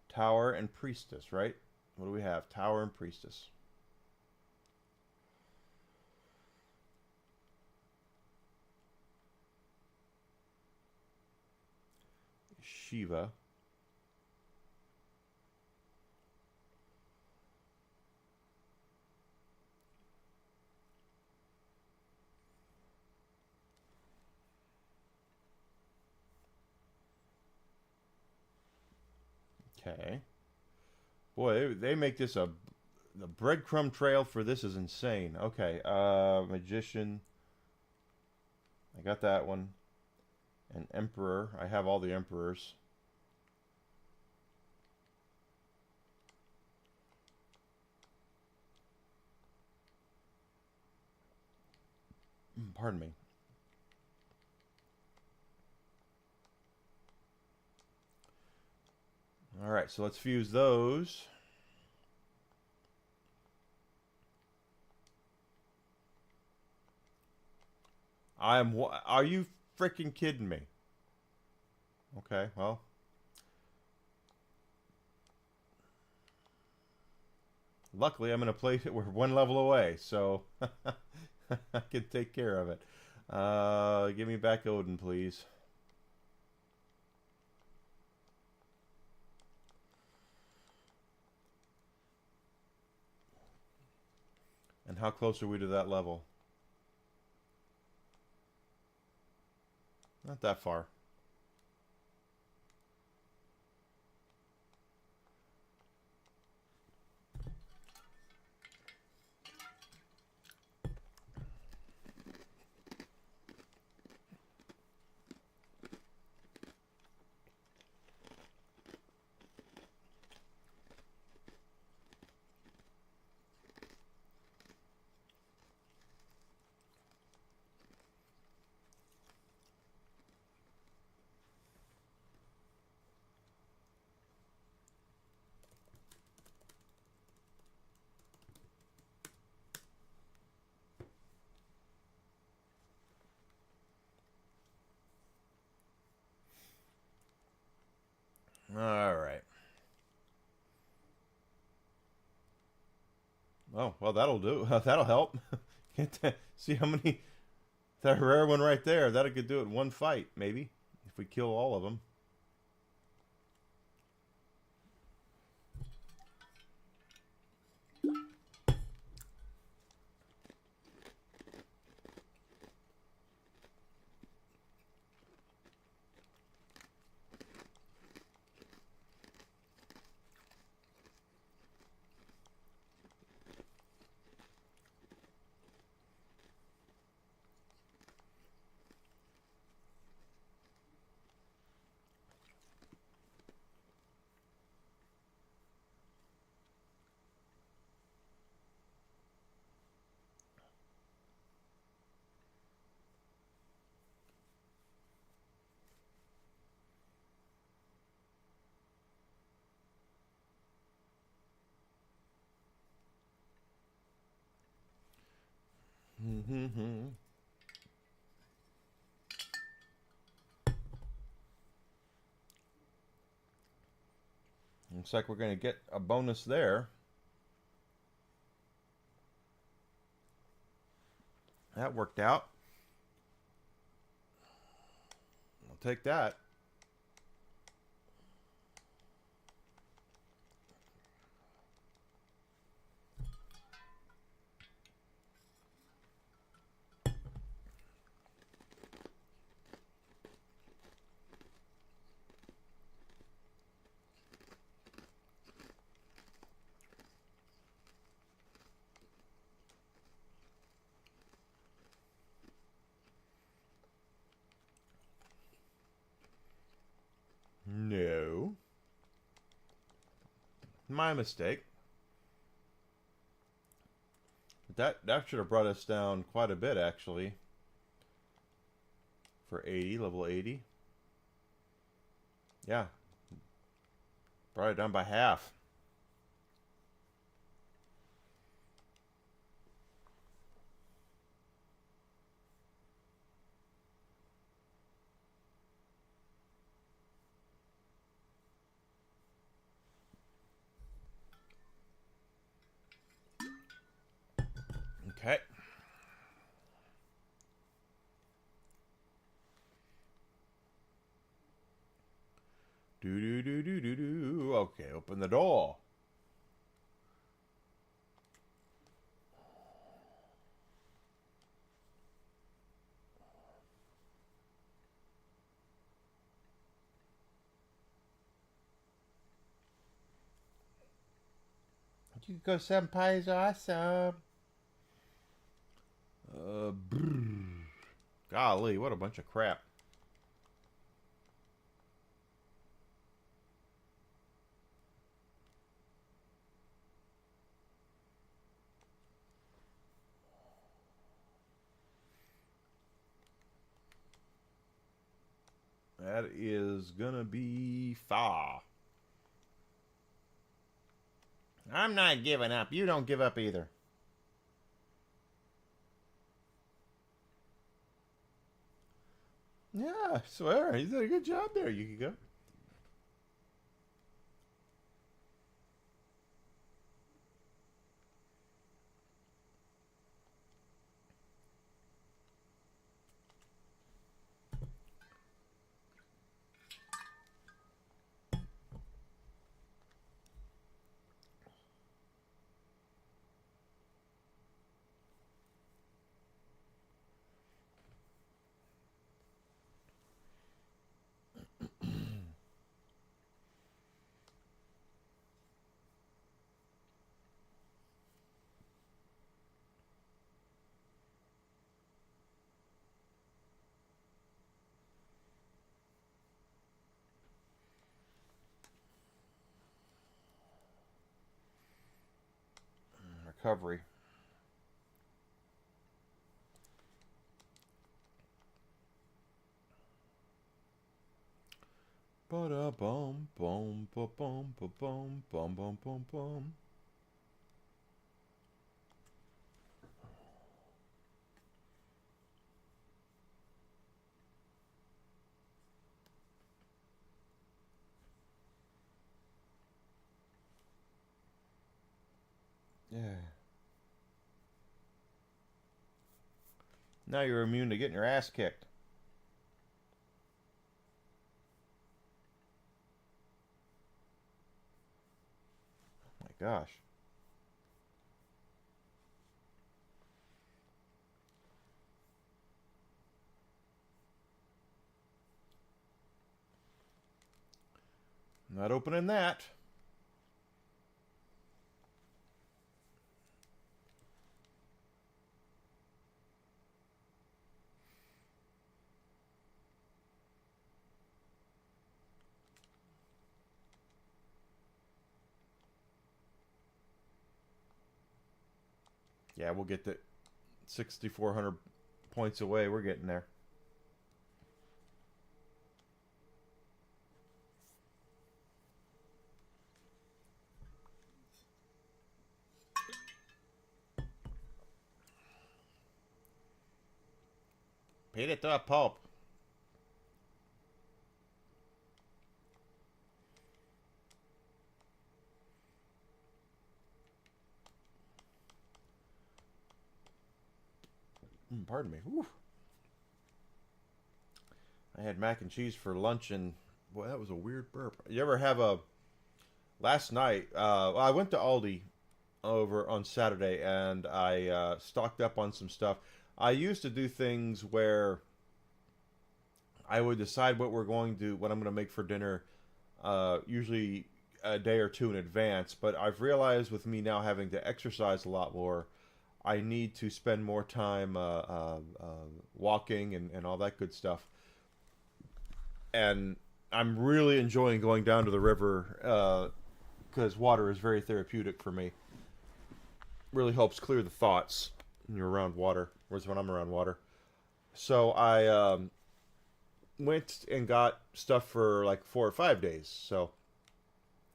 Tower and Priestess, right? What do we have? Tower and Priestess. Shiva. Okay. Boy, they make this a... The breadcrumb trail for this is insane. Okay, Magician. I got that one. And Emperor. I have all the Emperors. Pardon me. Alright, so let's fuse those. Are you freaking kidding me? Okay, well. Luckily, I'm in a place that we're one level away, so I can take care of it. Give me back Odin, please. And how close are we to that level? Not that far. All right. Oh, well, that'll do. That'll help. See how many... That rare one right there, that could do it in one fight, maybe. If we kill all of them. Looks like we're going to get a bonus there. That worked out. I'll take that. No. My mistake. That should have brought us down quite a bit, actually. For 80, level 80. Yeah. Brought it down by half. Okay. Do. Okay, open the door. Yuko Senpai's awesome. Golly, what a bunch of crap. That is gonna be far. I'm not giving up. You don't give up either. Yeah, I swear. You did a good job there, Yukiko. Recovery. Ba-da-bum, bum, ba-bum, ba-bum, bum, bum, bum, bum. Yeah. Now you're immune to getting your ass kicked. Oh my gosh. Not opening that. Yeah, we'll get the 6,400 points away. We're getting there. Eat it to a pulp. Pardon me. Whew. I had mac and cheese for lunch, and boy, that was a weird burp. You ever have a? Last night, I went to Aldi over on Saturday, and I stocked up on some stuff. I used to do things where I would decide what I'm going to make for dinner, usually a day or two in advance. But I've realized with me now having to exercise a lot more, I need to spend more time walking and all that good stuff. And I'm really enjoying going down to the river because water is very therapeutic for me. Really helps clear the thoughts when you're around water, whereas when I'm around water. So I went and got stuff for like 4 or 5 days. So,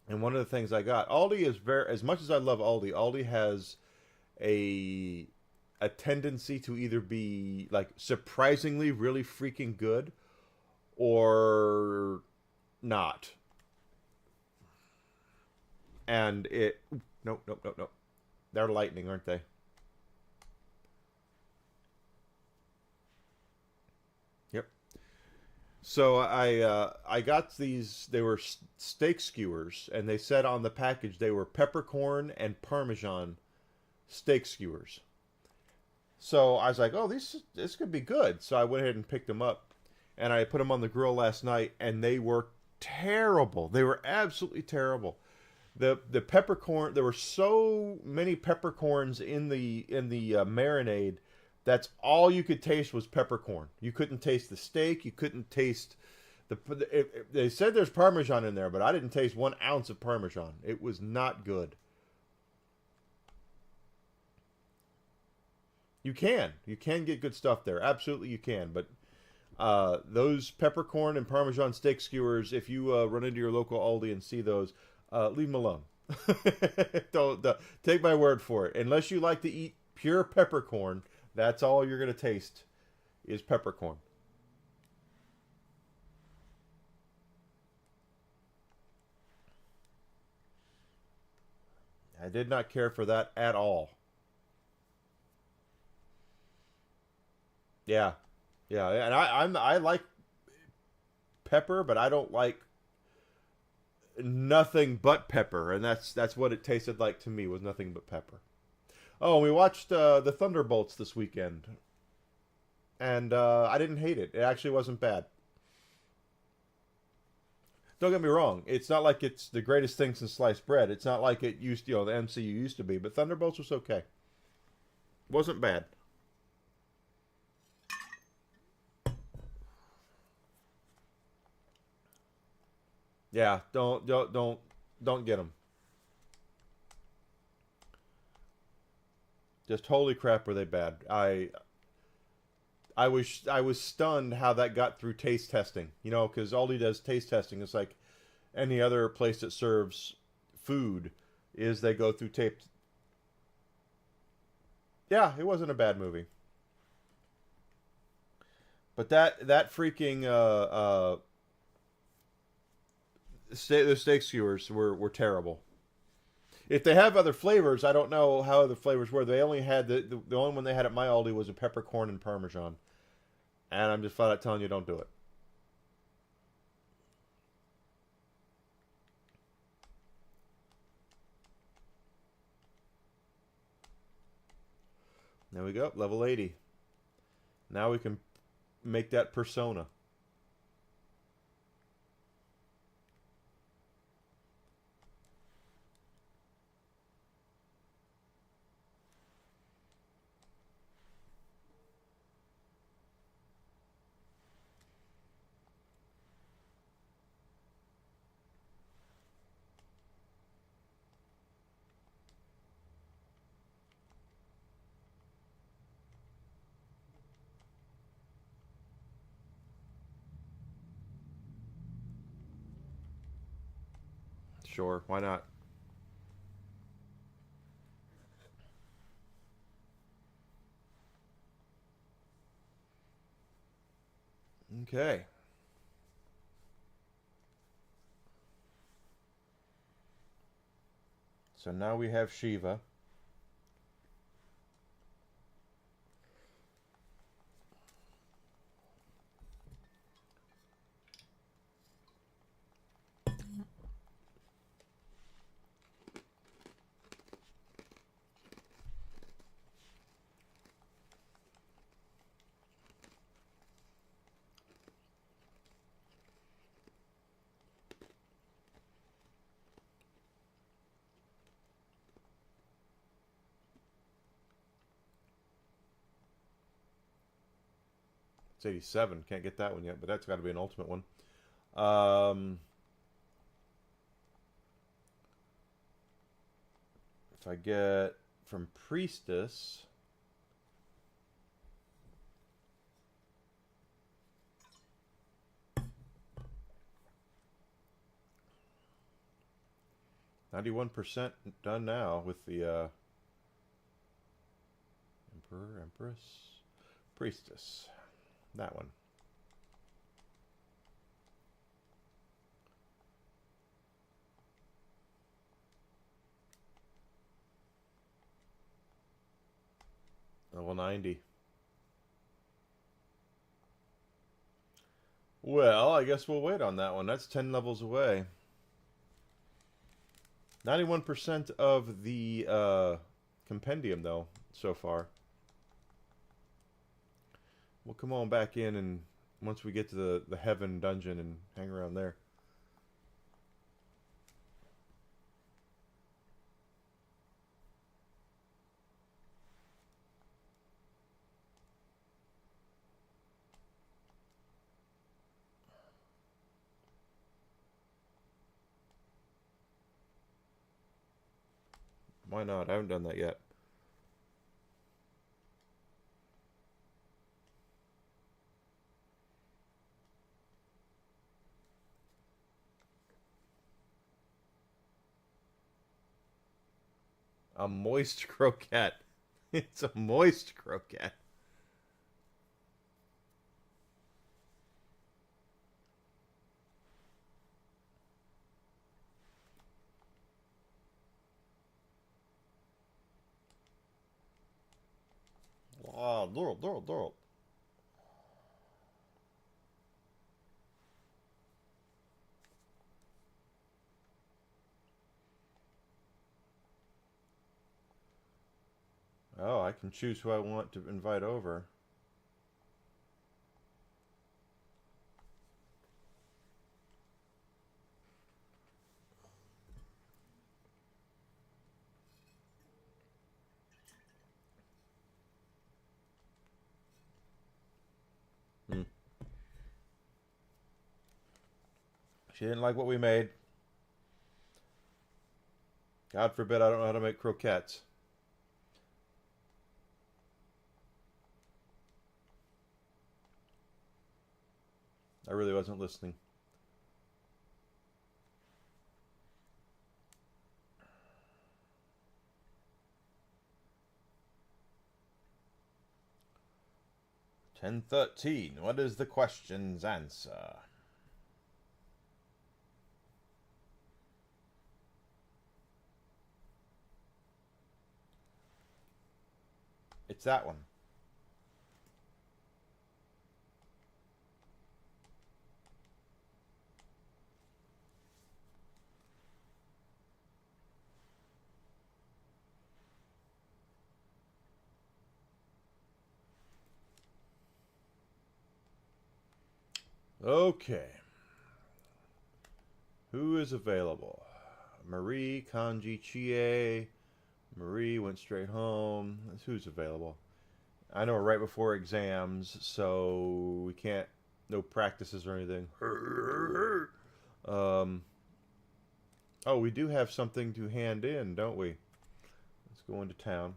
and one of the things I got, Aldi is very, as much as I love Aldi, Aldi has a tendency to either be like surprisingly really freaking good or not. And it, nope. They're lightning, aren't they? Yep. So I got these. They were steak skewers, and they said on the package they were peppercorn and Parmesan steak skewers. So I was like, oh, this could be good. So I went ahead and picked them up, and I put them on the grill last night, and they were terrible. They were absolutely terrible. The peppercorn, there were so many peppercorns in the marinade. That's all you could taste was peppercorn. You couldn't taste the steak. You couldn't taste they said there's Parmesan in there, but I didn't taste 1 ounce of Parmesan. It was not good. You can get good stuff there. Absolutely, you can. But those peppercorn and Parmesan steak skewers, if you run into your local Aldi and see those, leave them alone. don't take my word for it. Unless you like to eat pure peppercorn, that's all you're going to taste is peppercorn. I did not care for that at all. Yeah, yeah, and I like pepper, but I don't like nothing but pepper, and that's what it tasted like to me, was nothing but pepper. Oh, we watched the Thunderbolts this weekend, and I didn't hate it. It actually wasn't bad. Don't get me wrong; it's not like it's the greatest thing since sliced bread. It's not like it used, the MCU used to be, but Thunderbolts was okay. Wasn't bad. Yeah, don't get them. Just holy crap, were they bad? I was stunned how that got through taste testing. Because Aldi does taste testing. It's like any other place that serves food, is they go through tape. Yeah, it wasn't a bad movie. But that freaking the steak skewers were terrible. If they have other flavors, I don't know how other flavors were. They only had the only one they had at my Aldi was a peppercorn and Parmesan, and I'm just flat out telling you, don't do it. There we go, level 80. Now we can make that persona. Sure, why not? Okay. So now we have Shiva. It's 87. Can't get that one yet, but that's got to be an ultimate one. If I get from Priestess, %91 done now with the Emperor, Empress, Priestess. That one. Level 90. Well, I guess we'll wait on that one. That's 10 levels away. 91% of the compendium, though, so far. We'll come on back in and once we get to the heaven dungeon and hang around there. Why not? I haven't done that yet. A moist croquette. It's a moist croquette. Wow, Doral. Oh, I can choose who I want to invite over. Hmm. She didn't like what we made. God forbid I don't know how to make croquettes. I really wasn't listening. $10.13. What is the question's answer? It's that one. Okay. Who is available? Marie, Kanji, Chie. Marie went straight home. That's who's available. I know we're right before exams, so we can't, no practices or anything. Oh, we do have something to hand in, don't we? Let's go into town.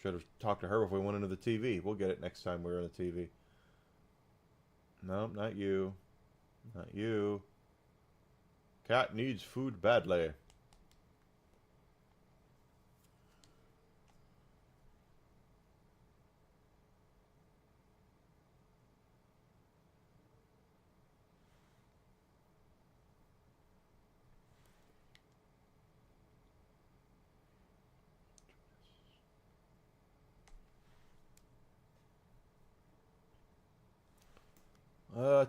Should have talked to her before we went into the TV. We'll get it next time we're in the TV. No, not you. Not you. Cat needs food badly.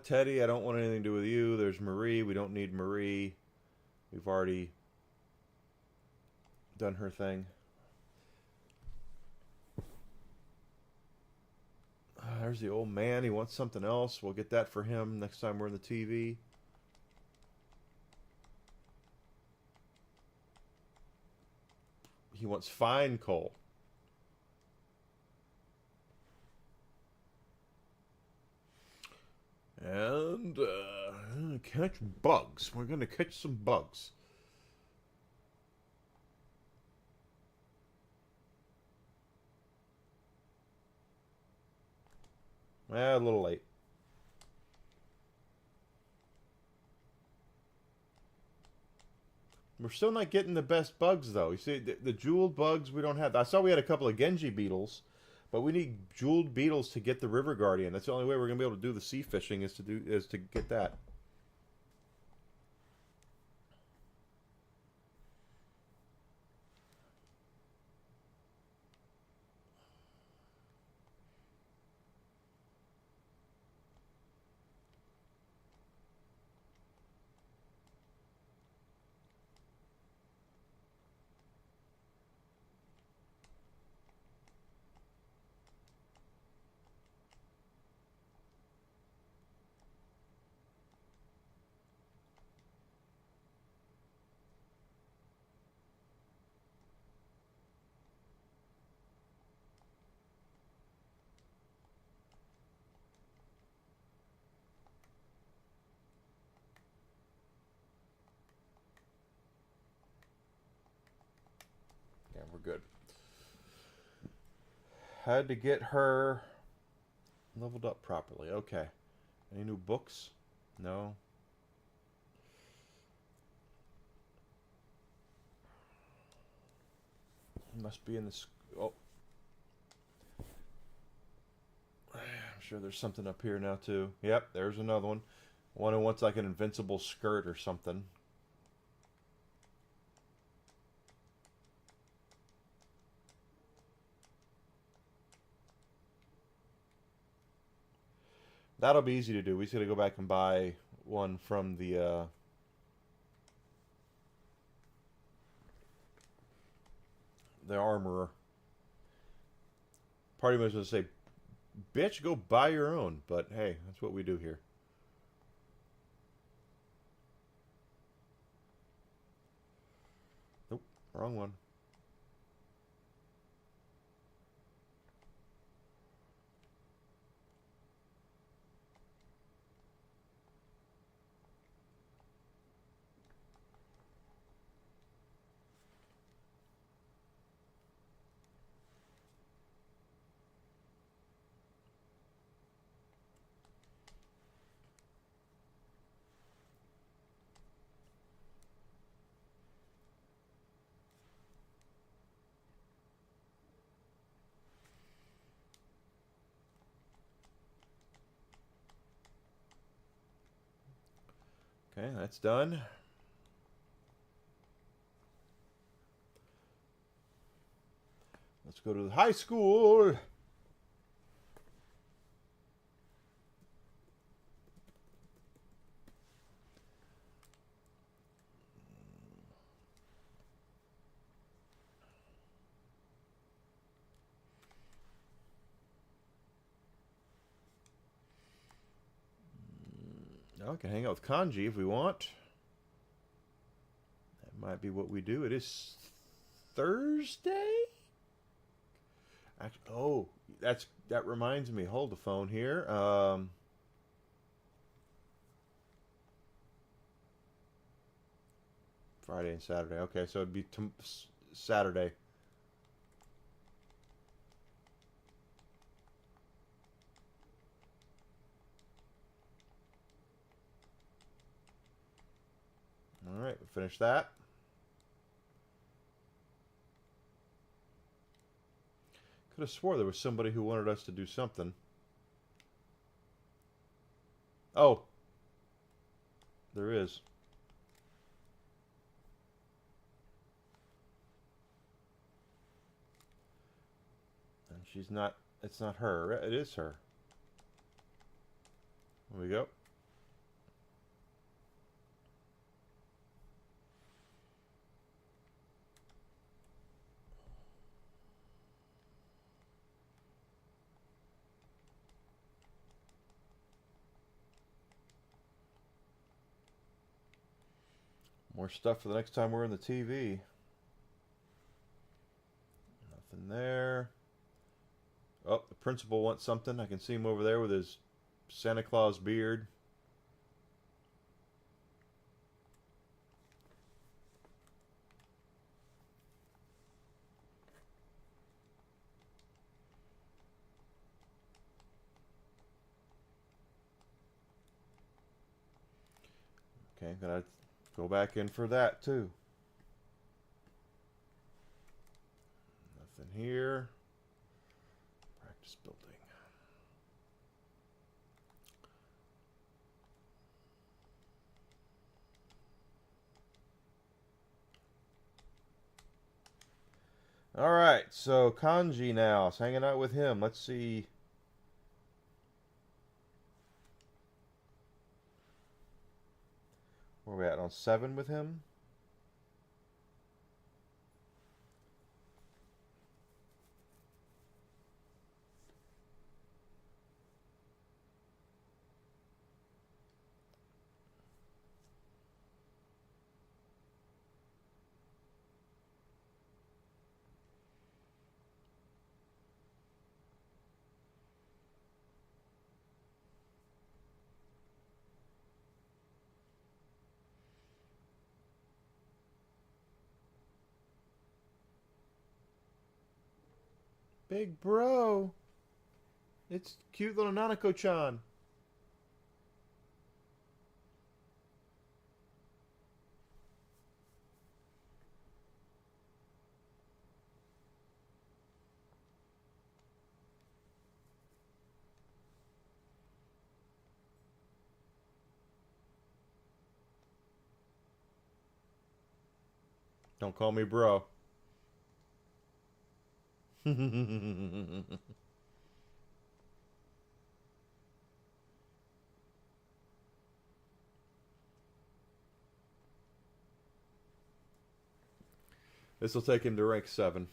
Teddy, I don't want anything to do with you. There's Marie. We don't need Marie. We've already done her thing. There's the old man. He wants something else. We'll get that for him next time we're in the TV. He wants fine coal. And catch bugs. We're going to catch some bugs. A little late. We're still not getting the best bugs, though. You see, the jeweled bugs we don't have. I saw we had a couple of Genji beetles, but we need jeweled beetles to get the River Guardian. That's the only way we're gonna be able to do the sea fishing is to get that. Yeah, we're good. Had to get her leveled up properly. Okay. Any new books? No. Must be in the... Oh. I'm sure there's something up here now, too. Yep, there's another one. One who wants like an invincible skirt or something. That'll be easy to do. We just gotta go back and buy one from the armorer. Party was gonna say, "Bitch, go buy your own." But hey, that's what we do here. Nope, wrong one. Okay, that's done. Let's go to the high school. Now we can hang out with Kanji if we want. That might be what we do. It is Thursday? Actually, oh, that reminds me. Hold the phone here. Friday and Saturday. Okay, so it'd be Saturday. right, we finished that. Could have swore there was somebody who wanted us to do something. Oh, there is. And she's not, it's not her. It is her. There we go. More stuff for the next time we're in the TV. Nothing there. Oh, the principal wants something. I can see him over there with his Santa Claus beard. Okay, gotta go back in for that too. Nothing here. Practice building. All right, so Kanji now. It's hanging out with him. Let's see. Where are we at? On 7 with him? Big bro. It's cute little Nanako-chan. Don't call me bro. This will take him to rank 7.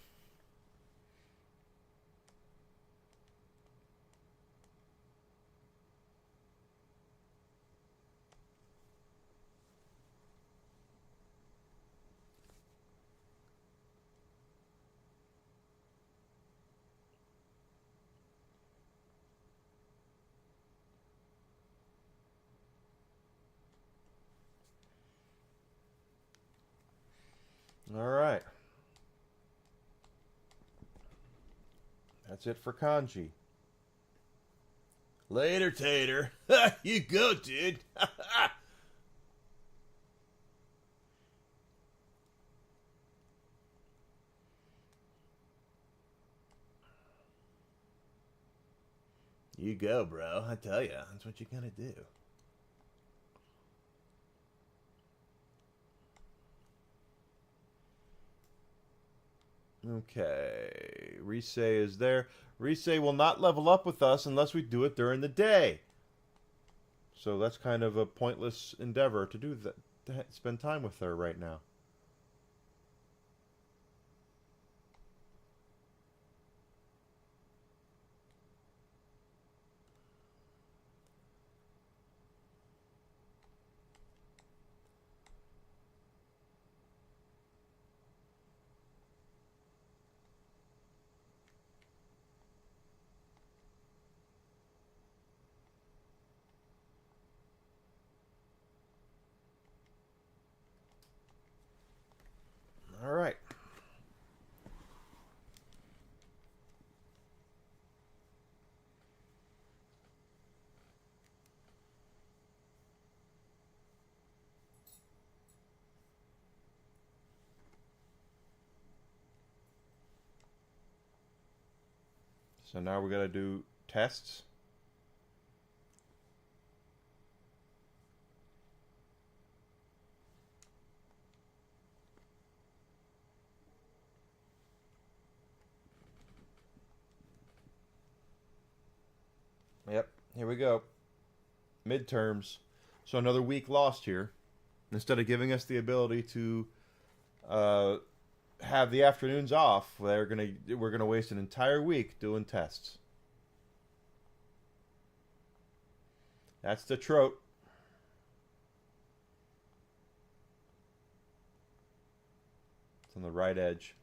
All right. That's it for Kanji. Later, Tater. You go, dude. You go, bro. I tell ya, that's what you gotta do. Okay, Rise is there. Rise will not level up with us unless we do it during the day. So that's kind of a pointless endeavor to do that, to spend time with her right now. So now we got to do tests. Yep, here we go. Midterms. So another week lost here. Instead of giving us the ability to have the afternoons off, we're gonna waste an entire week doing tests. That's the trope. It's on the right edge.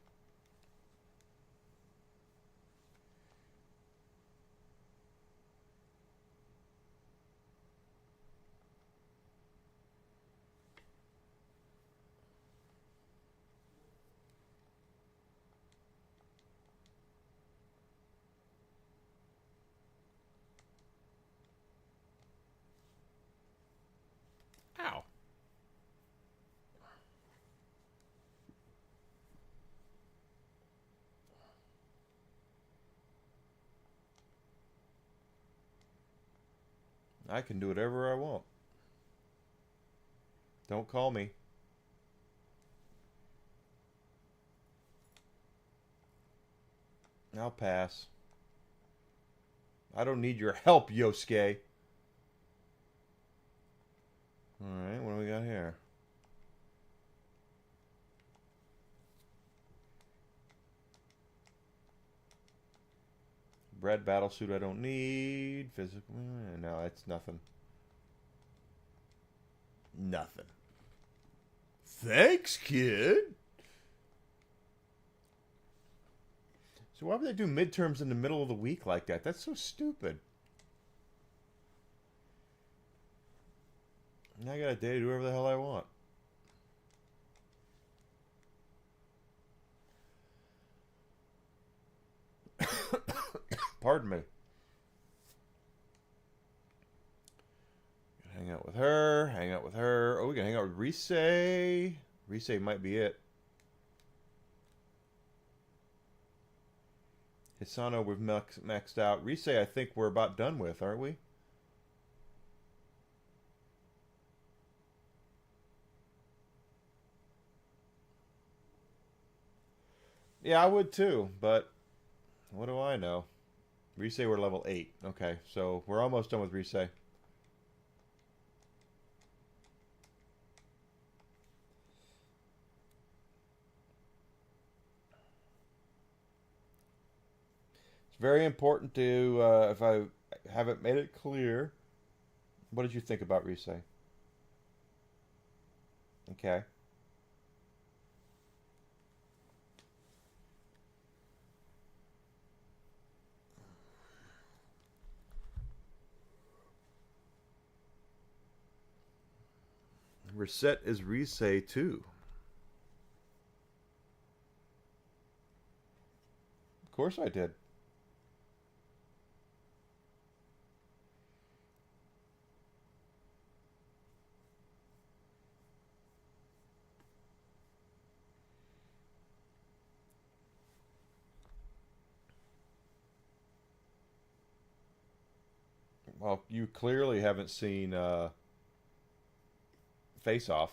Ow. I can do whatever I want. Don't call me. I'll pass. I don't need your help, Yosuke. Alright, what do we got here? Bread battlesuit I don't need. Physical. No, it's nothing. Nothing. Thanks, kid. So why would they do midterms in the middle of the week like that? That's so stupid. Now I got a day to do whatever the hell I want. Pardon me. Hang out with her. Hang out with her. Oh, we can hang out with Rise. Rise might be it. Hisano we've maxed out. Rise I think we're about done with, aren't we? Yeah, I would too, but what do I know? Rise we're level 8. Okay, so we're almost done with Rise. It's very important to, if I haven't made it clear, what did you think about Rise? Okay. Reset is Rise too. Of course I did. Well, you clearly haven't seen Face Off.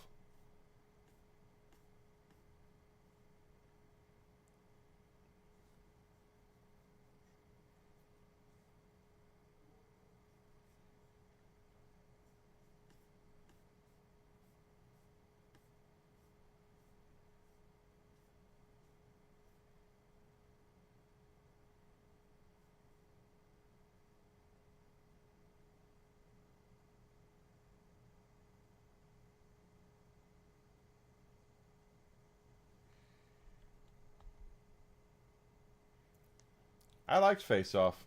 I liked Face Off.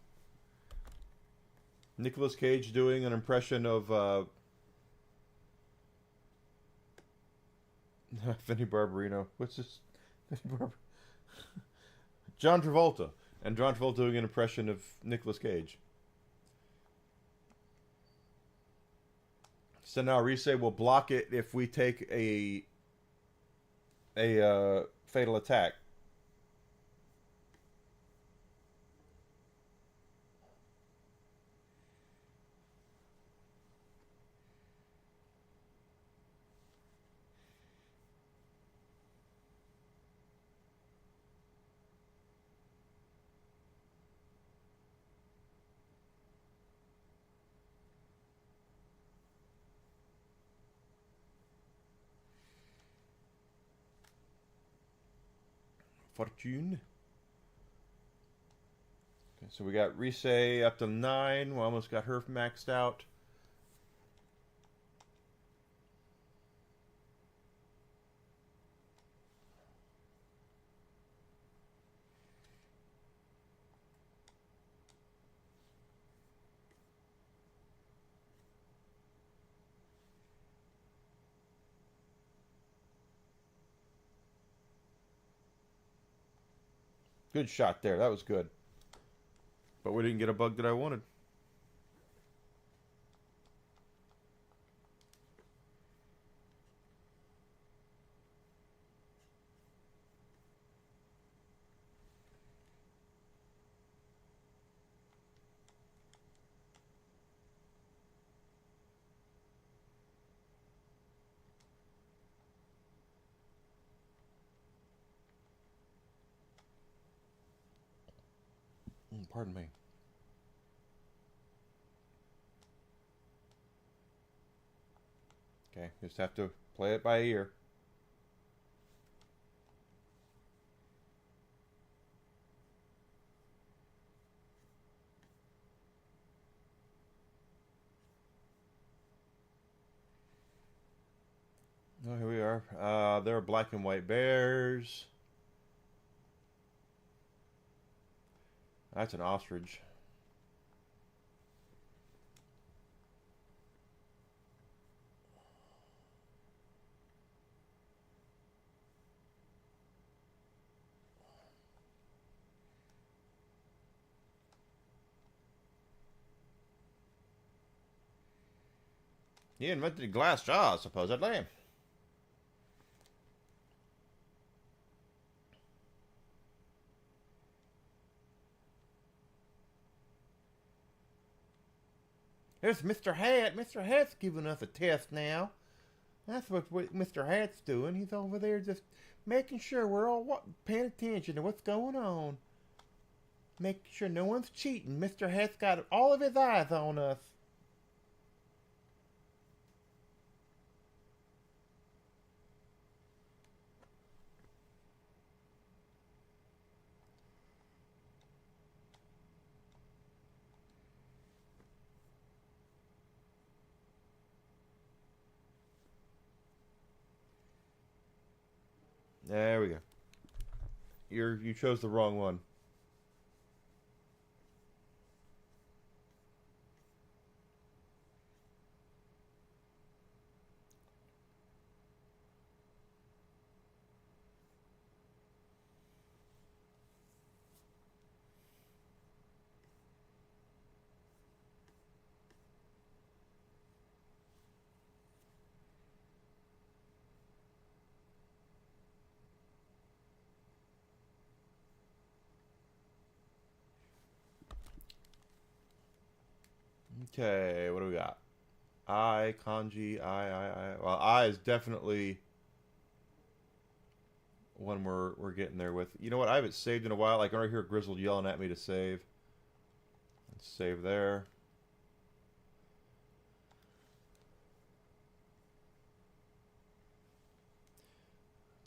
Nicolas Cage doing an impression of Vinnie Barbarino. What's this? John Travolta. And John Travolta doing an impression of Nicolas Cage. So now Rise will block it if we take a fatal attack. Fortune. Okay, so we got Risei up to 9. We almost got her maxed out. Good shot there. That was good. But we didn't get a bug that I wanted. Pardon me. Okay, just have to play it by ear. Oh, here we are. There are black and white bears. That's an ostrich. He invented glass jaws, supposedly. There's Mr. Hat. Mr. Hat's giving us a test now. That's what Mr. Hat's doing. He's over there just making sure we're all paying attention to what's going on. Making sure no one's cheating. Mr. Hat's got all of his eyes on us. There we go. You chose the wrong one. Okay, what do we got? I, kanji, I. Well, I is definitely one we're getting there with. You know what? I haven't saved in a while. I can already hear Grizzled yelling at me to save. Let's save there.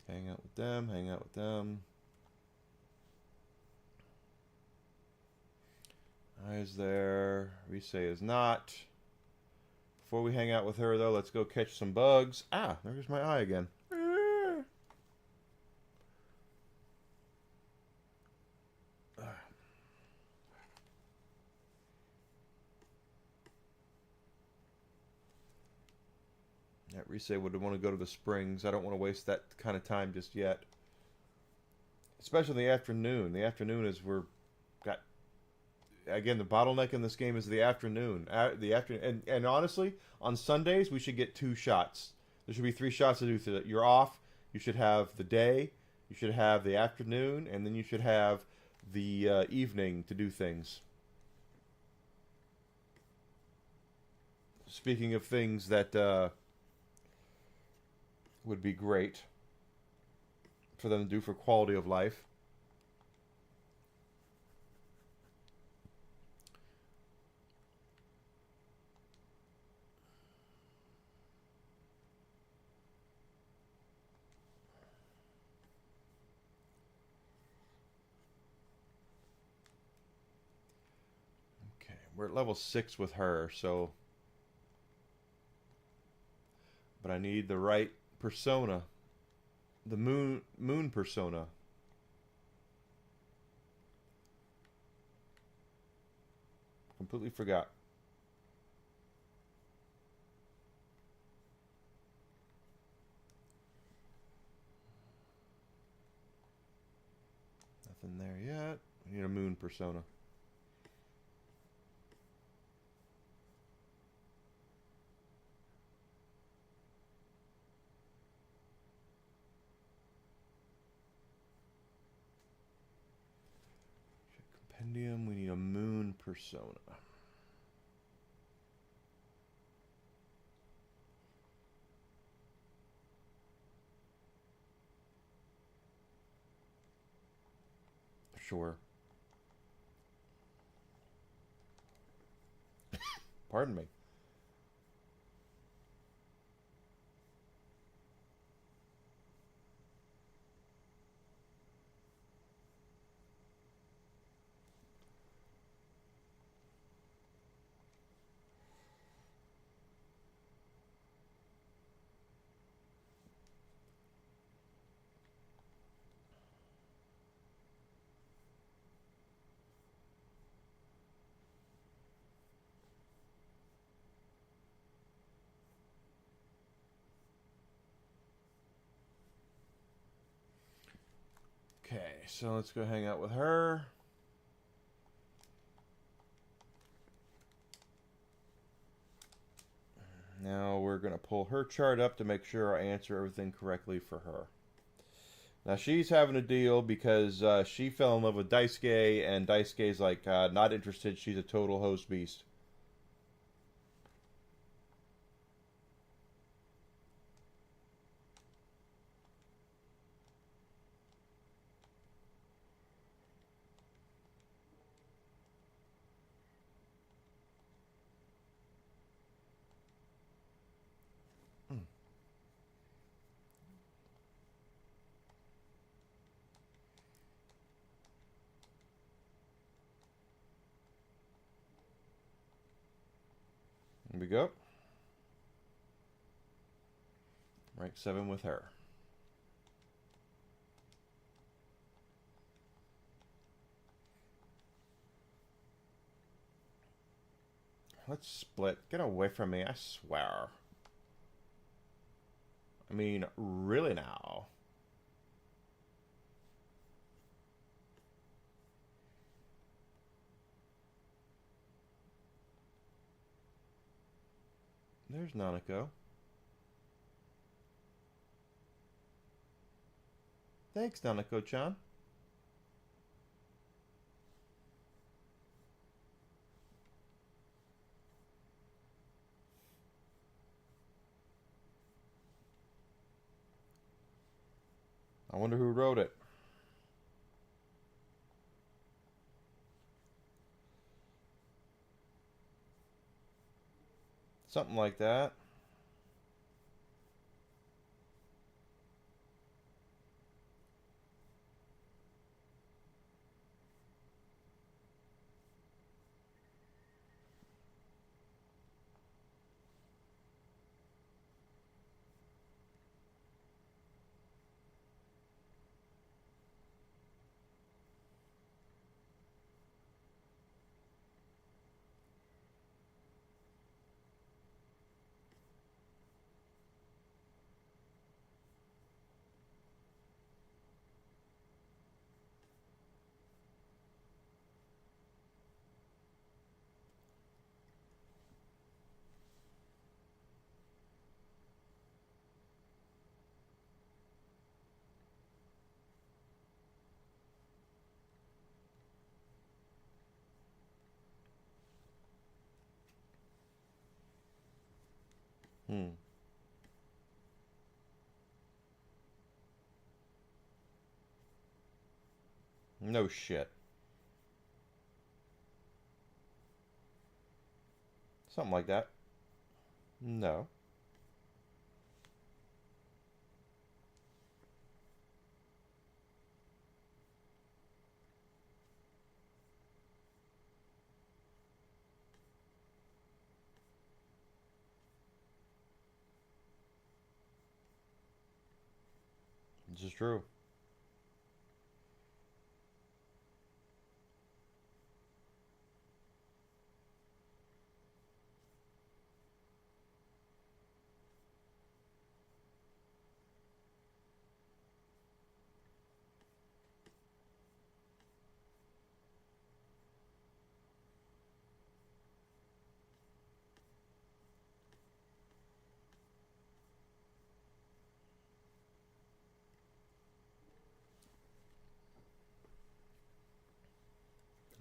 Hang out with them, hang out with them. I is there. Risei is not. Before we hang out with her, though, let's go catch some bugs. Ah, there's my eye again. Yeah, Risei would want to go to the springs. I don't want to waste that kind of time just yet. Especially in the afternoon. The afternoon is we're got again the bottleneck in this game is the afternoon. And honestly, on Sundays we should get 2 shots. There should be 3 shots to do through it. You're off. You should have the day. You should have the afternoon, and then you should have the evening to do things. Speaking of things that would be great for them to do for quality of life. We're at level 6 with her, so... But I need the right persona. The moon persona. Completely forgot. Nothing there yet. We need a moon persona. Compendium, we need a moon persona. Sure. Pardon me. Okay, so let's go hang out with her. Now we're going to pull her chart up to make sure I answer everything correctly for her. Now she's having a deal because she fell in love with Daisuke, and Daisuke's like, not interested. She's a total host beast. Here we go. Rank 7 with her. Let's split. Get away from me, I swear. I mean, really now. There's Nanako. Thanks, Nanako-chan. I wonder who wrote it. Something like that. No shit. Something like that. No. This is true.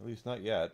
At least not yet.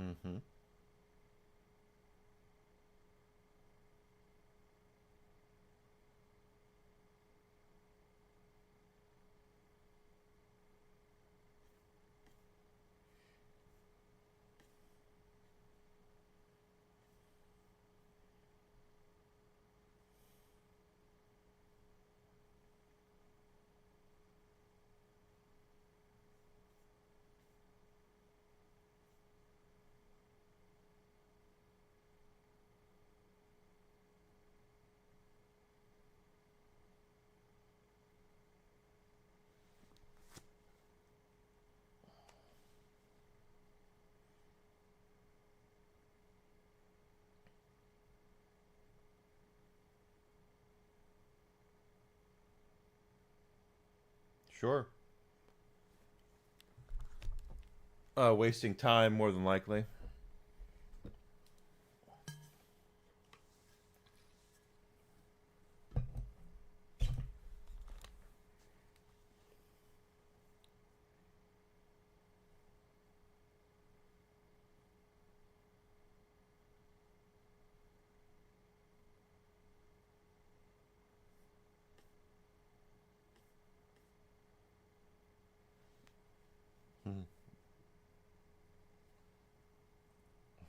Mm-hmm. Sure. Wasting time more than likely.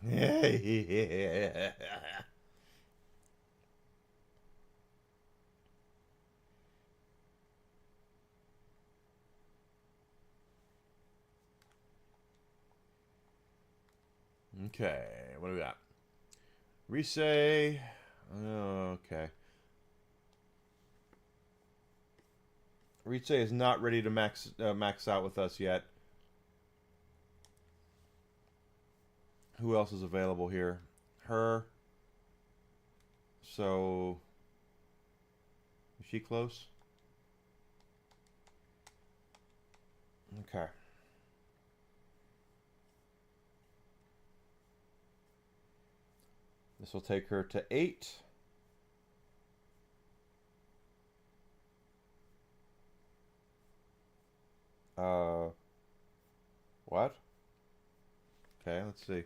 Yeah. Okay, what do we got? Resay. Okay. Resay is not ready to max out with us yet. Who else is available here? Her. So, is she close? Okay. This will take her to 8. Uh, what? Okay, let's see.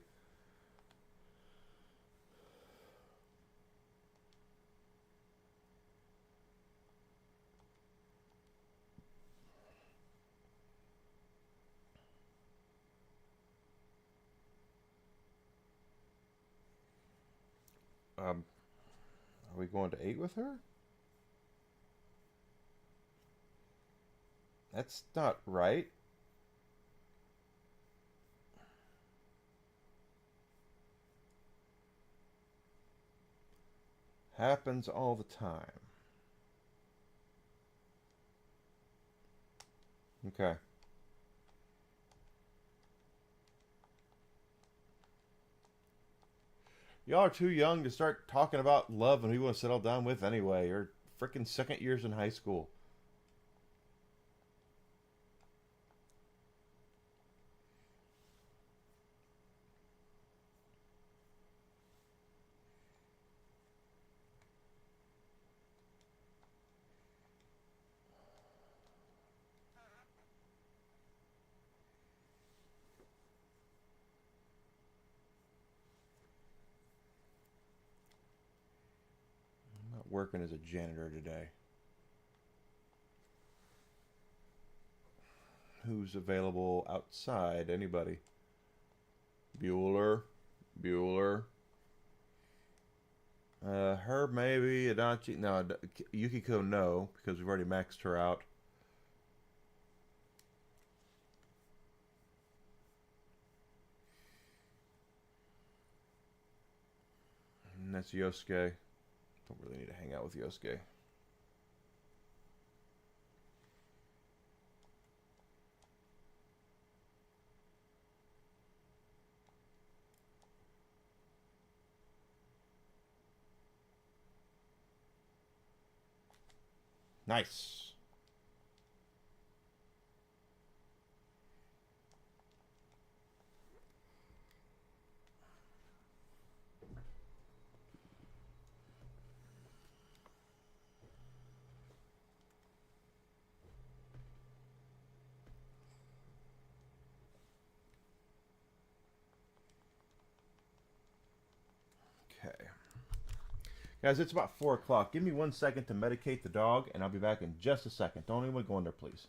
Are we going to 8 with her? That's not right. Happens all the time. Okay. Y'all are too young to start talking about love and who you want to settle down with anyway. You're freaking second years in high school. working as a janitor today. Who's available outside? Anybody? Bueller. Her maybe. Adachi. No, Yukiko no, because we've already maxed her out. And that's Yosuke. Don't really need to hang out with Yosuke. Nice. Okay. Guys, it's about 4 o'clock. Give me 1 second to medicate the dog, and I'll be back in just a second. Don't anyone go in there, please.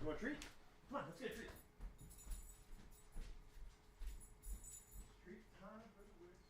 You want a treat? Come on, let's get a treat. Treat time for the woods.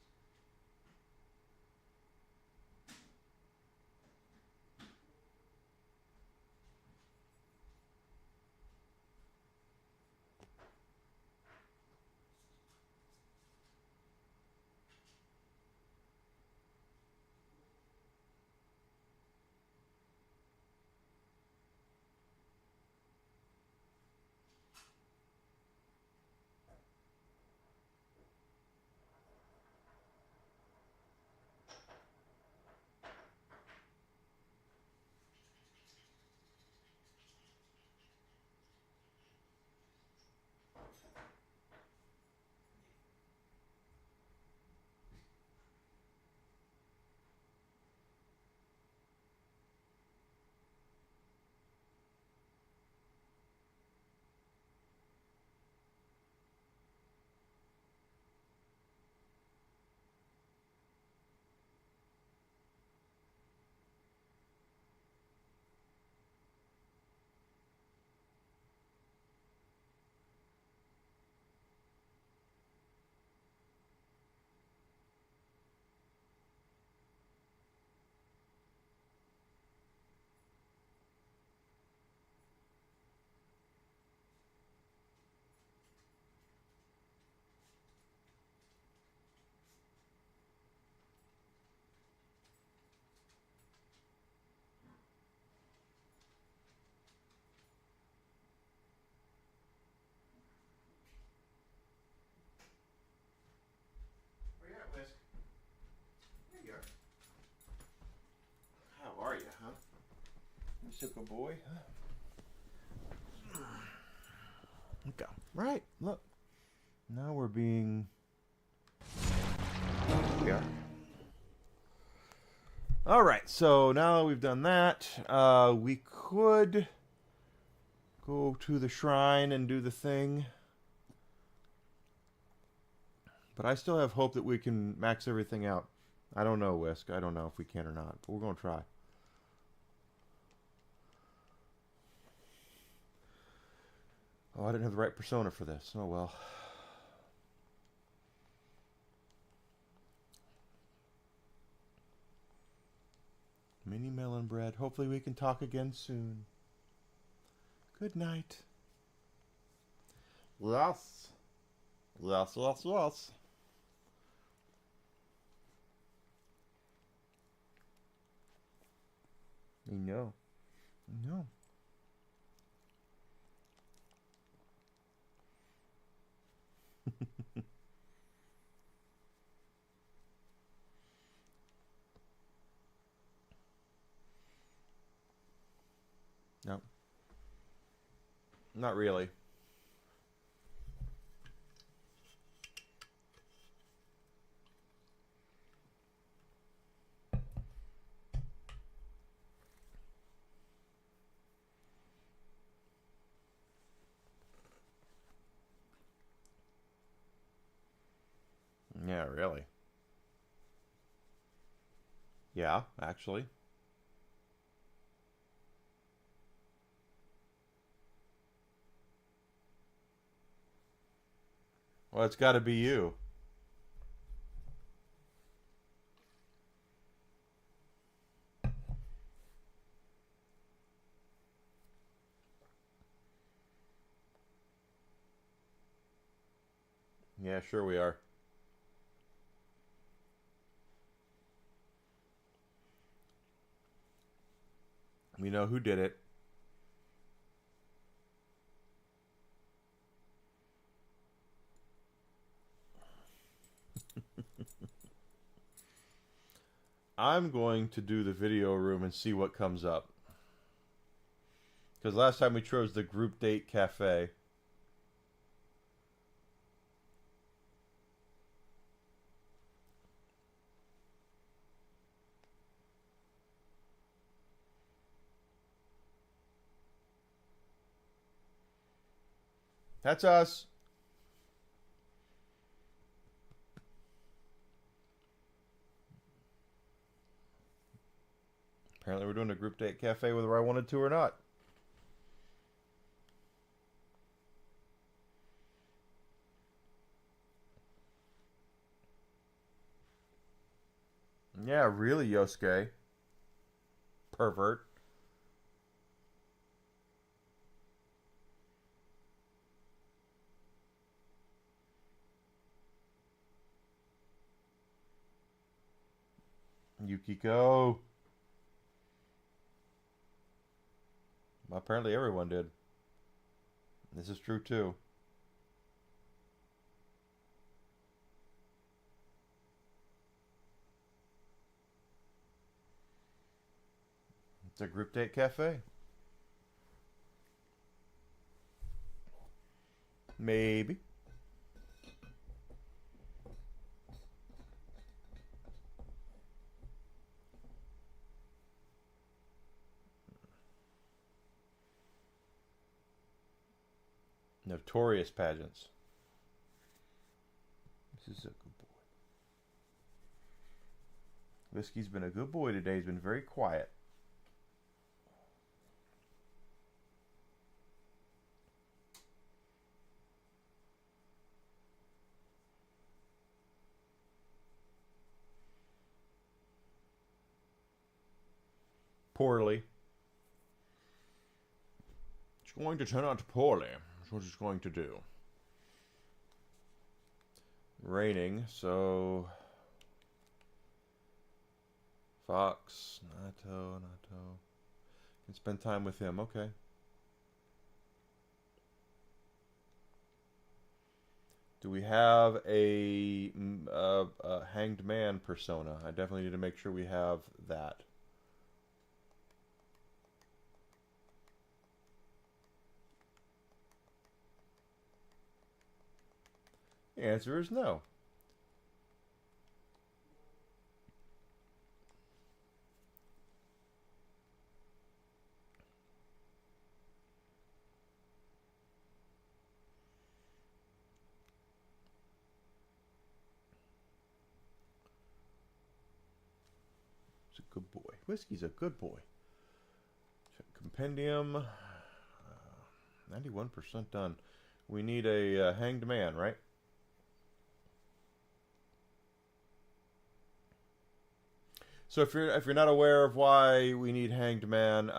Where you at, Whisk? There you are. How are you, huh? You sick a boy, huh? Okay. Right, look. Now we're being... Here we are. Alright, so now that we've done that, we could go to the shrine and do the thing. But I still have hope that we can max everything out. I don't know, Whisk. I don't know if we can or not, but we're going to try. Oh, I didn't have the right persona for this. Oh, well. Mini melon bread. Hopefully we can talk again soon. Good night. Yes. Yes, yes, yes. I know. I know. No. Not really. Yeah, really. Yeah, actually. Well, it's got to be you. Yeah, sure we are. We know who did it. I'm going to do the video room and see what comes up. Because last time we chose the group date cafe. That's us. Apparently we're doing a group date cafe whether I wanted to or not. Yeah, really, Yosuke. Pervert. Yukiko. Apparently everyone did. This is true too. It's a group date cafe. Maybe. Notorious pageants. This is a good boy. Whiskey's been a good boy today. He's been very quiet. Poorly. It's going to turn out poorly. That's what it's going to do. Raining, so Fox, Nato. Can spend time with him. Okay. Do we have a hanged man persona? I definitely need to make sure we have that. The answer is no. It's a good boy. Whiskey's a good boy. Compendium. 91% done. We need a hanged man, right? So if you're not aware of why we need hanged man,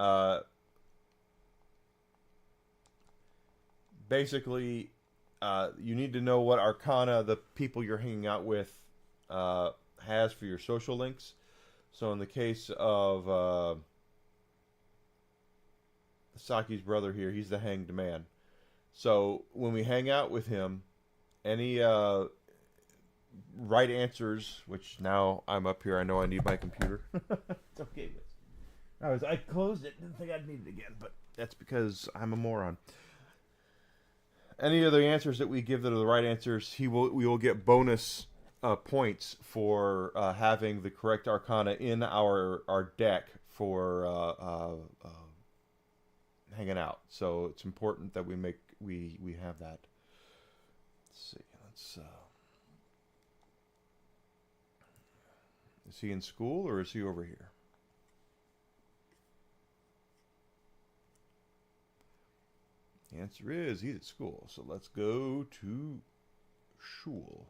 basically, you need to know what arcana the people you're hanging out with has for your social links. So in the case of Saki's brother here, he's the hanged man. So when we hang out with him, any right answers, which now I'm up here, I know I need my computer. It's okay. I closed it, didn't think I'd need it again, but that's because I'm a moron. Any of the answers that we give that are the right answers, we will get bonus points for having the correct arcana in our deck for hanging out. So it's important that we have that. Let's see. Is he in school or is he over here? The answer is he's at school. So let's go to Schule.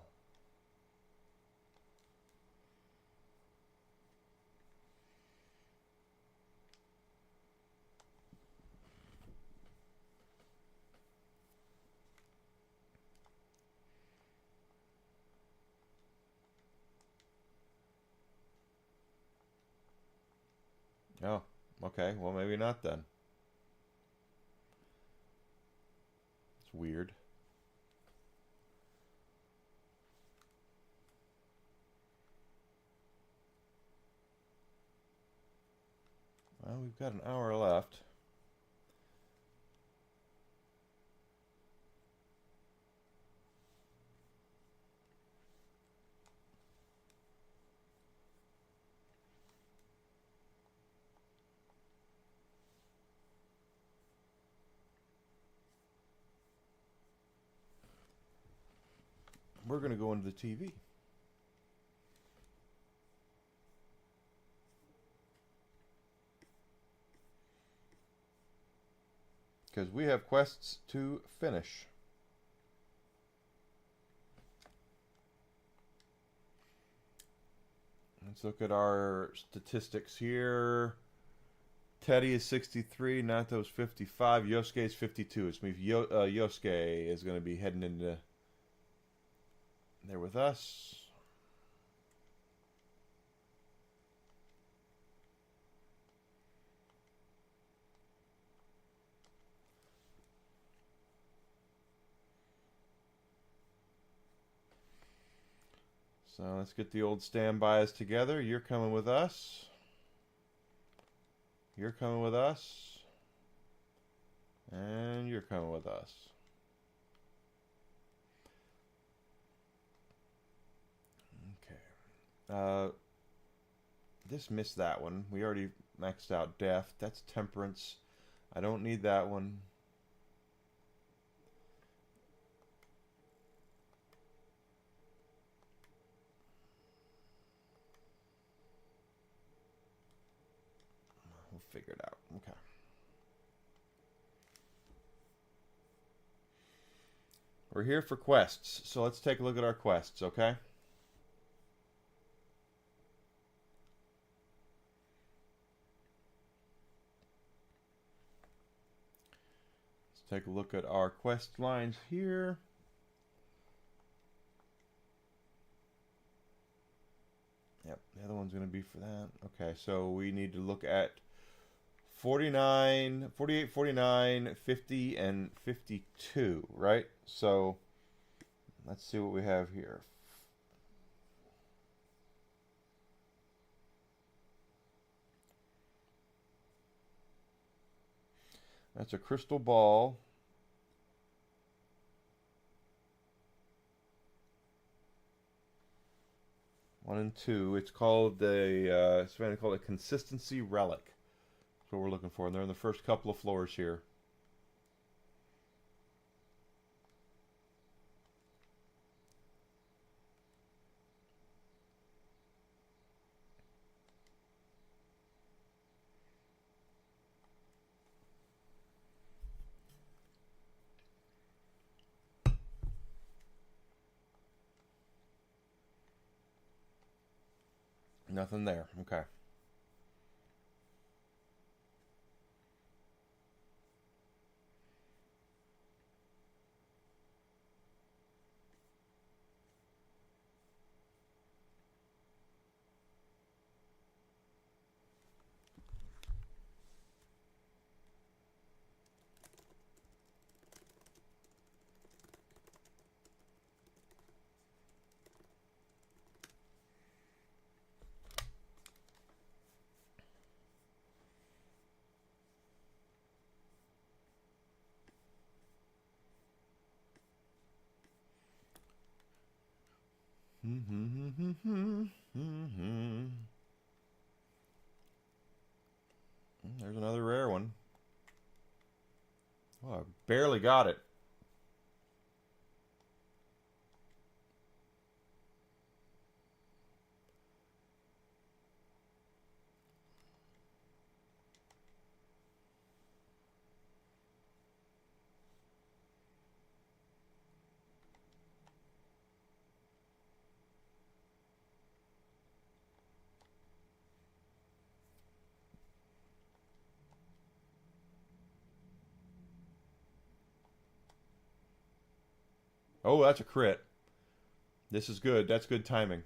Oh, okay. Well, maybe not then. It's weird. Well, we've got an hour left. We're going to go into the TV. Because we have quests to finish. Let's look at our statistics here. Teddy is 63, Nato's 55, Yosuke is 52. It means Yosuke is going to be heading into there with us. So let's get the old standbys together. You're coming with us. You're coming with us. And you're coming with us. Okay. Just missed that one. We already maxed out death. That's temperance. I don't need that one. We'll figure it out. Okay. We're here for quests, so let's take a look at our quests, okay? Let's take a look at our quest lines here. Yep, the other one's going to be for that. Okay, so we need to look at 49, 48, 49, 50, and 52, right? So let's see what we have here. That's a crystal ball. One and two. It's called it's called a consistency relic. That's what we're looking for. And they're in the first couple of floors here. Nothing there. Okay. There's another rare one. Oh, I barely got it. Oh, that's a crit. This is good. That's good timing.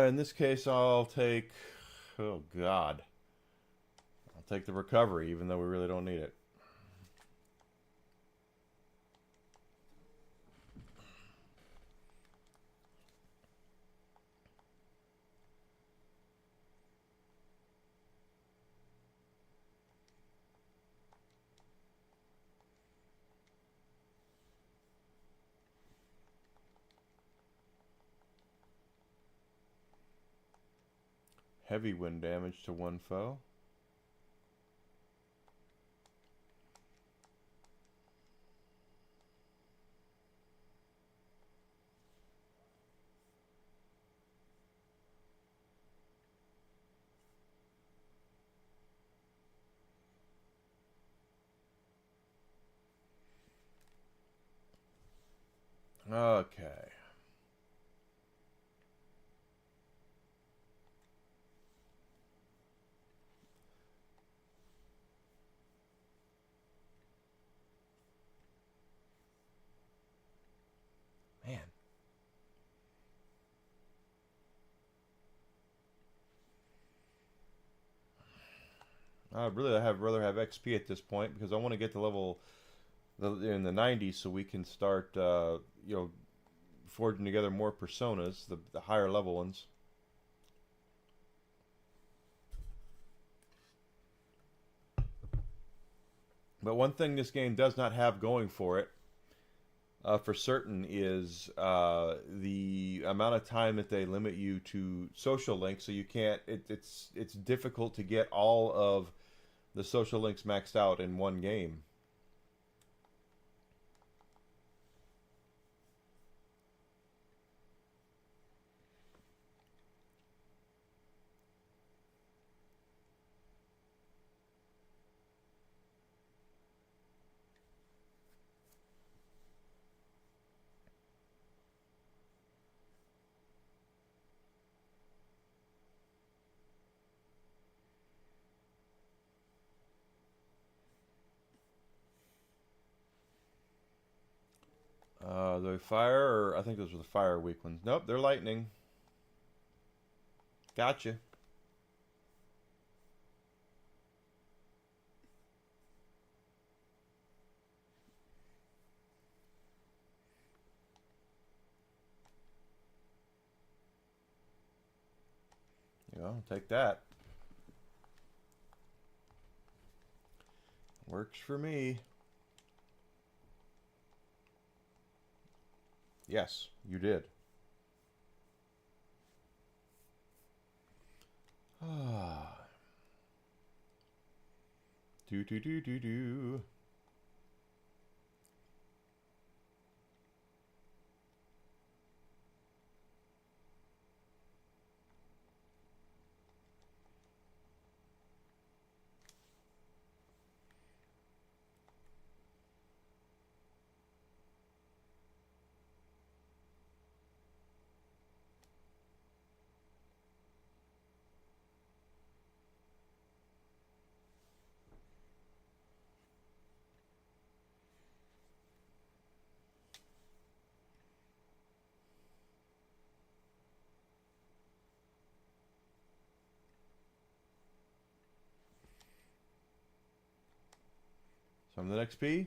In this case, I'll take... Oh, God. I'll take the recovery, even though we really don't need it. Heavy wind damage to one foe. Okay. Man. I'd really rather have XP at this point because I want to get to level in the 90s so we can start, forging together more personas, the higher level ones. But one thing this game does not have going for it, for certain, is the amount of time that they limit you to social links. So you can't. It's difficult to get all of the social links maxed out in one game. The fire, or I think those were the fire weak ones. Nope, they're lightning. Gotcha. Take that. Works for me. Yes, you did. Ah. Do. Some of the XP.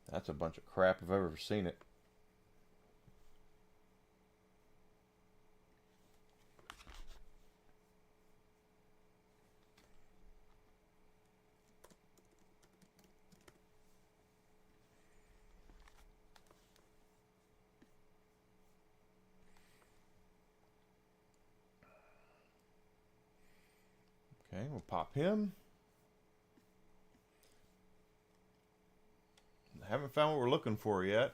That's a bunch of crap if I've ever seen it. Okay, we'll pop him. Haven't found what we're looking for yet.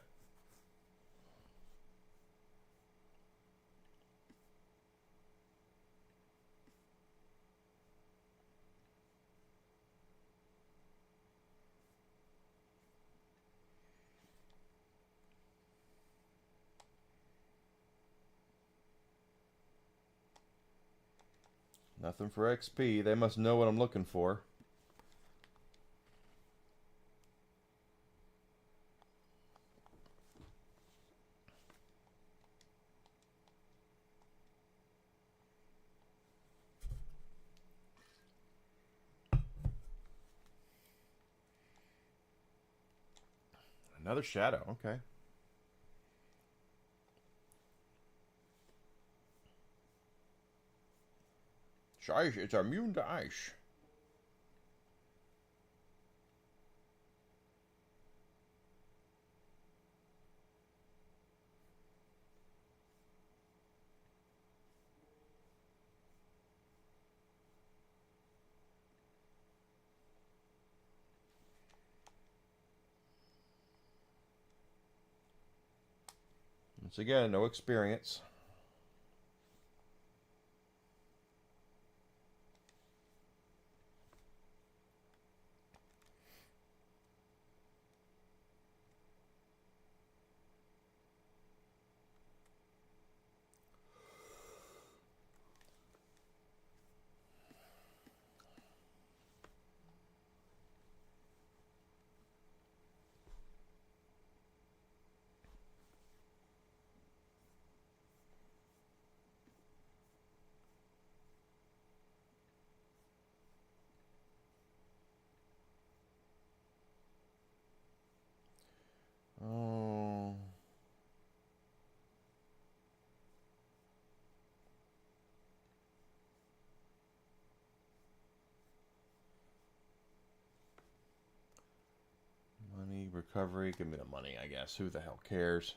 Nothing for XP. They must know what I'm looking for. Another shadow. Okay. Ice. It's immune to ice. Once again, no experience. Oh. Money, recovery. Give me the money, I guess. Who the hell cares?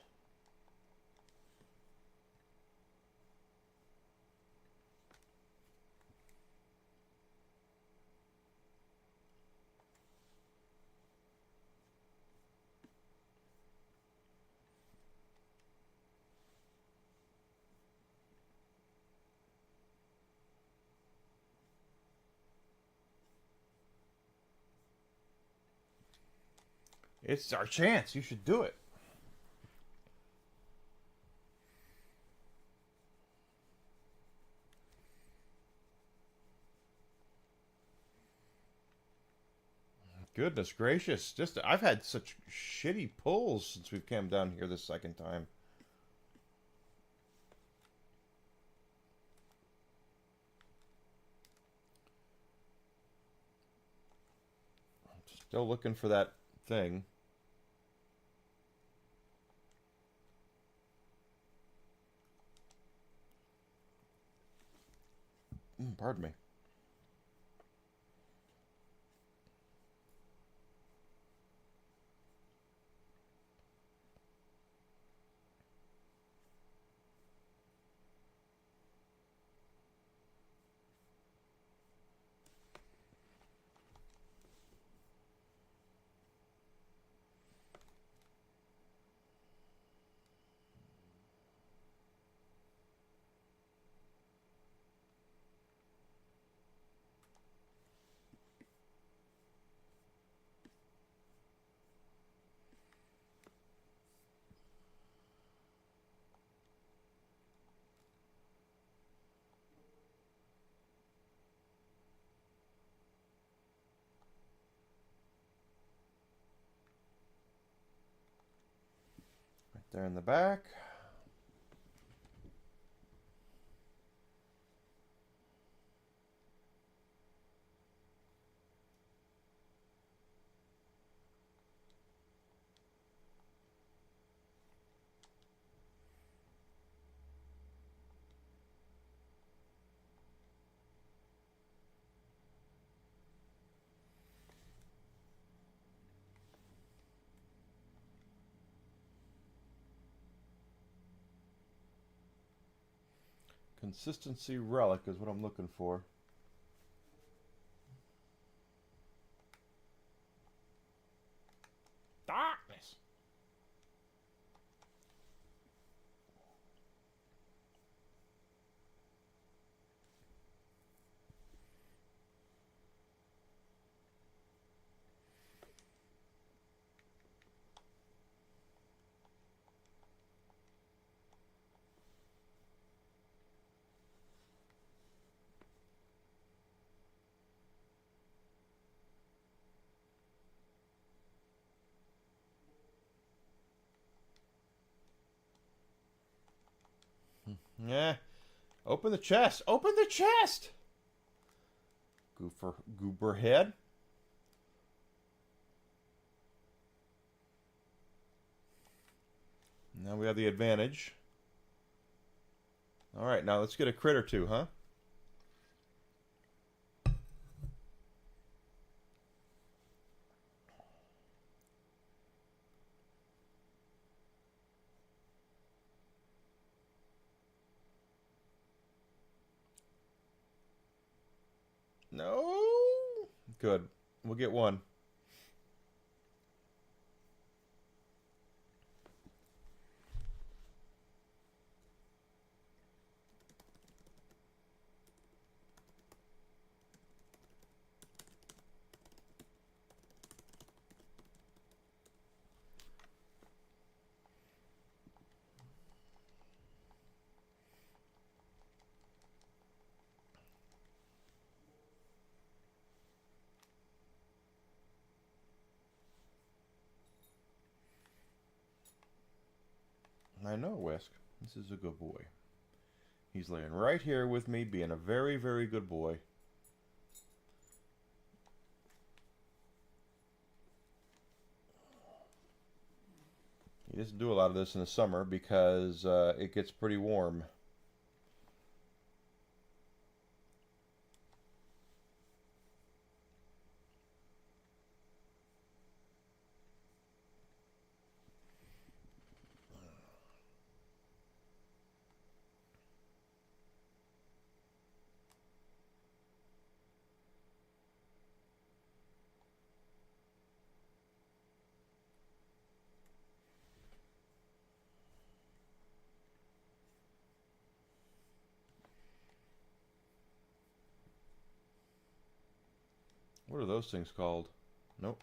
It's our chance. You should do it. Goodness gracious. Just I've had such shitty pulls since we've come down here this second time. Still looking for that thing. Pardon me. Right there in the back. Consistency relic is what I'm looking for. Darkness. Yeah. Open the chest. Open the chest. Goober head. Now we have the advantage. All right, now let's get a crit or two, huh? No. Good. We'll get one. I know, Whisk. This is a good boy. He's laying right here with me, being a very, very good boy. He doesn't do a lot of this in the summer because it gets pretty warm. What are those things called? Nope.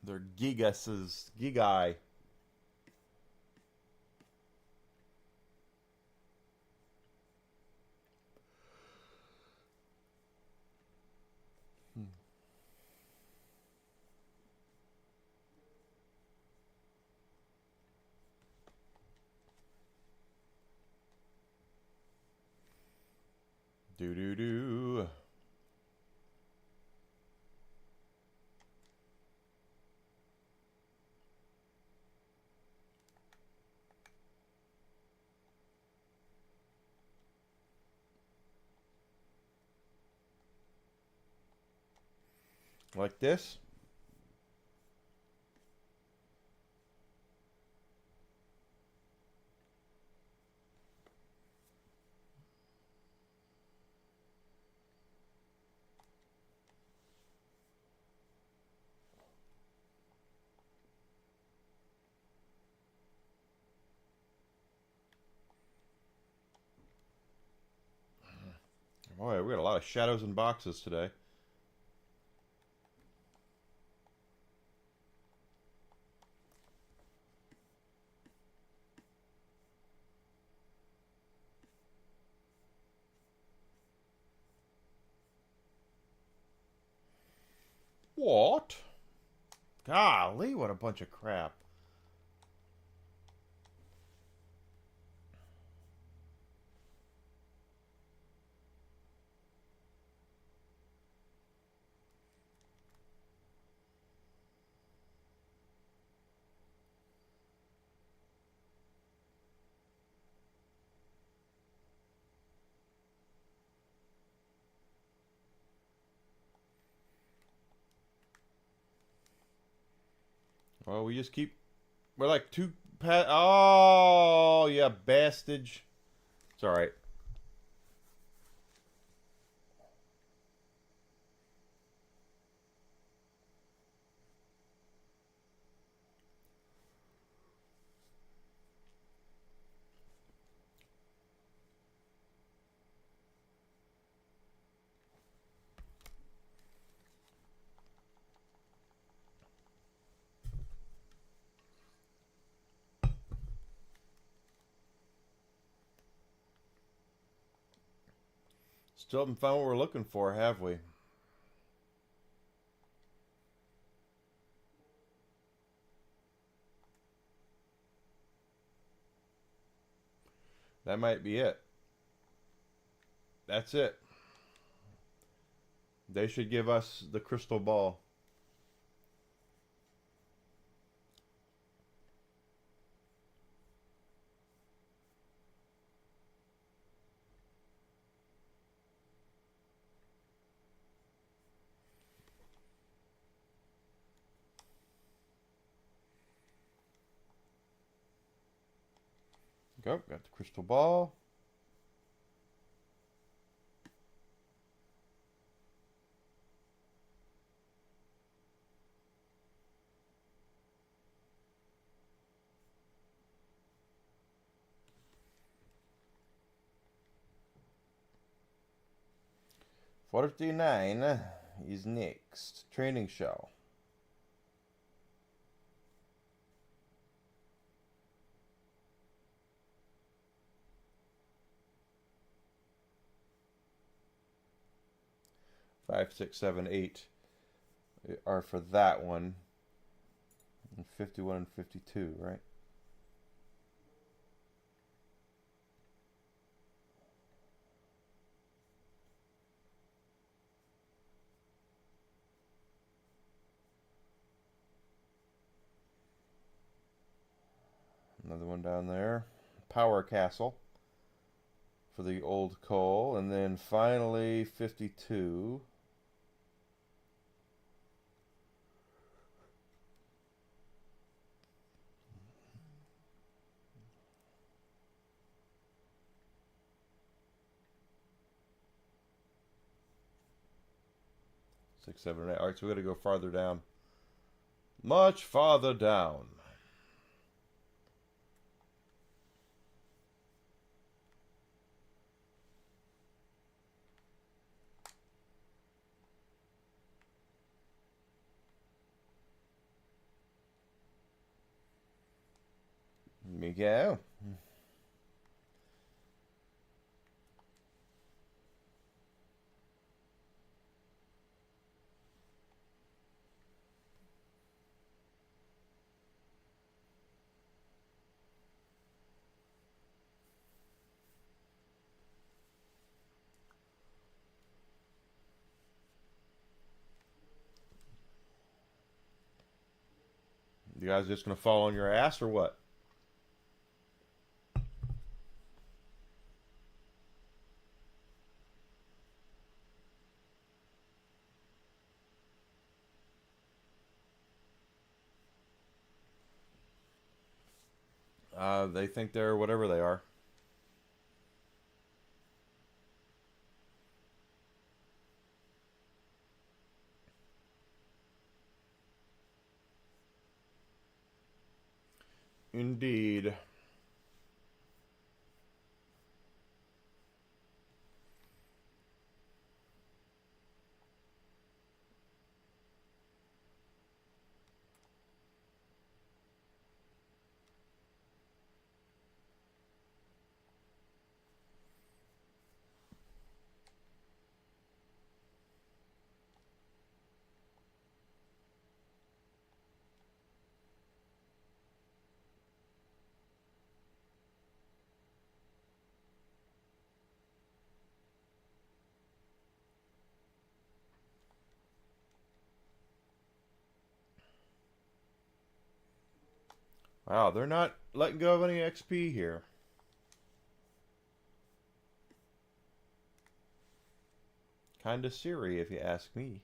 They're gigases. Gigai. Do. Like this? Boy, we got a lot of shadows and boxes today. What? Golly, what a bunch of crap. Well, we just keep... We're like two... Oh, yeah, bastage. It's alright. Still haven't found what we're looking for, have we? That might be it. That's it. They should give us the crystal ball. Go, got the crystal ball. $49 is next. Training show. Five, 6, 7, 8 are for that one. And 51 and 52, right? Another one down there. Power Castle for the old coal. And then finally 52. Six, 7, 8. All right, so we got to go farther down. Much farther down. Here we go. You guys just going to fall on your ass or what? They think they're whatever they are. Indeed. Wow, they're not letting go of any XP here. Kinda Siri, if you ask me.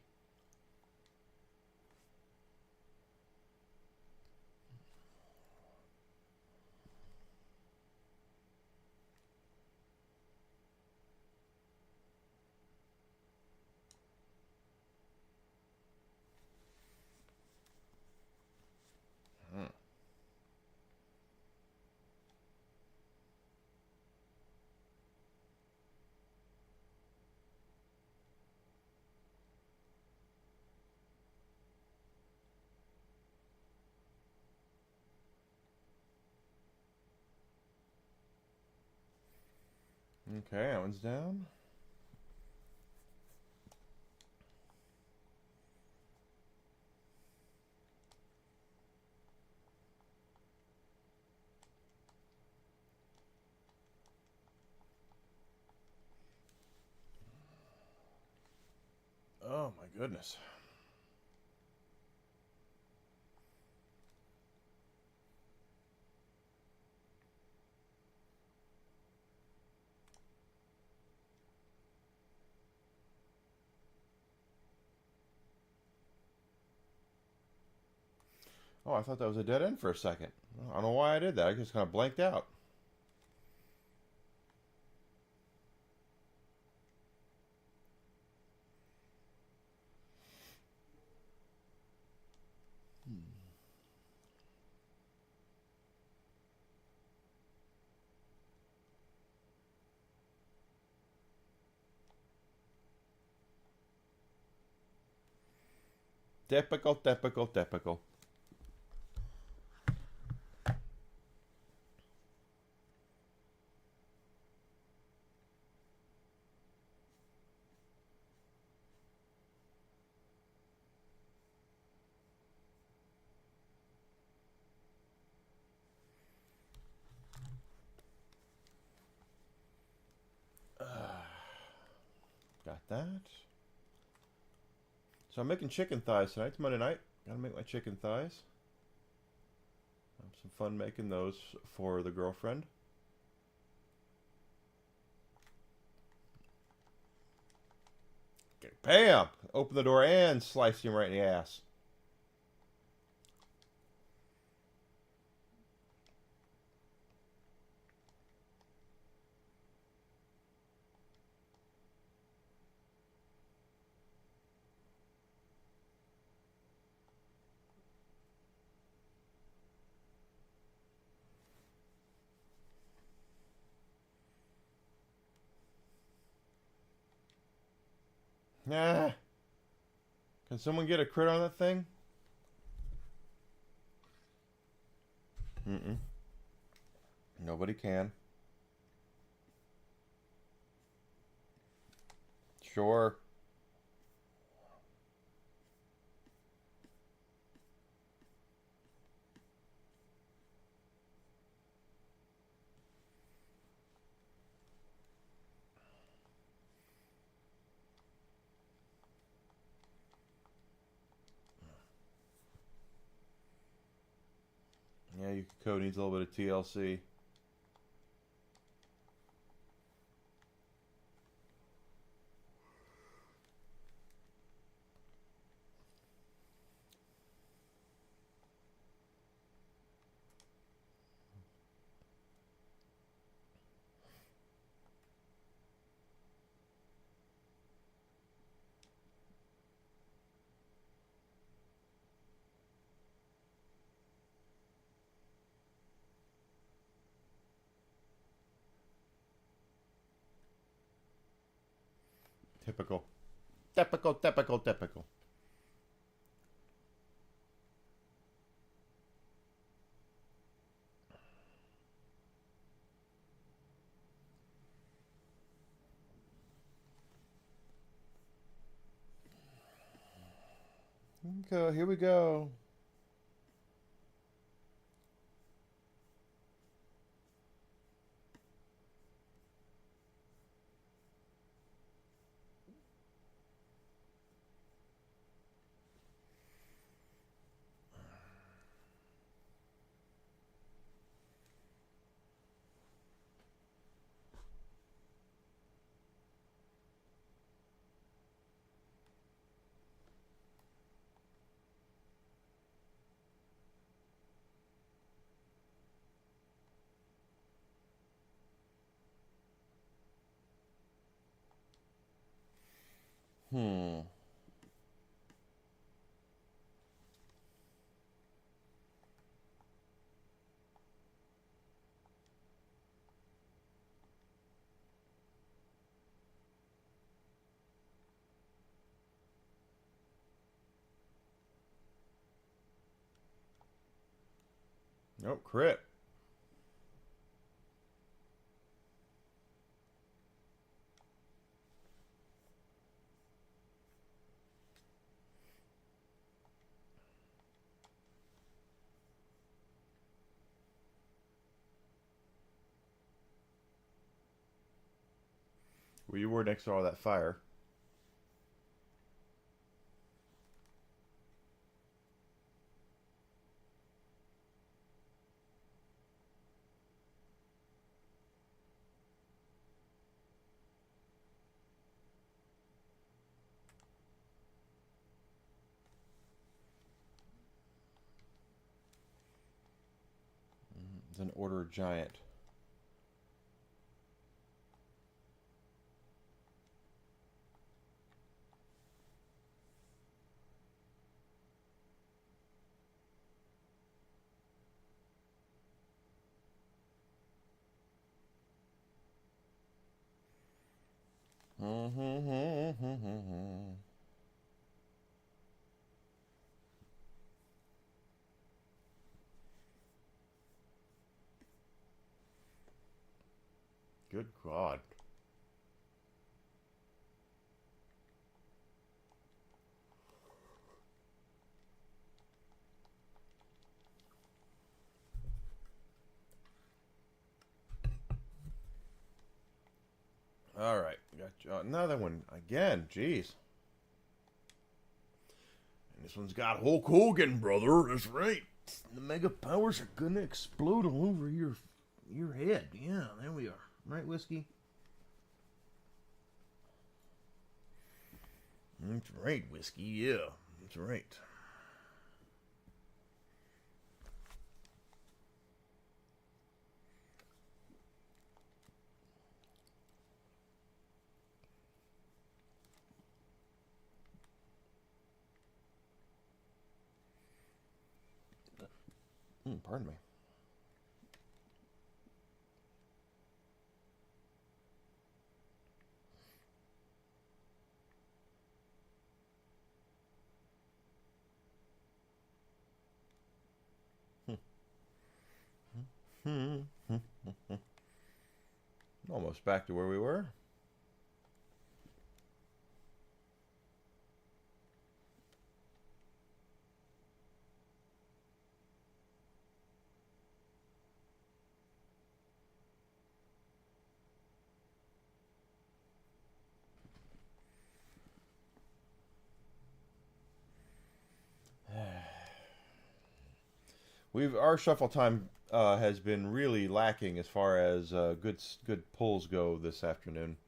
Okay, that one's down. Oh my goodness. Oh, I thought that was a dead end for a second. I don't know why I did that. I just kind of blanked out. Typical, typical, typical. Got that. So I'm making chicken thighs tonight. It's Monday night. Gotta make my chicken thighs. Have some fun making those for the girlfriend. Okay, bam! Open the door and slice him right in the ass. Nah. Can someone get a crit on that thing? Mm-mm. Nobody can. Sure. Yeah, Yukiko needs a little bit of TLC. Typical. Typical, typical, typical. Okay, here we go. Hmm. Nope, crit. Well, you were next to all that fire. It's an order giant. Good God. All right, got another one again. Jeez. And this one's got Hulk Hogan, brother. That's right. The mega powers are gonna explode all over your head. Yeah, there we are. Right, Whiskey? That's right, Whiskey. Yeah, that's right. Pardon me. Almost back to where we were. Our shuffle time has been really lacking as far as good pulls go this afternoon.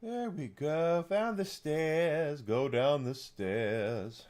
There we go. Found the stairs. Go down the stairs.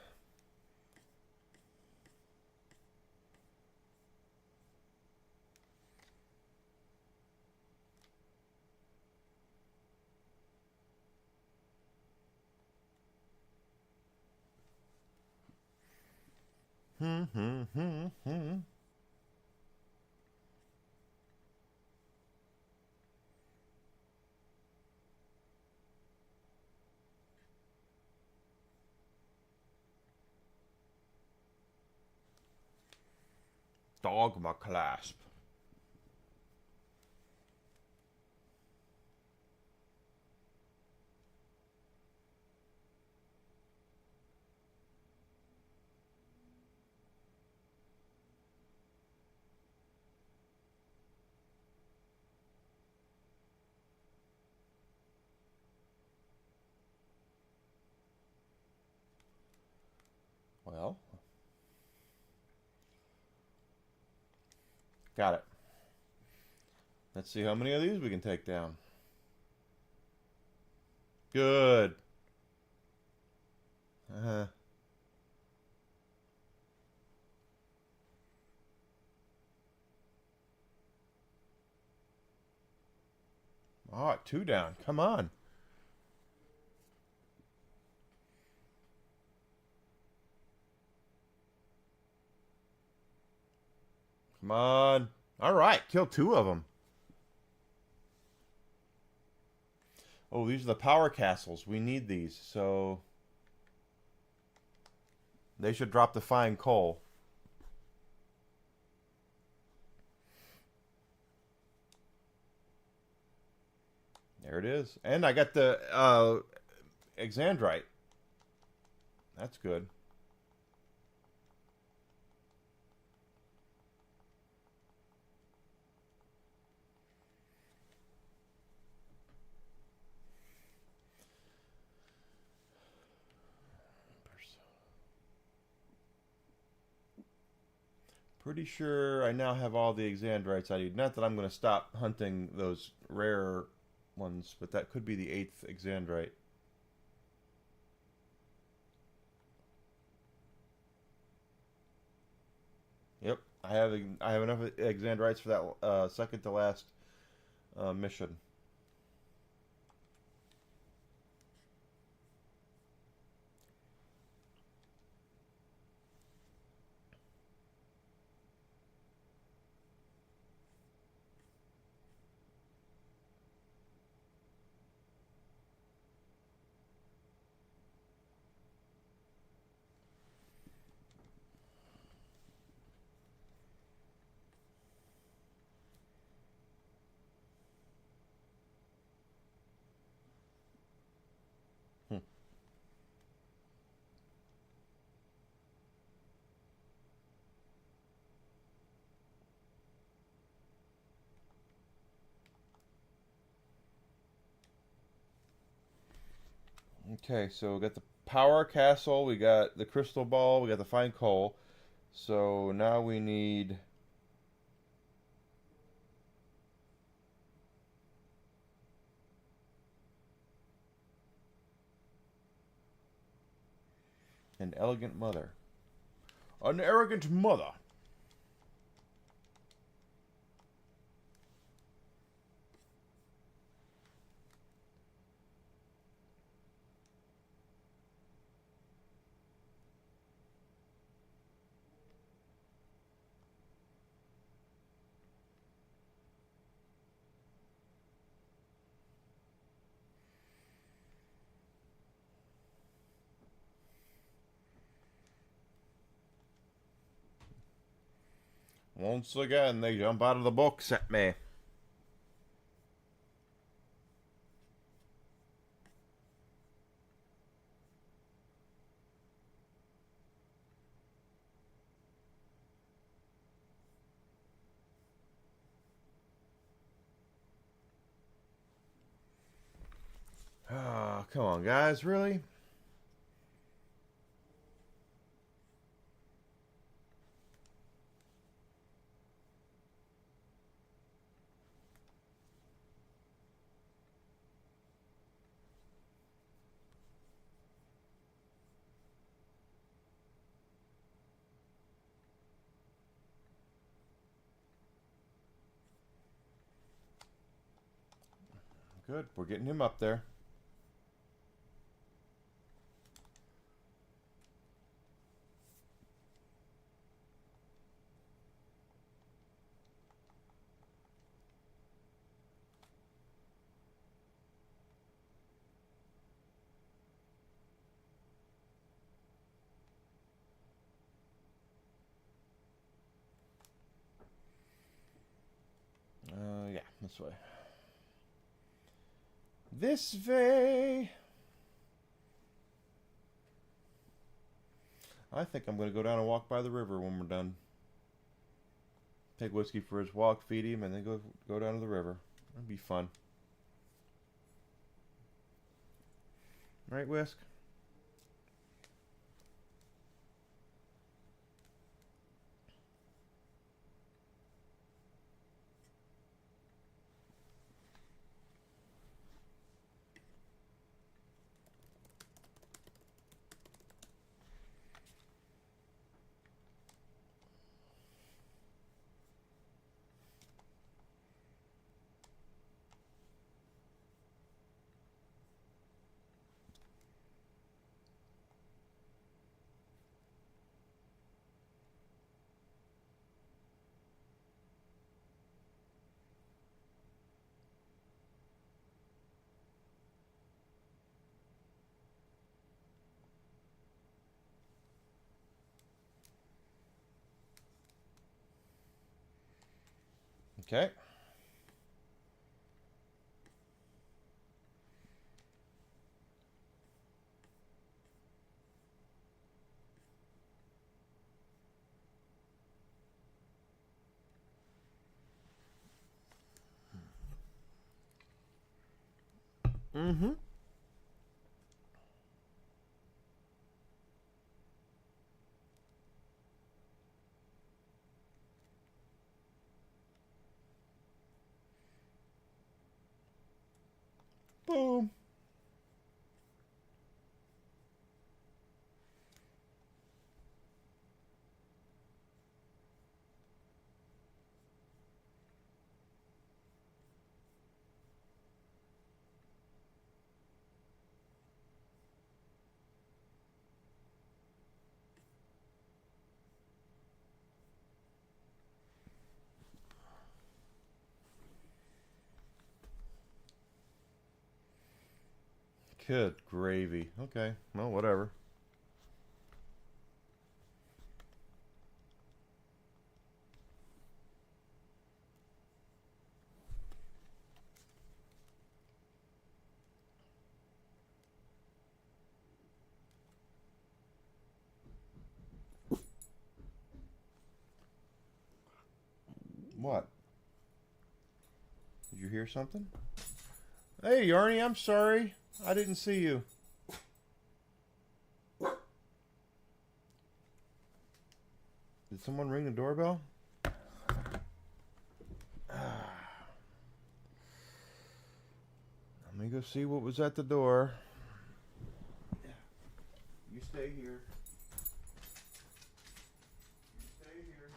Dogma clasp. Well, got it. Let's see how many of these we can take down. Good. Uh-huh. Oh, 2 down. Come on. Come on. All right. Kill 2 of them. Oh, these are the power castles. We need these. So they should drop the fine coal. There it is. And I got the Exandrite. That's good. Pretty sure I now have all the Exandrites I need. Not that I'm going to stop hunting those rare ones, but that could be the 8th Exandrite. Yep, I have enough Exandrites for that second to last mission. Hmm. Okay, so we got the Power Castle, we got the Crystal Ball, we got the Fine Coal. So now we need an elegant mother. An arrogant mother. Once again, they jump out of the books at me. Ah, come on, guys, really? Good, we're getting him up there. Yeah, this way. This way. I think I'm going to go down and walk by the river when we're done. Take Whiskey for his walk, feed him, and then go down to the river. That'd be fun. Right, Whisk? Okay. Mm-hmm. home. Good gravy. Okay, well, whatever. What? Did you hear something? Hey, Yarny, I'm sorry. I didn't see you. Did someone ring the doorbell? Let me go see what was at the door. You stay here. You stay here.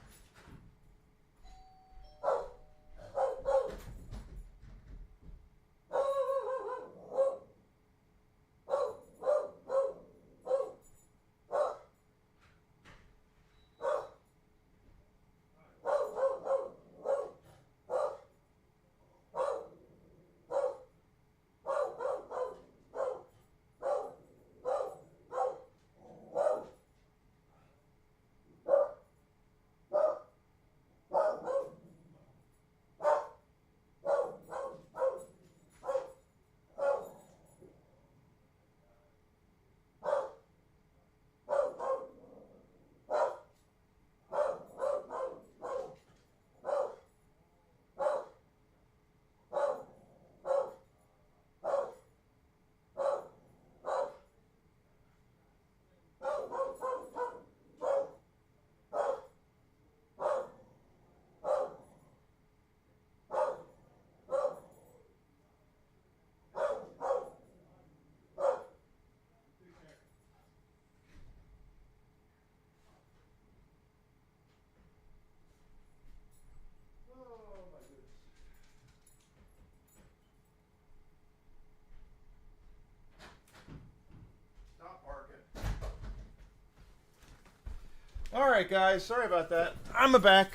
Alright guys, sorry about that. I'm back.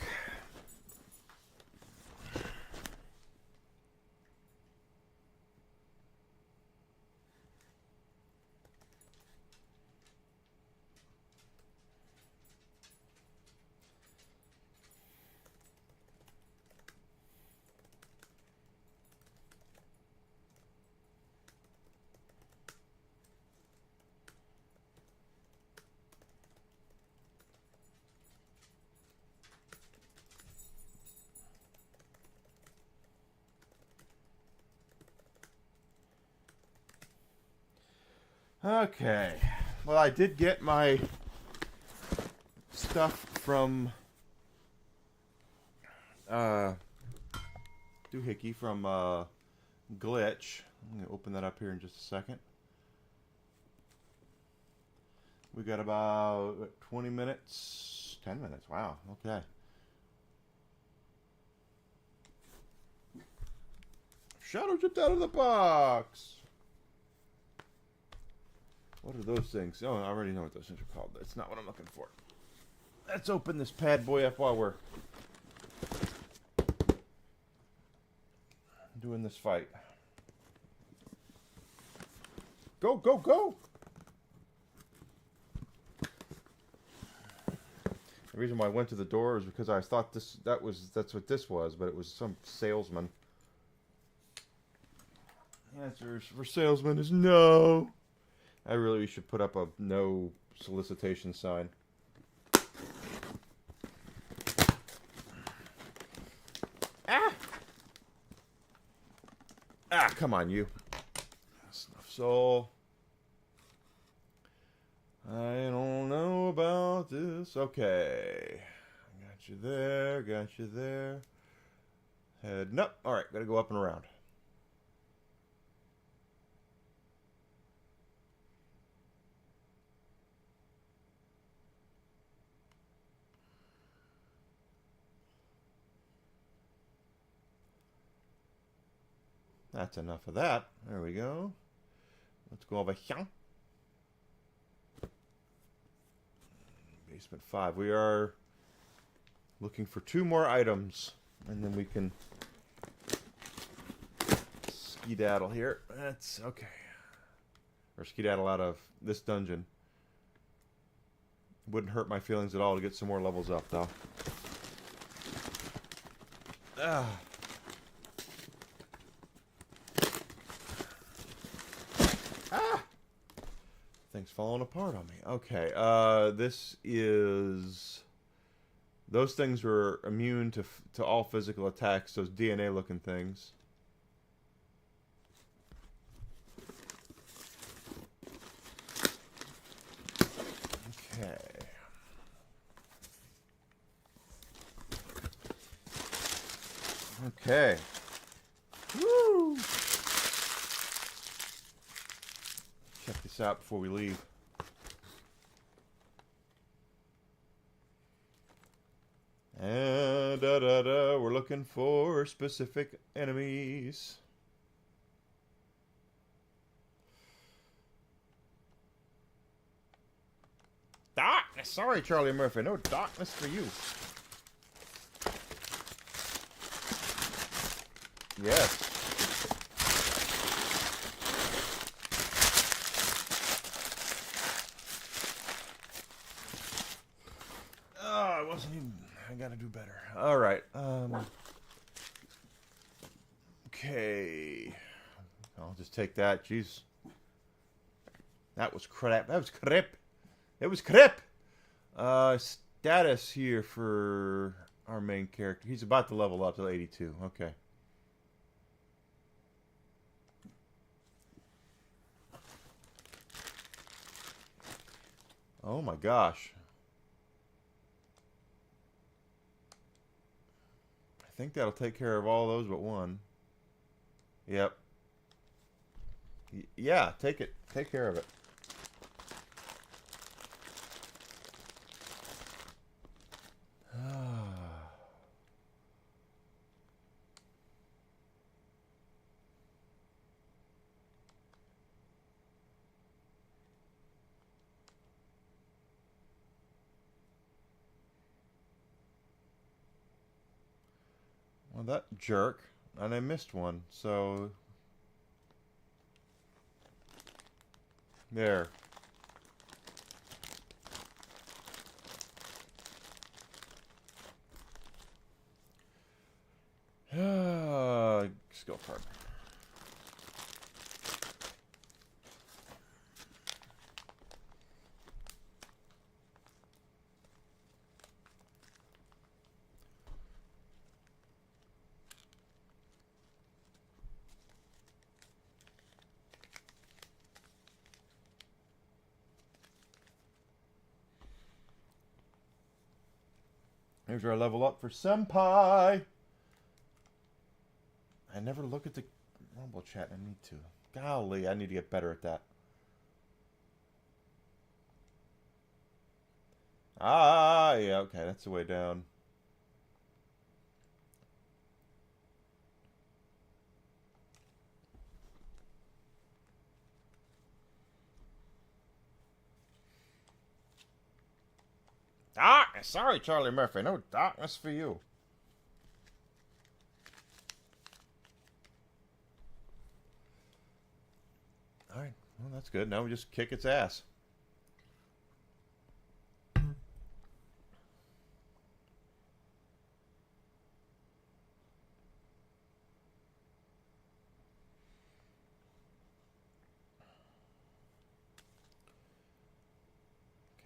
Okay. Well, I did get my stuff from doohickey from Glitch. I'm going to open that up here in just a second. We got about 20 minutes, 10 minutes. Wow. Okay. Shadow chipped out of the box. What are those things? Oh, I already know what those things are called. That's not what I'm looking for. Let's open this bad boy up while we're doing this fight. Go, go, go! The reason why I went to the door is because I thought that's what this was, but it was some salesman. The answer for salesman is no. I really should put up a no solicitation sign. Ah! Ah, come on, you. Snuff soul. I don't know about this. Okay. Got you there, got you there. Heading up. Alright, gotta go up and around. That's enough of that. There we go. Let's go over here. Basement 5. We are looking for 2 more items, and then we can skedaddle here. That's okay. Or skedaddle out of this dungeon. Wouldn't hurt my feelings at all to get some more levels up, though. Ah. Thing's falling apart on me. Okay, this is... Those things were immune to all physical attacks, those DNA-looking things. Okay. Okay. Woo! Check this out before we leave. And we're looking for specific enemies. Darkness! Sorry, Charlie Murphy. No darkness for you. Yes. Oh, I wasn't even... I gotta do better. Alright. Okay. I'll just take that. Jeez. That was crap. That was crap. It was crap. Status here for our main character. He's about to level up to 82. Okay. Oh my gosh. I think that'll take care of all those but one. Yep. Yeah, take it. Take care of it. Well, that jerk. And I missed one, so... There. Skill card. Here's our level up for Senpai. I never look at the Rumble chat. I need to. Golly, I need to get better at that. Ah, yeah, okay, that's the way down. Darkness! Sorry, Charlie Murphy. No darkness for you. Alright, well, that's good. Now we just kick its ass.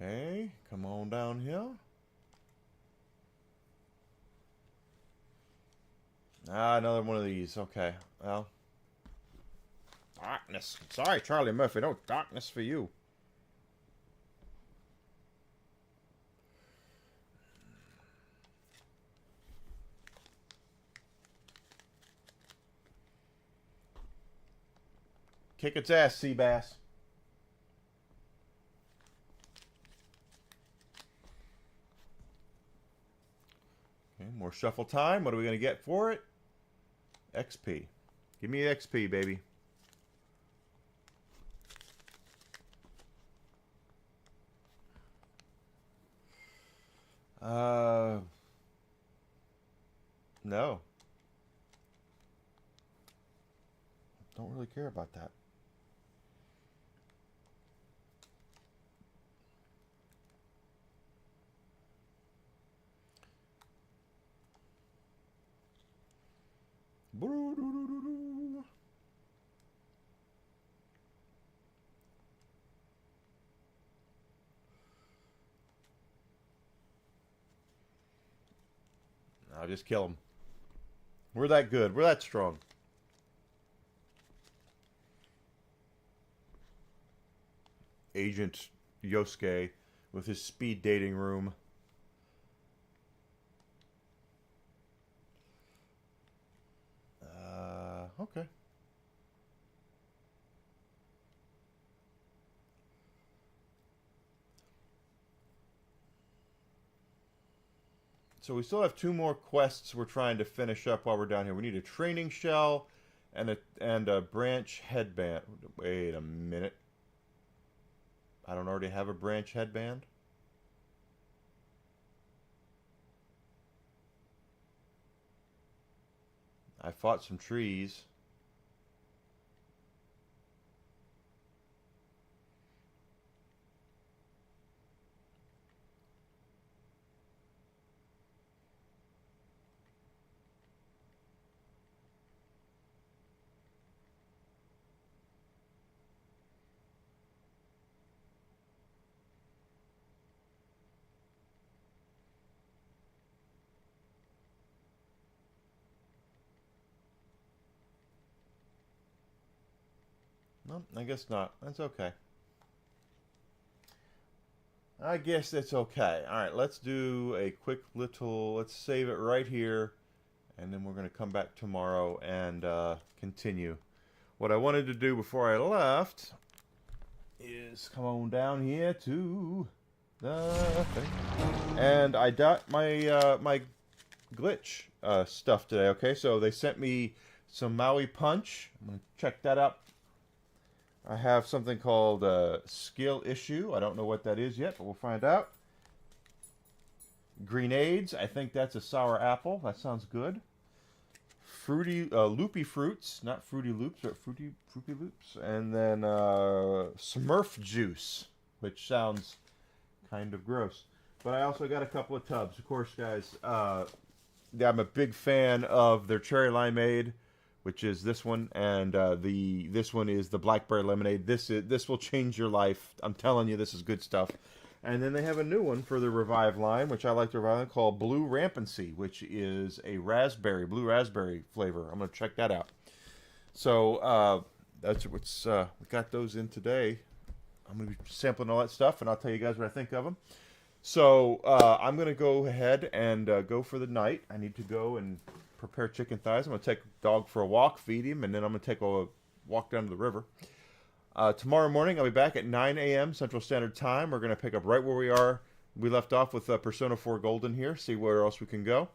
Okay, come on down here. Ah, another one of these. Okay, well. Darkness. Sorry, Charlie Murphy. No darkness for you. Kick its ass, sea bass. Okay, more shuffle time. What are we going to get for it? XP. Give me XP, baby. No. Don't really care about that. I'll just kill him. We're that good. We're that strong. Agent Yosuke with his speed dating room. Okay. So we still have 2 more quests we're trying to finish up while we're down here. We need a training shell and a branch headband. Wait a minute. I don't already have a branch headband? I fought some trees. No, I guess not. That's okay. I guess that's okay. Alright, let's do a quick little... Let's save it right here. And then we're going to come back tomorrow and continue. What I wanted to do before I left is come on down here to the thing. And I got my my glitch stuff today, okay? So they sent me some Maui Punch. I'm going to check that out. I have something called Skill Issue. I don't know what that is yet, but we'll find out. Grenades. I think that's a sour apple. That sounds good. Fruity, Loopy Fruits. Not Fruity Loops, but Fruity Loops. And then Smurf Juice, which sounds kind of gross. But I also got a couple of tubs. Of course, guys, I'm a big fan of their Cherry Limeade, which is this one, and this one is the Blackberry Lemonade. This will change your life. I'm telling you, this is good stuff. And then they have a new one for the Revive line, which I like the Revive line, called Blue Rampancy, which is a blue raspberry flavor. I'm going to check that out. So that's what's we got those in today. I'm going to be sampling all that stuff, and I'll tell you guys what I think of them. So I'm going to go ahead and go for the night. I need to go and prepare chicken thighs. I'm going to take the dog for a walk, feed him, and then I'm going to take a walk down to the river. Tomorrow morning, I'll be back at 9 a.m. Central Standard Time. We're going to pick up right where we left off with Persona 4 Golden here, see where else we can go.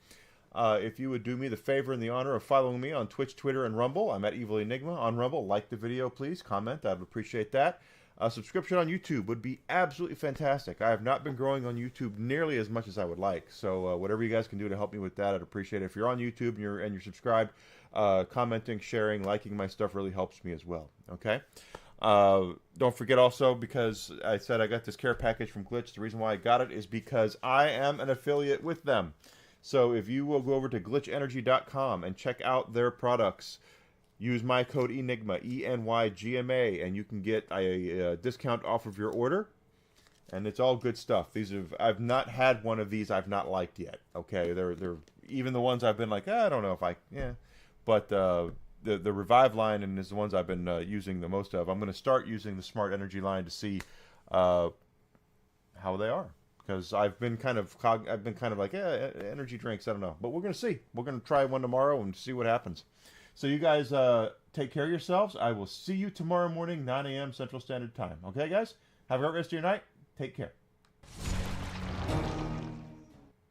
If you would do me the favor and the honor of following me on Twitch, Twitter, and Rumble. I'm at Evil Enigma on Rumble. Like the video, please. Comment. I'd appreciate that. Subscription on YouTube would be absolutely fantastic. I have not been growing on YouTube nearly as much as I would like. So whatever you guys can do to help me with that, I'd appreciate it. If you're on YouTube and you're subscribed, commenting, sharing, liking my stuff really helps me as well. Okay? Don't forget also, because I said I got this care package from Glitch, the reason why I got it is because I am an affiliate with them. So if you will go over to glitchenergy.com and check out their products, use my code ENIGMA, ENYGMA, and you can get a discount off of your order. And it's all good stuff. I've not had one of these I've not liked yet. Okay, they're even the ones I've been like, I don't know if but the Revive line and is the ones I've been using the most of. I'm going to start using the Smart Energy line to see how they are, because I've been kind of like energy drinks. I don't know, but we're going to see. We're going to try one tomorrow and see what happens. So you guys take care of yourselves. I will see you tomorrow morning, 9 a.m. Central Standard Time. Okay, guys? Have a great rest of your night. Take care.